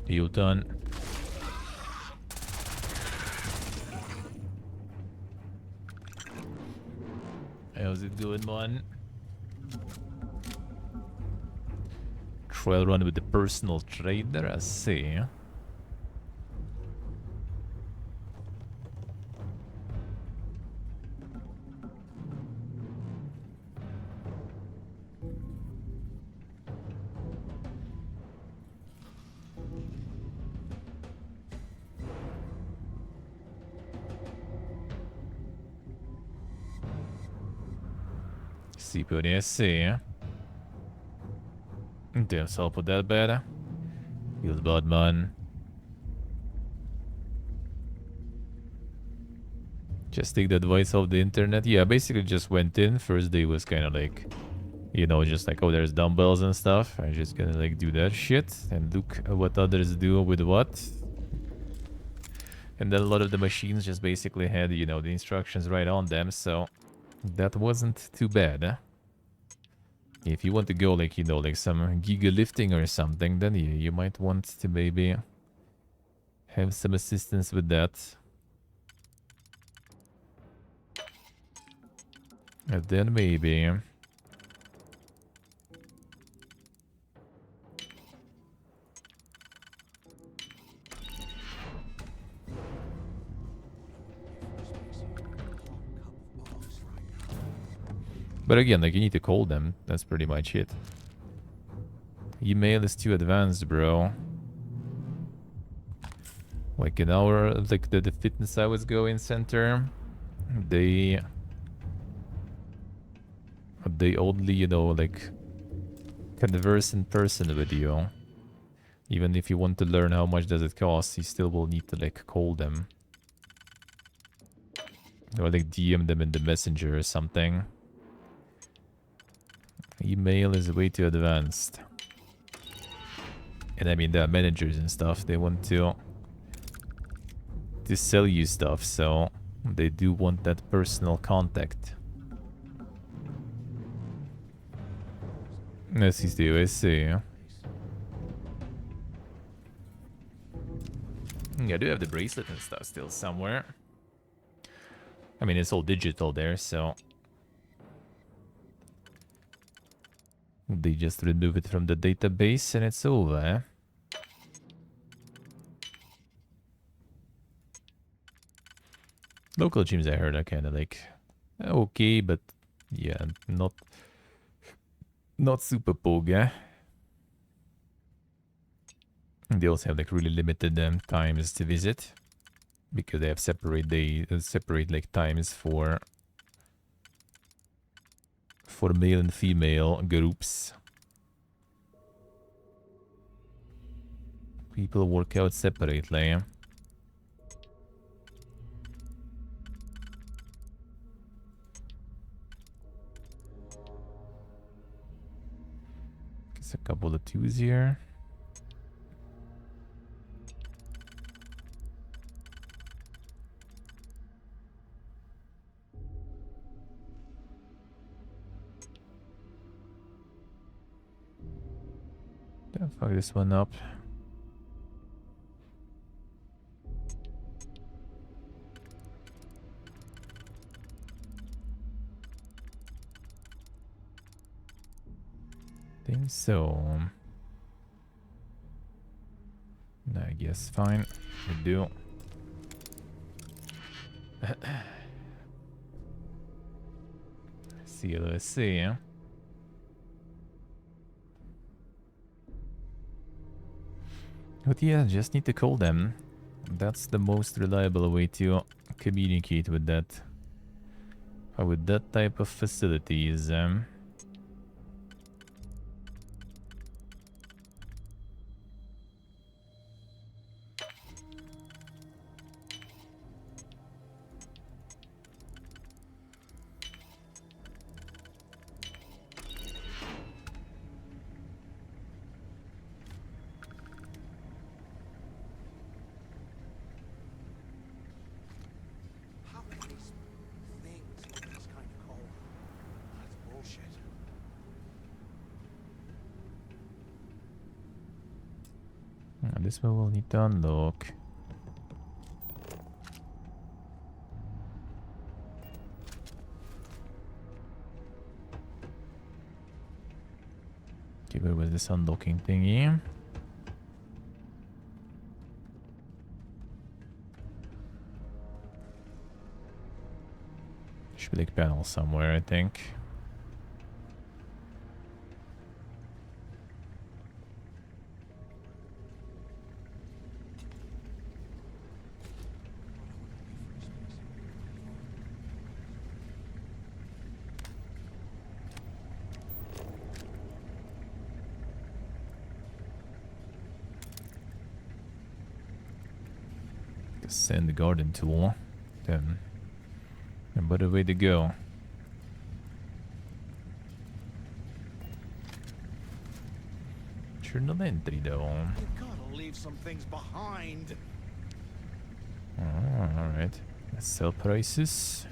You done? How's it going, man? Trail run with the personal trader, I see. See på det, se. Inte ens håll på det bad. Feels bad, man. Just take the advice of the internet. Yeah, basically just went in. First day was kind of like, you know, just like, oh, there's dumbbells and stuff. I'm just gonna like do that shit and look at what others do with what. And then a lot of the machines just basically had, you know, the instructions right on them, so that wasn't too bad. Huh? If you want to go like, you know, like some giga lifting or something, then you might want to maybe have some assistance with that. And then maybe... But again, like, you need to call them. That's pretty much it. Email is too advanced, bro. Like in our, like the fitness I was going center, they only, you know, like converse in person with you. Even if you want to learn how much does it cost, you still will need to like call them. Or like DM them in the messenger or something. Email is way too advanced. And I mean, there are managers and stuff. They want to sell you stuff, so they do want that personal contact. I see, I see. Yeah, I do have the bracelet and stuff still somewhere. I mean, it's all digital there, so... They just remove it from the database and it's over. Local gyms I heard are kind of like okay, but yeah, not super poga. They also have like really limited times to visit because they have separate like times for male and female groups. People work out separately. Guess a couple of twos here. Fuck this one up. think so. I guess fine. We do. See, let's see. But yeah, just need to call them. That's the most reliable way to communicate with that. With that type of facilities. How can these things with this kind of coal? That's bullshit. This one will need to unlock. Okay, where was this unlocking thingy? Should be like panel somewhere, I think. Send the garden tool. Then, and what a way to go. Journal entry though. You gotta leave some things behind. Oh, alright. Sell prices.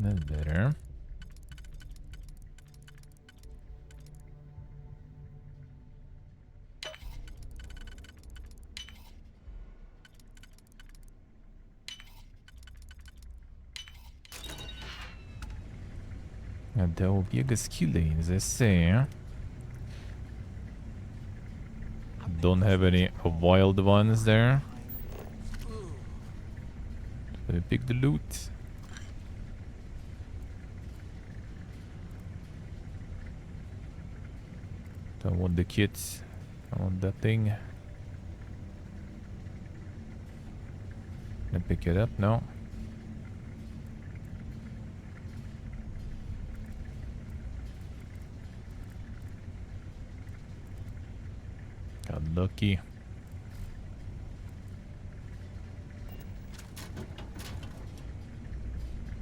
And that's better. And there will be a skill lane, as I say. Don't have any wild ones there. Let me pick the loot. Don't want the kits. I want that thing. Can I pick it up? No. Got lucky.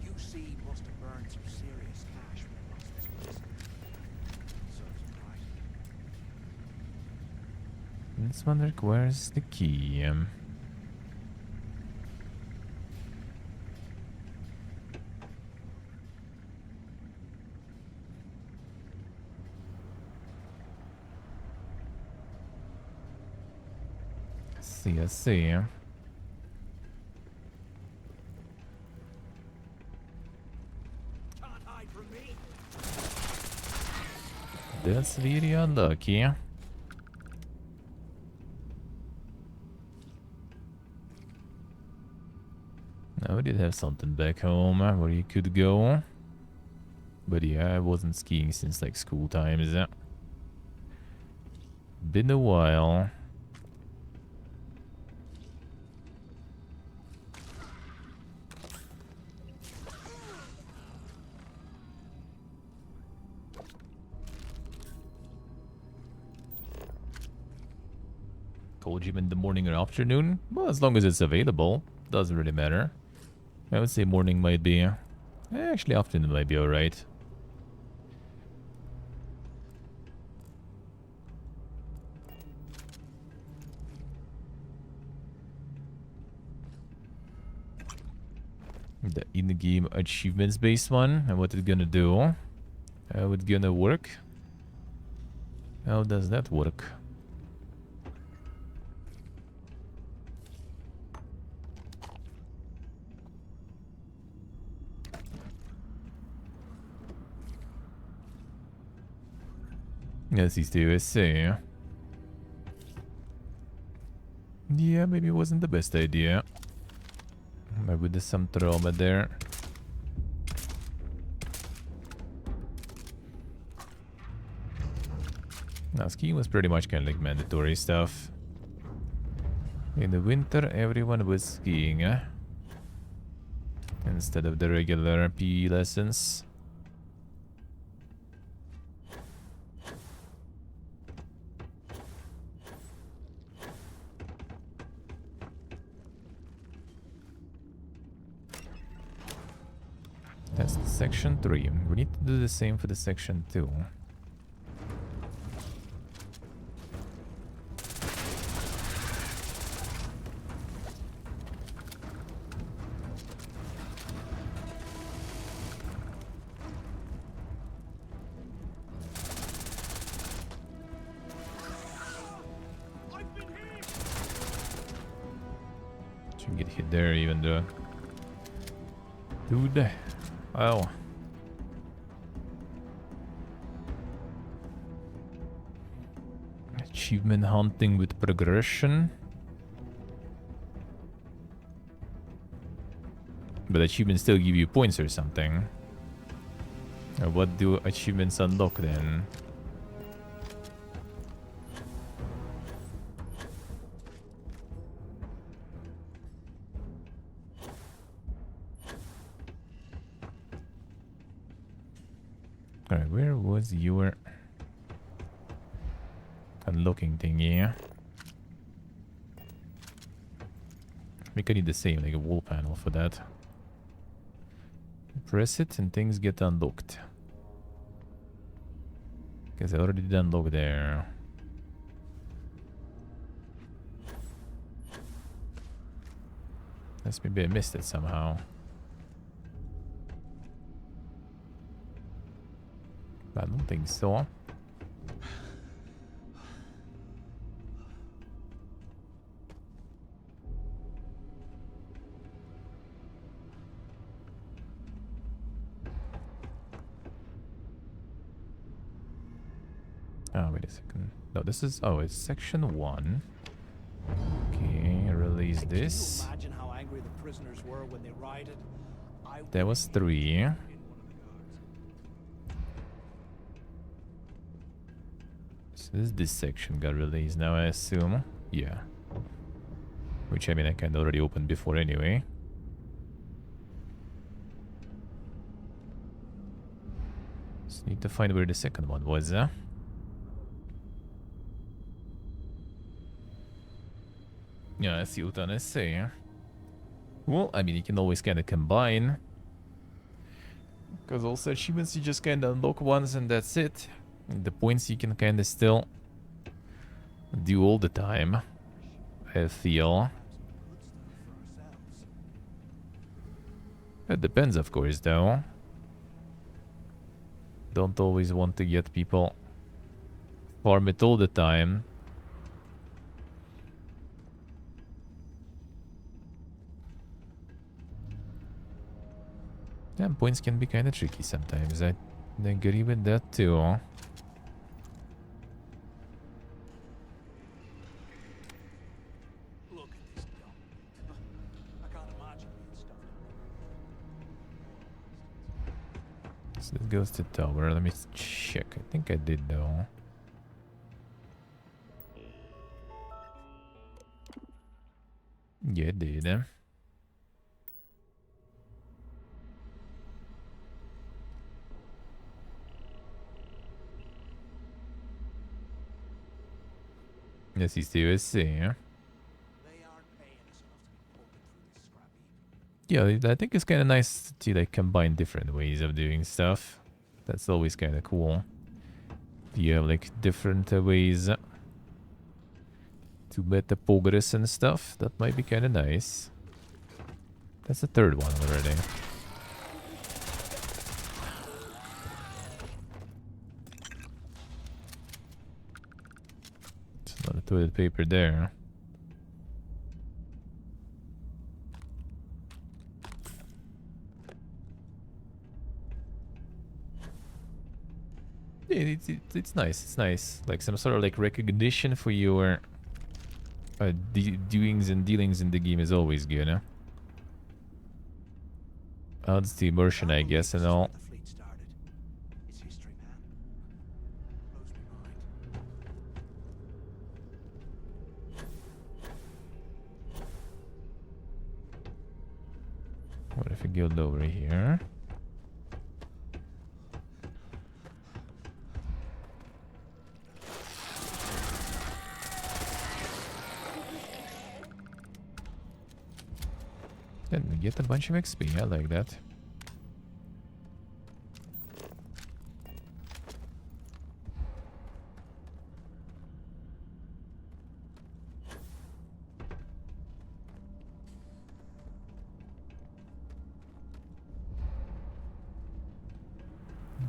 UC must have burned some serious cash when it lost this place. Serves him right. This one requires the key. I see. That's very unlucky. Now we did have something back home where you could go. But yeah, I wasn't skiing since like school times. Been a while. Cold gym in the morning or afternoon? Well, as long as it's available. Doesn't really matter. I would say morning might be... actually, afternoon might be alright. The in-game achievements-based one. And what it's gonna do. How it's gonna work. How does that work? Yes, he's the USA. Yeah, maybe it wasn't the best idea. Maybe there's some trauma there. Now, skiing was pretty much kind of like mandatory stuff. In the winter, everyone was skiing, instead of the regular PE lessons. That's the section 3. We need to do the same for the section 2. Should get hit there even though. Dude. Oh. Achievement hunting with progression. But achievements still give you points or something. What do achievements unlock then? Alright, where was your unlocking thingy? We could need the same, like a wall panel for that. Press it and things get unlocked. Because I already did unlock there. Unless maybe I missed it somehow. I don't think so. Oh, wait a second. No, this is... Oh, it's section 1. Okay, release this. Imagine how angry the prisoners were when they rioted. That was 3. So this section got released now, I assume. Yeah. Which, I mean, I kind of already opened before anyway. Just need to find where the second one was, Yeah, I see what I say. Well, I mean, you can always kind of combine. Because also achievements you just kind of unlock once and that's it. And the points you can kind of still do all the time, I feel. It depends, of course, though. Don't always want to get people farm it all the time. Damn, points can be kind of tricky sometimes. I agree with that too. Look at this dump. I can't imagine being stuff. So this goes to tower. Let me check. I think I did though. Yeah, I did. Yes, he's the USA. Yeah, I think it's kind of nice to like combine different ways of doing stuff. That's always kind of cool. If you have like different ways to better progress and stuff, that might be kind of nice. That's the third one already. toilet paper there. Yeah, it's nice. It's nice. Like some sort of like recognition for your doings and dealings in the game is always good, huh? Adds the immersion, I guess, and all. What if we go over here? And we get a bunch of XP, I like that.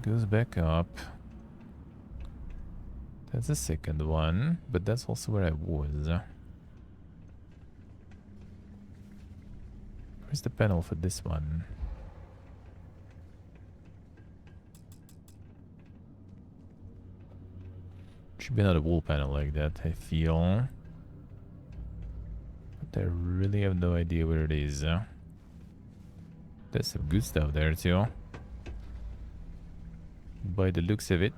Goes back up. That's the second one, but that's also where I was. Where's the panel for this one? Should be another wall panel like that, I feel. But I really have no idea where it is. There's some good stuff there too. By the looks of it.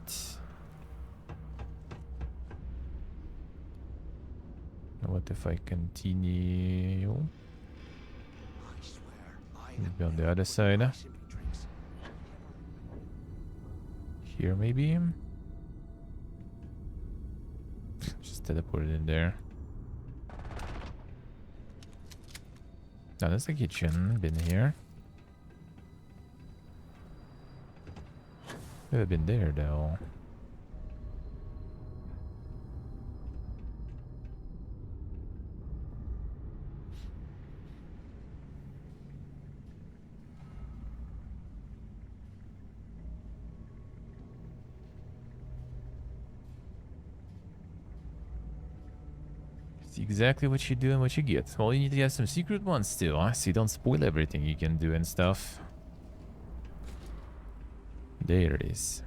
What if I continue? Maybe on the other side. Here maybe? Just teleported in there. Now that's the kitchen. Been here. Never been there though. See exactly what you do and what you get. Well, you need to have some secret ones still, huh? So you don't spoil everything you can do and stuff. There it is.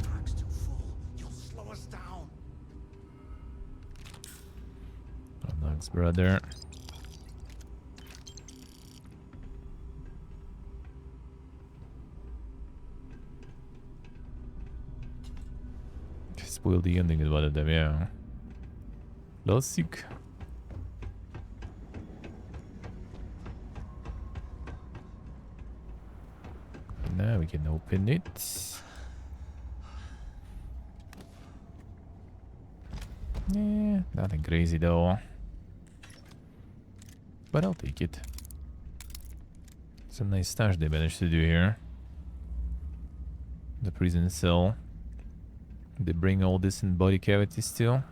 Track's too full. You'll slow us down. Thanks, brother. Spoil the ending with one of them, yeah. Classic. Now we can open it. Yeah, nothing crazy though. But I'll take it. Some nice stash they managed to do here. The prison cell. They bring all this in body cavities too.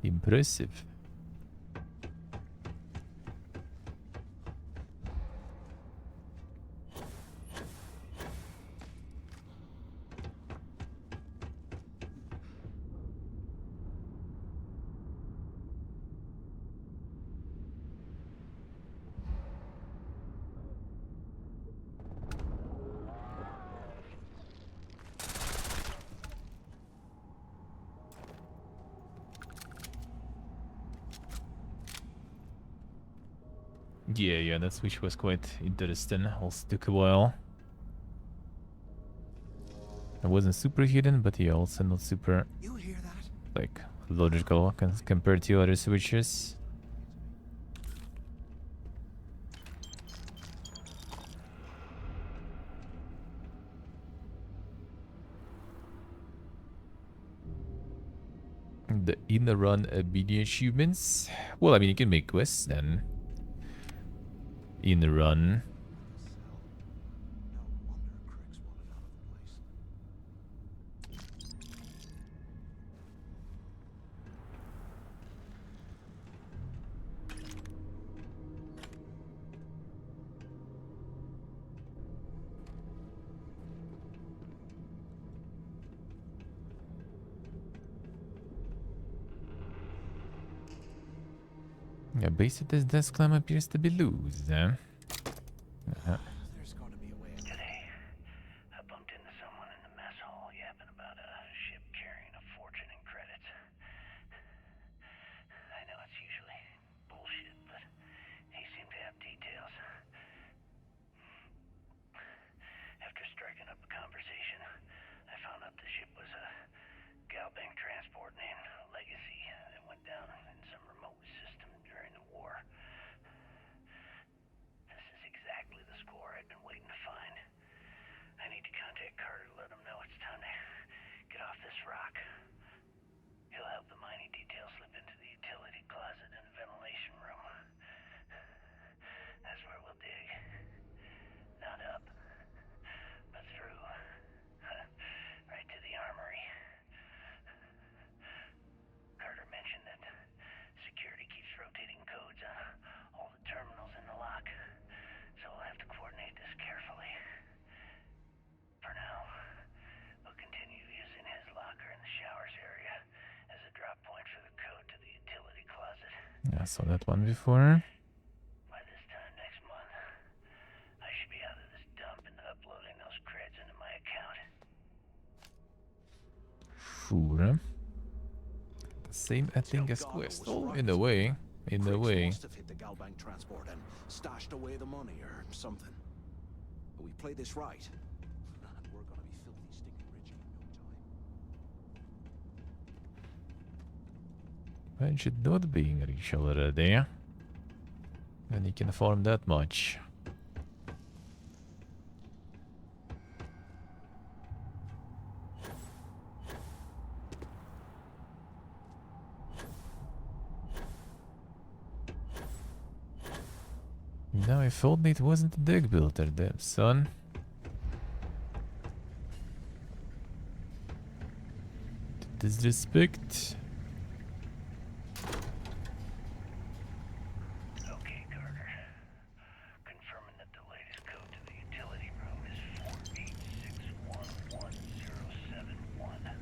Impressive. Yeah, that switch was quite interesting. Also took a while. It wasn't super hidden, but yeah, also not super like logical compared to other switches. The inner run BD achievements. Well, I mean, you can make quests then. In the run. base of this desk climb appears to be loose. Today, I bumped into someone in the mess hall yapping about a ship carrying a fortune in credits. I know it's usually bullshit, but he seemed to have details. After striking up a conversation, I found out the ship was a Galbank transport named Legacy that went down in some remote system during the war. This is exactly the score I'd been waiting to find. I need to contact Carter to let him know it's time to get off this rock. He'll help the mining details slip into the utility closet in the ventilation room. That's where we'll dig. Not up, but through. Right to the armory. Carter mentioned that security keeps rotating codes on all the terminals in the lock, so we'll have to coordinate this carefully. For now, we'll continue using his locker in the showers area as a drop point for the code to the utility closet. I saw that one before. By this time next month, I should be out of this dump and uploading those creds into my account. Sure. The same I think as Quest. Oh, in a way. In a way. Must have hit the Galbank transport and stashed away the money or something. But we play this right, and we're gonna be filthy stinking rich in no time. I should not being rich already. And you can farm that much. Now if only it wasn't a deck builder, damn son. Disrespect. Okay, Carter. Confirming that the latest code to the utility room is 48611071.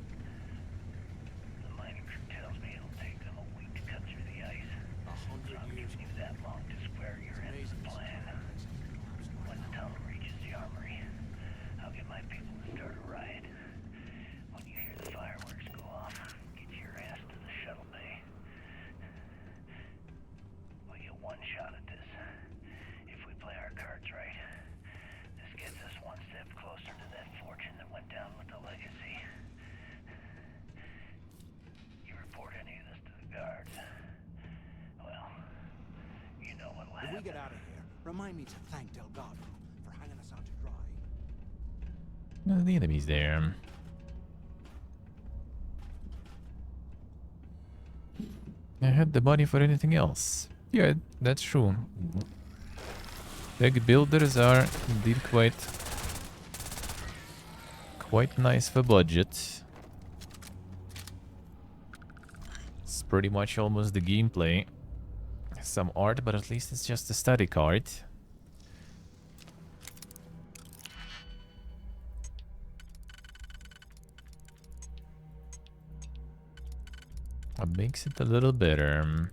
The mining crew tells me it'll take them a week to cut through the ice. So I'm giving you that long to square your end of the plan. When the tunnel reaches the armory, I'll get my people to start a riot. When you hear the fireworks go off, get your ass to the shuttle bay. We get one shot at this. If we play our cards right, this gets us one step closer to that fortune that went down with the Legacy. You report any of this to the guards, well, you know what'll If happen. we get out of here, remind me to thank Delgado for hanging us out to dry. No, the enemy's there. I had the money for anything else. Yeah, that's true. Deck builders are indeed quite nice for budget. It's pretty much almost the gameplay. Some art, but at least it's just a static art. What makes it a little better?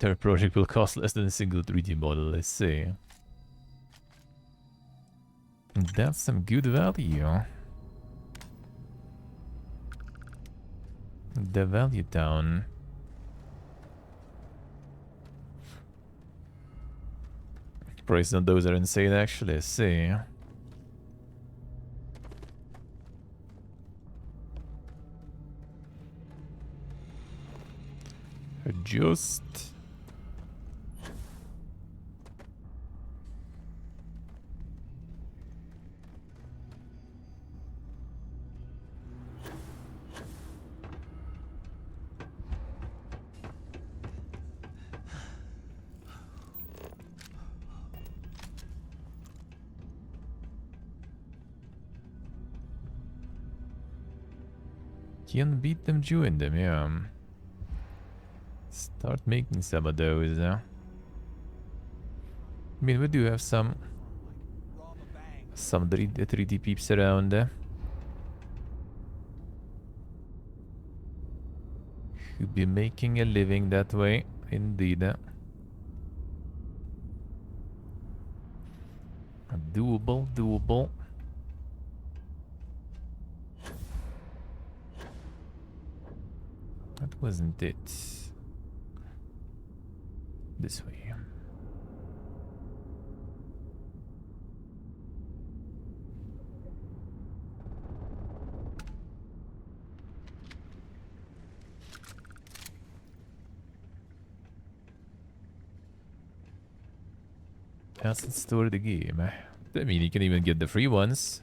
Their project will cost less than a single 3D model, let's see. That's some good value. The value down. Prices on those are insane actually, let's see. Adjust. Can beat them, join them, yeah. Start making some of those. I mean, we do have some 3D peeps around. Who'd be making a living that way, indeed. Doable, doable. That wasn't it. This way. Asset store the game. I mean, you can even get the free ones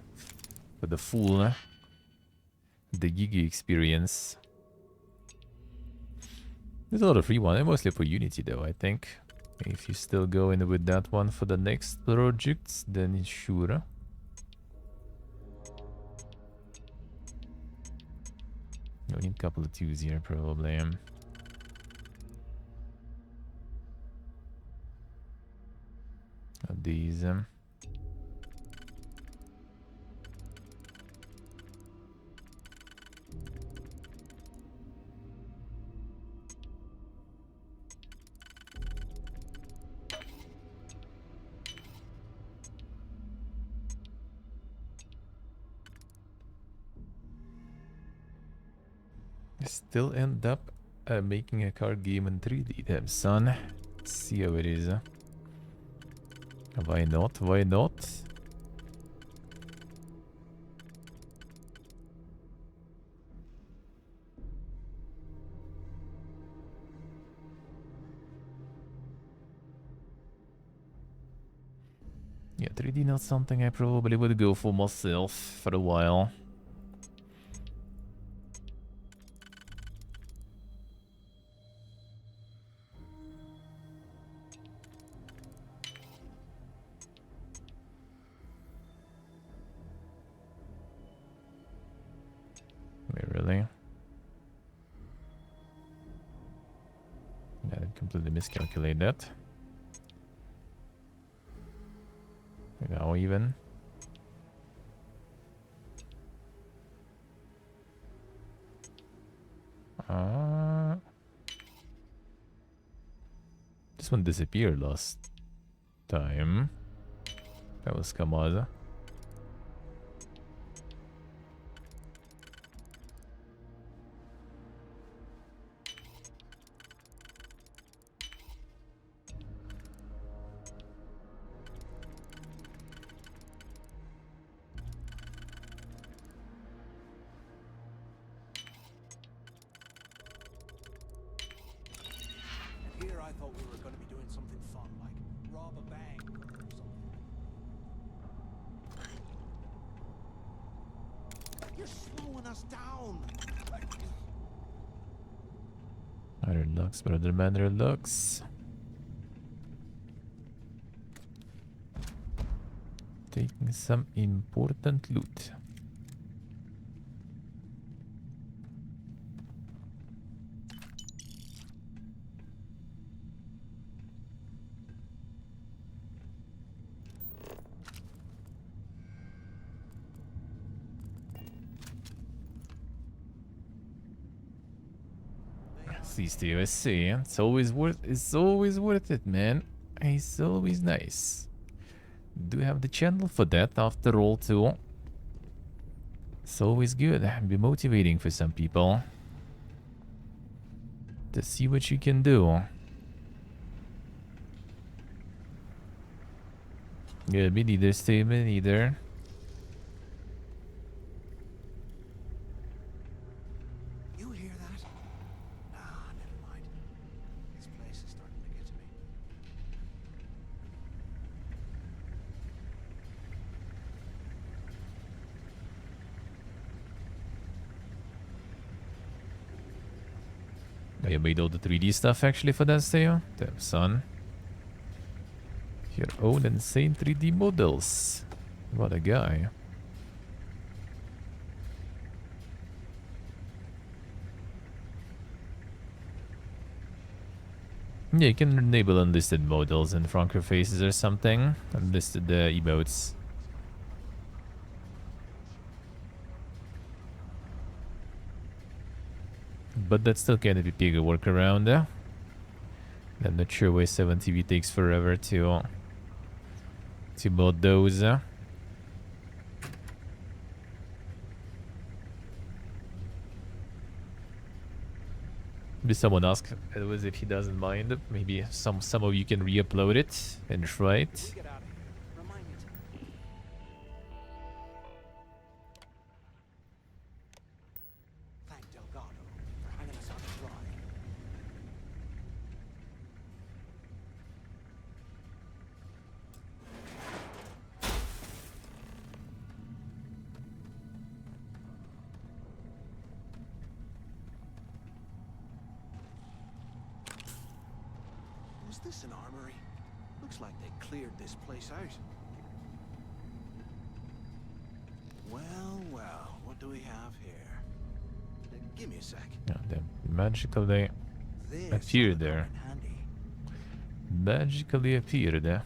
for the full, the Gigi experience. There's a lot of free ones, mostly for Unity though, I think. If you still go in with that one for the next projects, then sure. You need a couple of twos here, probably. These. Still end up making a card game in 3D, damn son. Let's see how it is. Why not? Why not? Yeah, 3D not something I probably would go for myself for a while. Wait, really? I did completely miscalculate that. Now even. This one disappeared last time. That was Kamada. Here I thought we were going to be doing something fun, like rob a bank or something. You're slowing us down! Other looks, brother man, looks. Taking some important loot. CSTUSC, it's always worth it, man. It's always nice. Do have the channel for that after all too. It's always good. Be motivating for some people to see what you can do. Yeah, me neither, Steve, me neither. You hear that? Nah, never mind. This place is starting to get to me. Oh, you made all the 3D stuff actually for that, Theo? Damn, son. Your own insane 3D models. What a guy. Yeah, you can enable unlisted models and Franker faces or something. Unlisted emotes. But that's still kind of a bigger workaround. I'm not sure why 7TV takes forever to mod those. Maybe someone asked Edwards if he doesn't mind. Maybe some of you can re-upload it and try it. Thank Delgado for hanging us out to dry. Was this an armory? Looks like they cleared this place out. Well, well, what do we have here? Give me a sec. Yeah, they magically appeared there. Magically appeared there.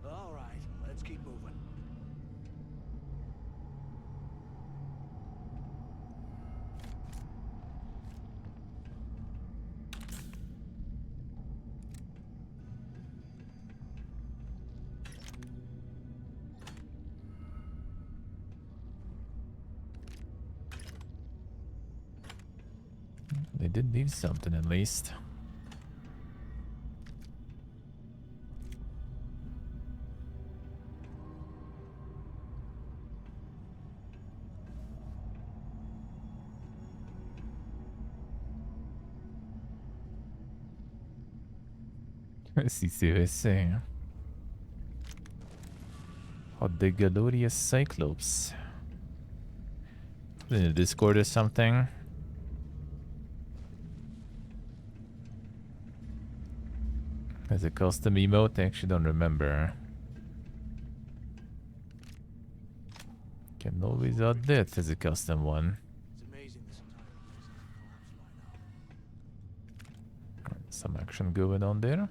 All right, let's keep moving. They did leave something at least. Si se vese. The Glorious Cyclops. In the Discord or something. As a custom emote, I actually don't remember. Can always add that as a custom one. Some action going on there.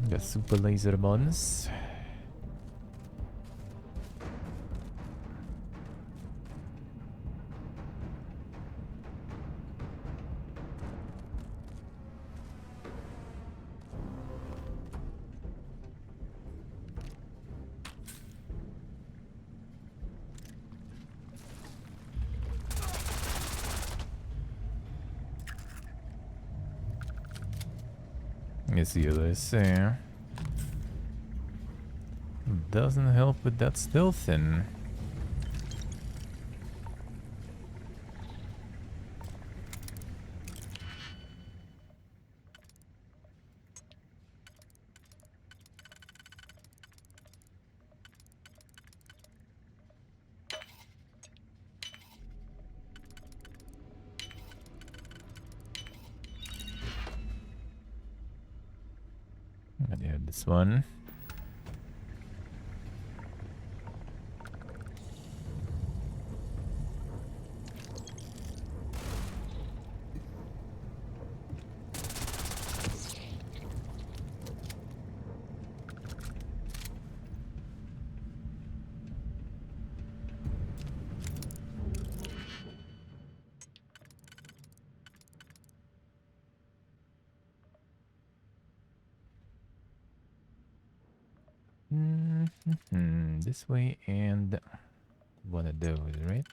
The super laser mons. Let's see what they say. Doesn't help with that stealth in. And yeah, this one. This way and one of those, right?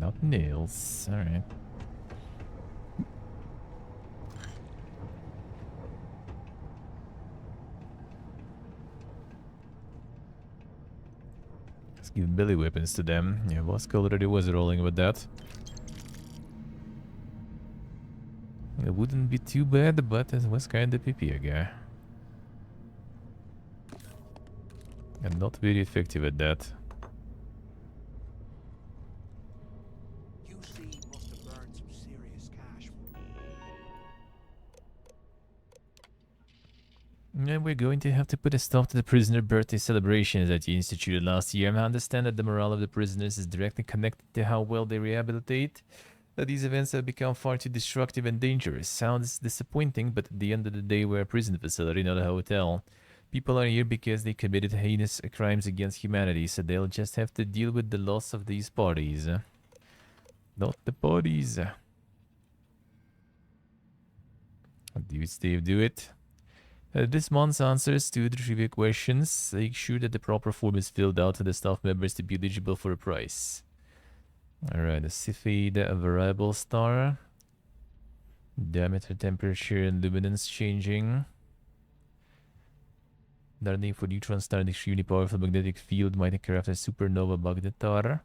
Nothing else. Alright. Let's give belly weapons to them. Yeah, Vosk already was rolling with that. It wouldn't be too bad, but it was kinda PP guy. And not very effective at that. UC must have burned some serious cash. And we're going to have to put a stop to the prisoner birthday celebrations that you instituted last year. I understand that the morale of the prisoners is directly connected to how well they rehabilitate. That these events have become far too destructive and dangerous. Sounds disappointing, but at the end of the day, we're a prison facility, not a hotel. People are here because they committed heinous crimes against humanity, so they'll just have to deal with the loss of these bodies. Not the bodies. Do Steve do it? This month's answers to the trivia questions. Make sure that the proper form is filled out to the staff members to be eligible for a prize. Alright, a Cepheid variable star. Diameter, temperature, and luminance changing. Another name for neutron star, an extremely powerful magnetic field might craft a supernova magnetar.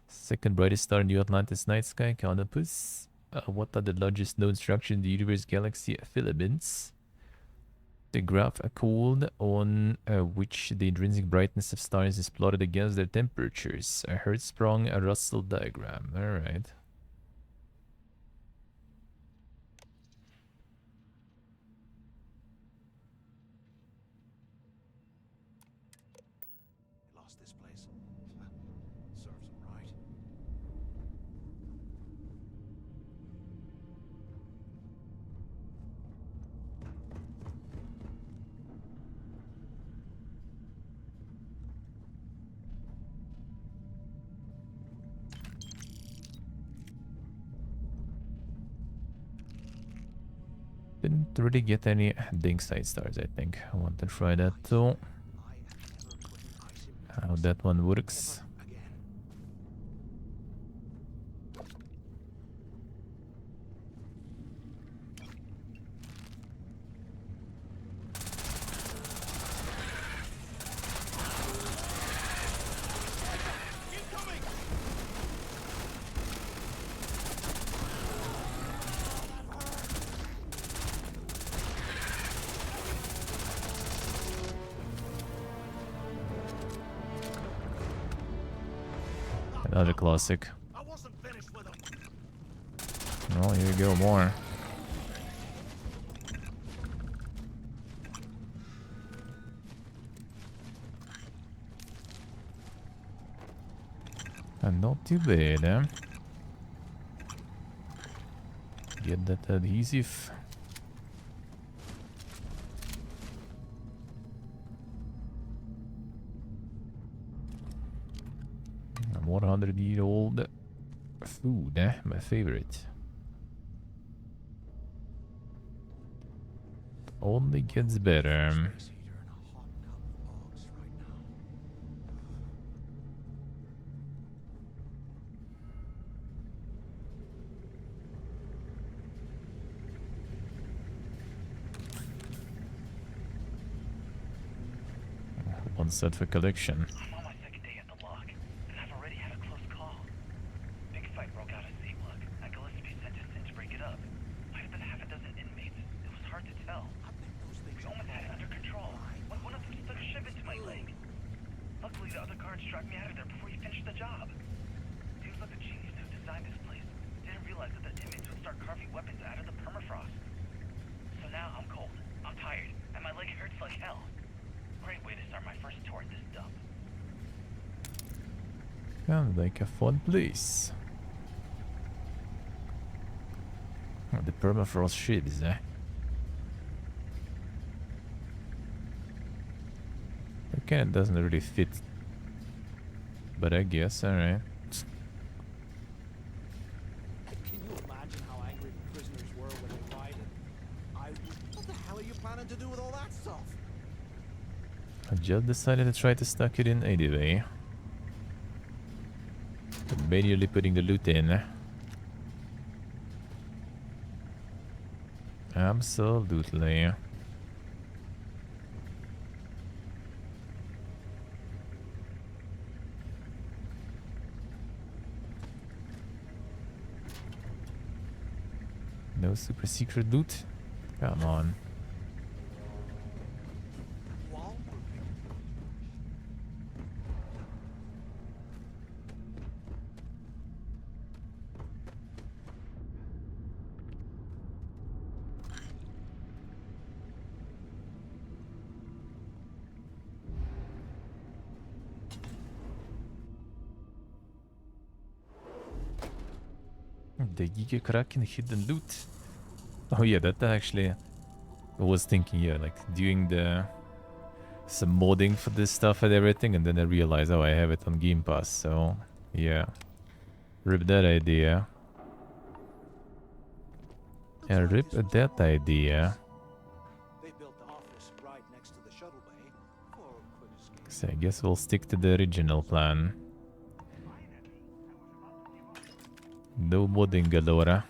Second brightest star in the Atlantis night sky, Canopus. What are the largest known structures in the universe galaxy? Filaments. The graph called on which the intrinsic brightness of stars is plotted against their temperatures. A Hertzsprung Russell diagram. Alright. Lost this place. Serves him right. Didn't really get any dink side stars, I think. I want to try that too. How that one works. Another classic. Oh, here you go, more. And not too bad, eh? Get that adhesive. A 100-year-old food, eh? My favorite. Only gets better. One set for collection. I'm on my second day at the lock, and I've already had a close call. Big fight broke out at C-Block. Gillespie sent us in to break it up. Might have been half a dozen inmates. It was hard to tell. We almost had it under control. One of them stuck a shiv into my leg. Luckily, the other guards dragged me out of there before he finished the job. Seems like the genius who designed this place didn't realize that the inmates would start carving weapons out of the permafrost. So now I'm cold, I'm tired, and my leg hurts like hell. Great way to start my first tour at this dump. Sounds like a fun place. Oh, the permafrost shivs, eh? It kinda doesn't really fit. But I guess, alright. Can you imagine how angry the prisoners were when they rioted? What the hell are you planning to do with all that stuff? I just decided to try to stuck it in anyway. manually putting the loot in. Absolutely. No super secret loot? Come on. The Giga Kraken hidden loot. Oh yeah, that actually I was thinking, yeah, like doing some modding for this stuff and everything, and then I realized, oh, I have it on Game Pass, so yeah. Rip that idea. And rip that idea. They built the office right next to the shuttle bay for a quick escape. So I guess we'll stick to the original plan. No modding galore.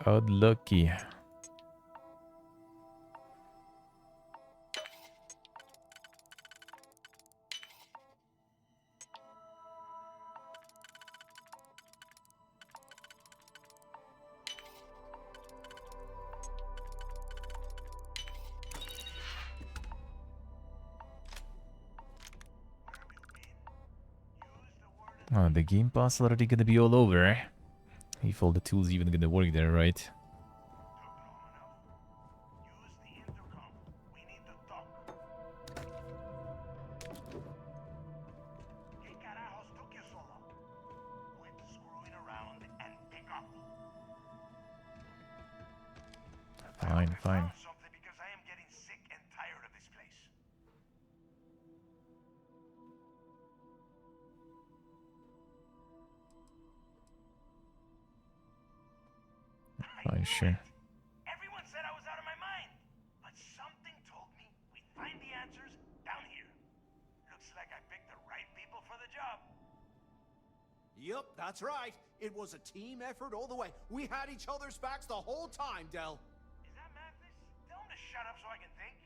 Odd lucky. Oh, the Game Pass already gonna be all over. If all the tools even gonna work there, right? Fine, fine. Fine, sure. Everyone said I was out of my mind, but something told me we'd find the answers down here. Looks like I picked the right people for the job. Yup, that's right. It was a team effort all the way. We had each other's backs the whole time, Del. Is that madness? Tell him to shut up so I can think.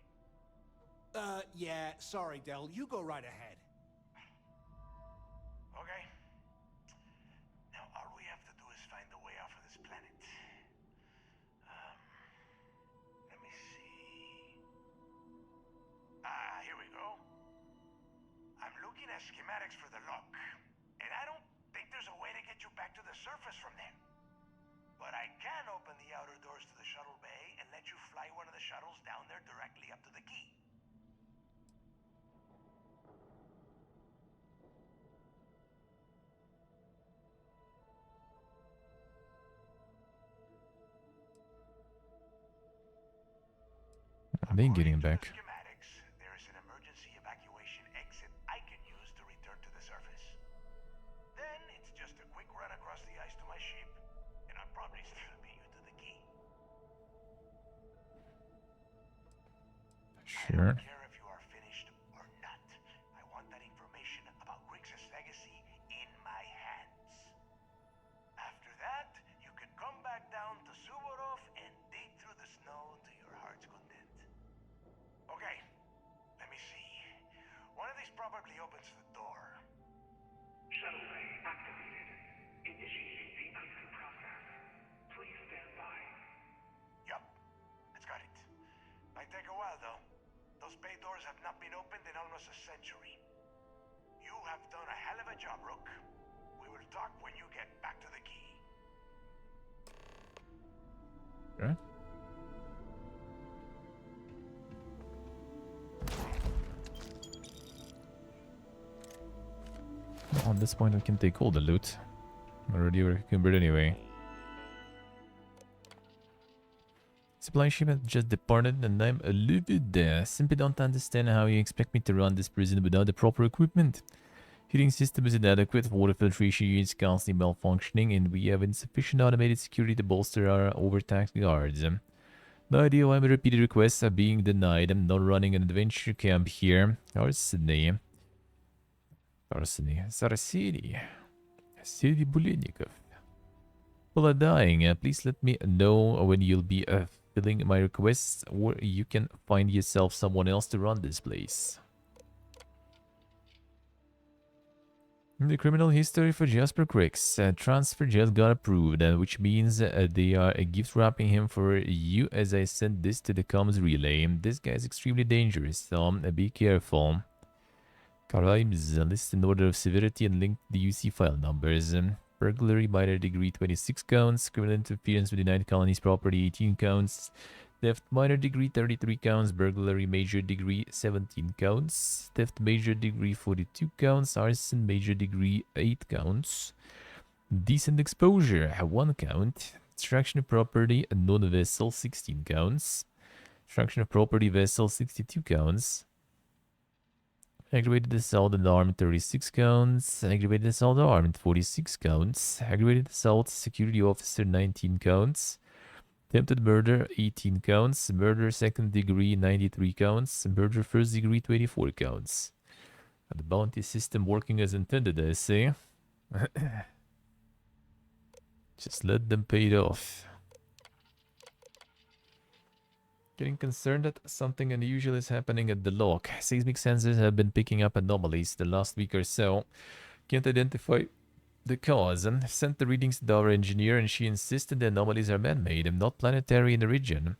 Yeah, sorry, Del. You go right ahead. Okay. Now all we have to do is find a way off of this planet. Let me see. Here we go. I'm looking at schematics for the lock, and I don't think there's a way to get you back to the surface from there. But I can open the outer doors to the shuttle bay and let you fly one of the shuttles down there directly up to the key. Are they getting back? Schematics, there is an emergency evacuation exit I can use to return to the surface. Then it's just a quick run across the ice to my ship, and I'll probably still beat you to the key. Sure. I don't care if you are finished or not. I want that information about Griggs' legacy in my hands. After that, you can come back down to Suvorov and dig through the snow to your heart's content. Okay, let me see. One of these probably opens the door. Shuttle bay activated. Initiating the icing process. Please stand by. Yup, it's got it. Might take a while though. Those bay doors have not been opened in almost a century. You have done a hell of a job, Rook. We will talk when you get back to the key. Sure. At this point, we can take all the loot. Already encumbered anyway. Supply ship has just departed and I'm livid. Simply don't understand how you expect me to run this prison without the proper equipment. Heating system is inadequate, water filtration units constantly malfunctioning, and we have insufficient automated security to bolster our overtaxed guards. No idea why my repeated requests are being denied. I'm not running an adventure camp here. Or Sydney. Sarasiri. City Bulenikov. People are dying. Please let me know when you'll be filling my requests, or you can find yourself someone else to run this place. The criminal history for Jasper Cricks. Transfer just got approved, which means they are gift wrapping him for you as I send this to the comms relay. This guy is extremely dangerous, so be careful. Crimes list in order of severity and linked the UC file numbers. Burglary, minor degree 26 counts. Criminal interference with the United Colonies property 18 counts. Theft, minor degree 33 counts. Burglary, major degree 17 counts. Theft, major degree 42 counts. Arson, major degree 8 counts. Decent exposure 1 count. Destruction of property, non-vessel 16 counts. Destruction of property vessel 62 counts. Aggravated assault and armed 36 counts. Aggravated assault and armed 46 counts. Aggravated assault security officer 19 counts. Attempted murder 18 counts. Murder second degree 93 counts. Murder first degree 24 counts. The bounty system working as intended, I say. Just let them pay it off. Getting concerned that something unusual is happening at the lock. Seismic sensors have been picking up anomalies the last week or so. Can't identify the cause. And sent the readings to our engineer, and she insisted the anomalies are man-made and not planetary in origin.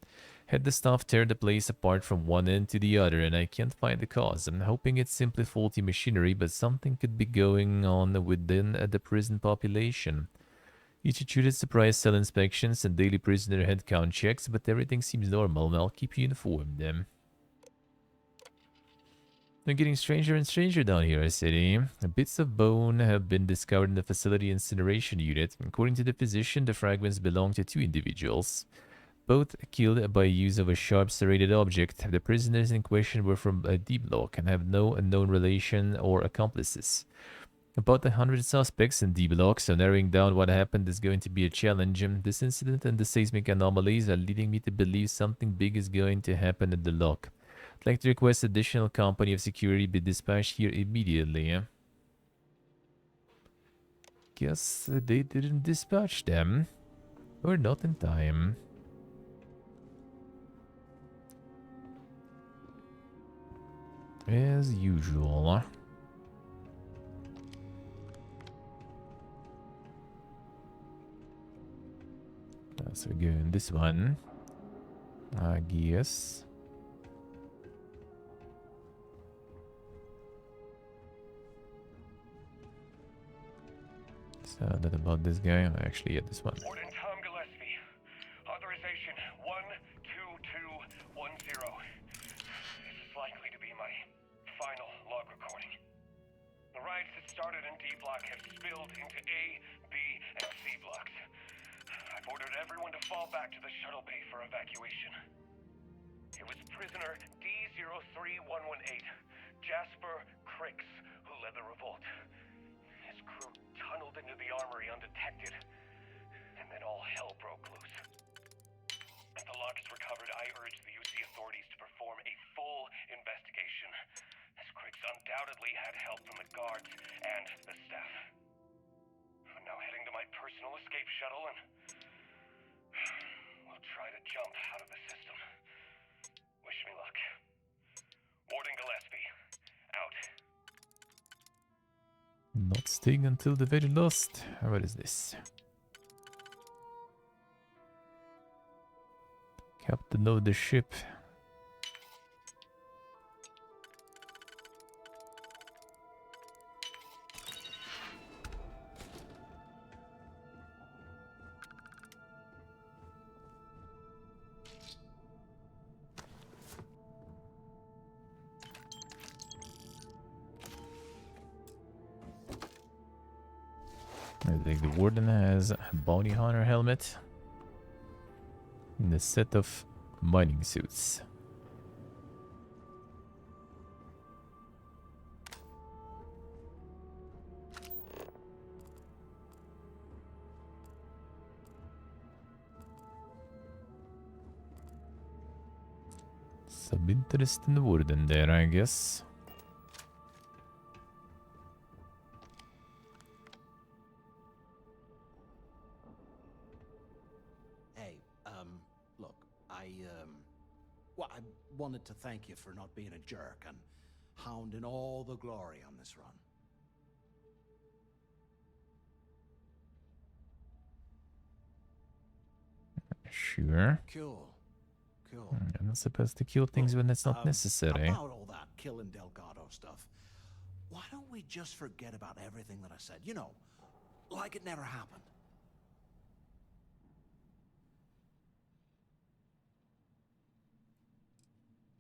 Had the staff tear the place apart from one end to the other, and I can't find the cause. I'm hoping it's simply faulty machinery, but something could be going on within the prison population. Instituted surprise cell inspections and daily prisoner headcount checks, but everything seems normal, and I'll keep you informed. They're getting stranger and stranger down here, city. Bits of bone have been discovered in the facility incineration unit. According to the physician, the fragments belong to 2 individuals, both killed by use of a sharp serrated object. The prisoners in question were from a D block and have no unknown relation or accomplices. About 100 suspects in D block, so narrowing down what happened is going to be a challenge. This incident and the seismic anomalies are leading me to believe something big is going to happen at the lock. I'd like to request additional company of security be dispatched here immediately. Guess they didn't dispatch them. Or not in time. As usual. So we're going this one, I guess. So that about this guy. Actually, yeah, this one. Warden Tom Gillespie. Authorization 12210. This is likely to be my final log recording. The riots that started in D block have spilled into A, B, and C blocks. I've ordered everyone to fall back to the shuttle bay for evacuation. It was prisoner D03118, Jasper Cricks, who led the revolt. His crew tunneled into the armory undetected, and then all hell broke loose. As the log is recovered, I urge the UC authorities to perform a full investigation, as Cricks undoubtedly had help from the guards and the staff. I'm now heading to my personal escape shuttle and we'll try to jump out of the system. Wish me luck. Warden Gillespie, out. Not staying until the very last. What is this? Captain of the ship. I think the warden has a bounty hunter helmet and a set of mining suits. Some interest in the warden there, I guess. Well, I wanted to thank you for not being a jerk and hounding all the glory on this run. Sure. Cool. Cool. I'm not supposed to kill things when it's not necessary. About all that killing Delgado stuff, why don't we just forget about everything that I said? You know, like it never happened.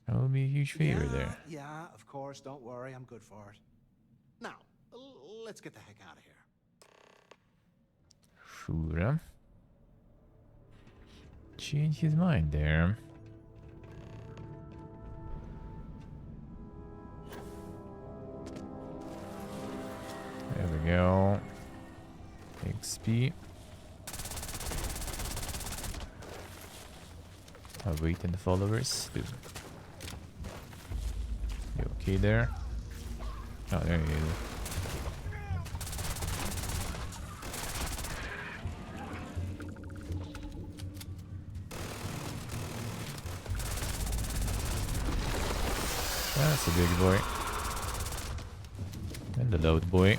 That would be a huge favor there. Yeah, of course. Don't worry. I'm good for it. Now, let's get the heck out of here. Sure. Change his mind there. There we go. XP. Awaiting the followers. Dude. You okay there? Oh, there you go. That's a big boy. And the load boy.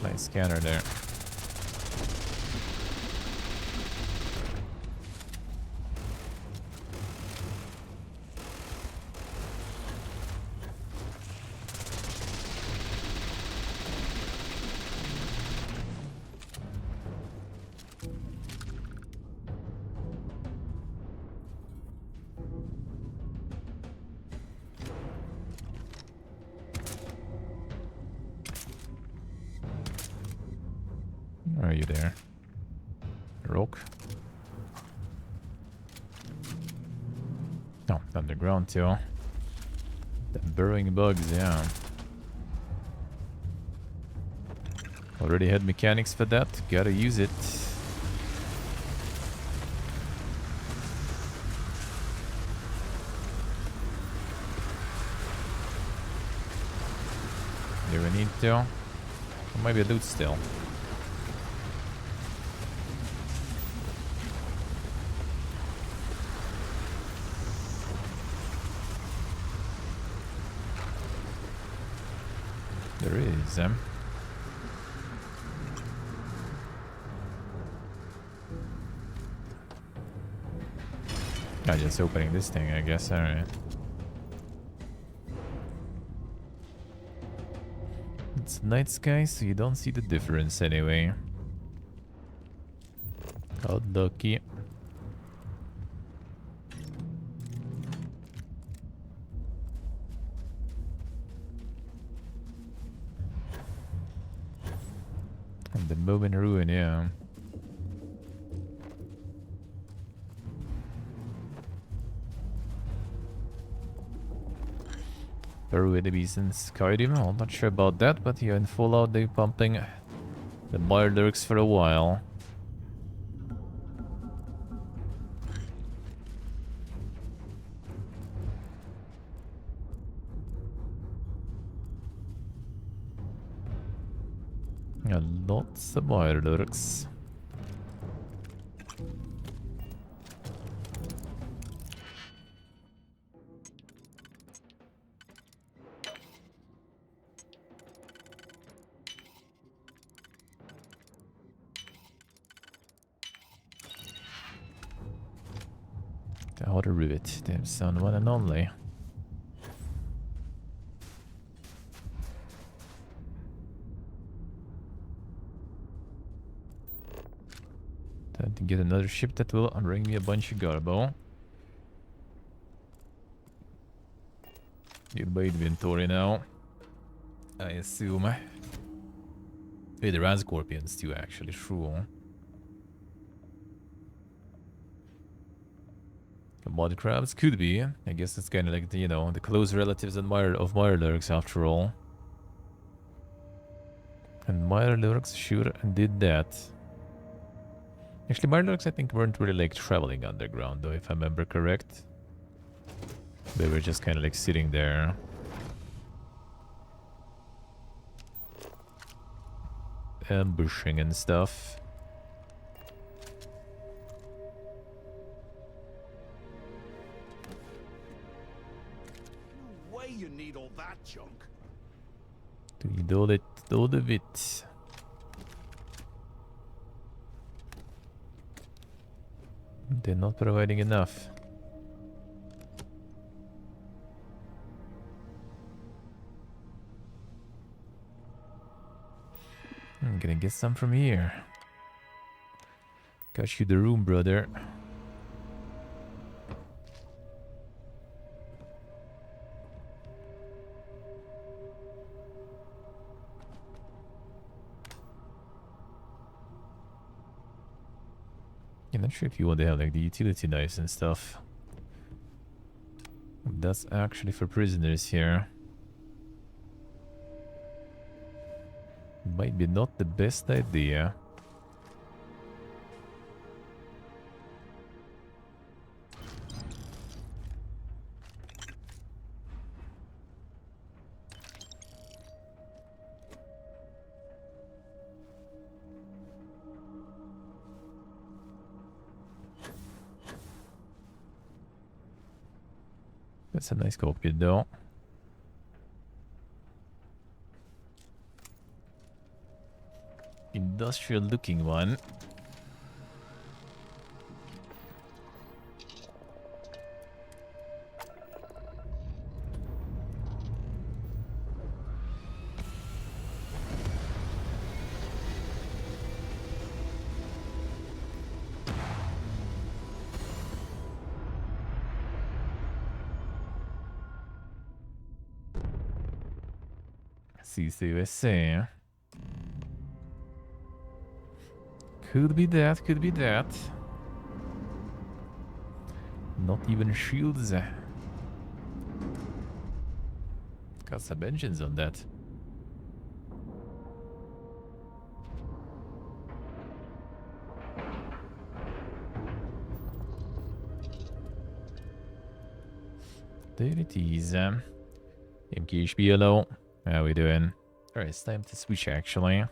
Nice scanner there. Are you there? Rock? No, underground too. The burrowing bugs, yeah. Already had mechanics for that, gotta use it. Do we need to? Or maybe a loot still. There is, I'm just opening this thing, I guess, alright. It's night sky, so you don't see the difference anyway. How lucky. And the moment ruin, yeah. Peru enemies in Skyrim, I'm not sure about that, but here in Fallout they're pumping the Mirelurks for a while. Yeah, lots of Mirelurks. The outer rivet, the son one and only. Time to get another ship that will bring me a bunch of garbo. Get my inventory now, I assume. Hey, there are scorpions too, actually, true. Mud crabs could be. I guess it's kind of like the, you know, the close relatives of Mirelurks after all. And Mirelurks sure did that. Actually, Mirelurks I think weren't really like traveling underground though, if I remember correct. They were just kind of like sitting there. Ambushing and stuff. Need all it, all of it. They're not providing enough. I'm gonna get some from here. Got you the room, brother. I'm not sure if you want to have like the utility knives and stuff. That's actually for prisoners here. Might be not the best idea. That's a nice cockpit though. Industrial looking one. Sees the USA. Could be that, could be that. Not even shields. Got some engines on that. There it is. MKHBLO. How we doing? Alright, it's time to switch actually.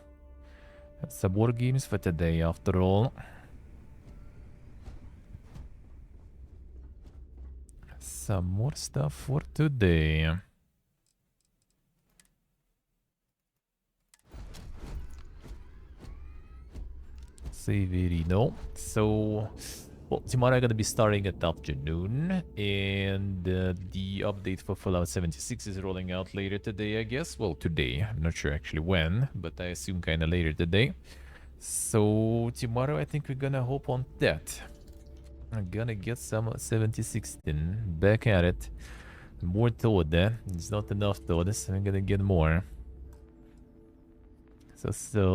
Some more games for today after all. Some more stuff for today. Severino. So, well, tomorrow I'm gonna be starting at afternoon, and the update for Fallout 76 is rolling out later today, I guess. Well, today. I'm not sure actually when, but I assume kind of later today. So tomorrow I think we're gonna hop on that. I'm gonna get some 76 back at it. More Toad there. It's not enough Toad, so I'm gonna get more. So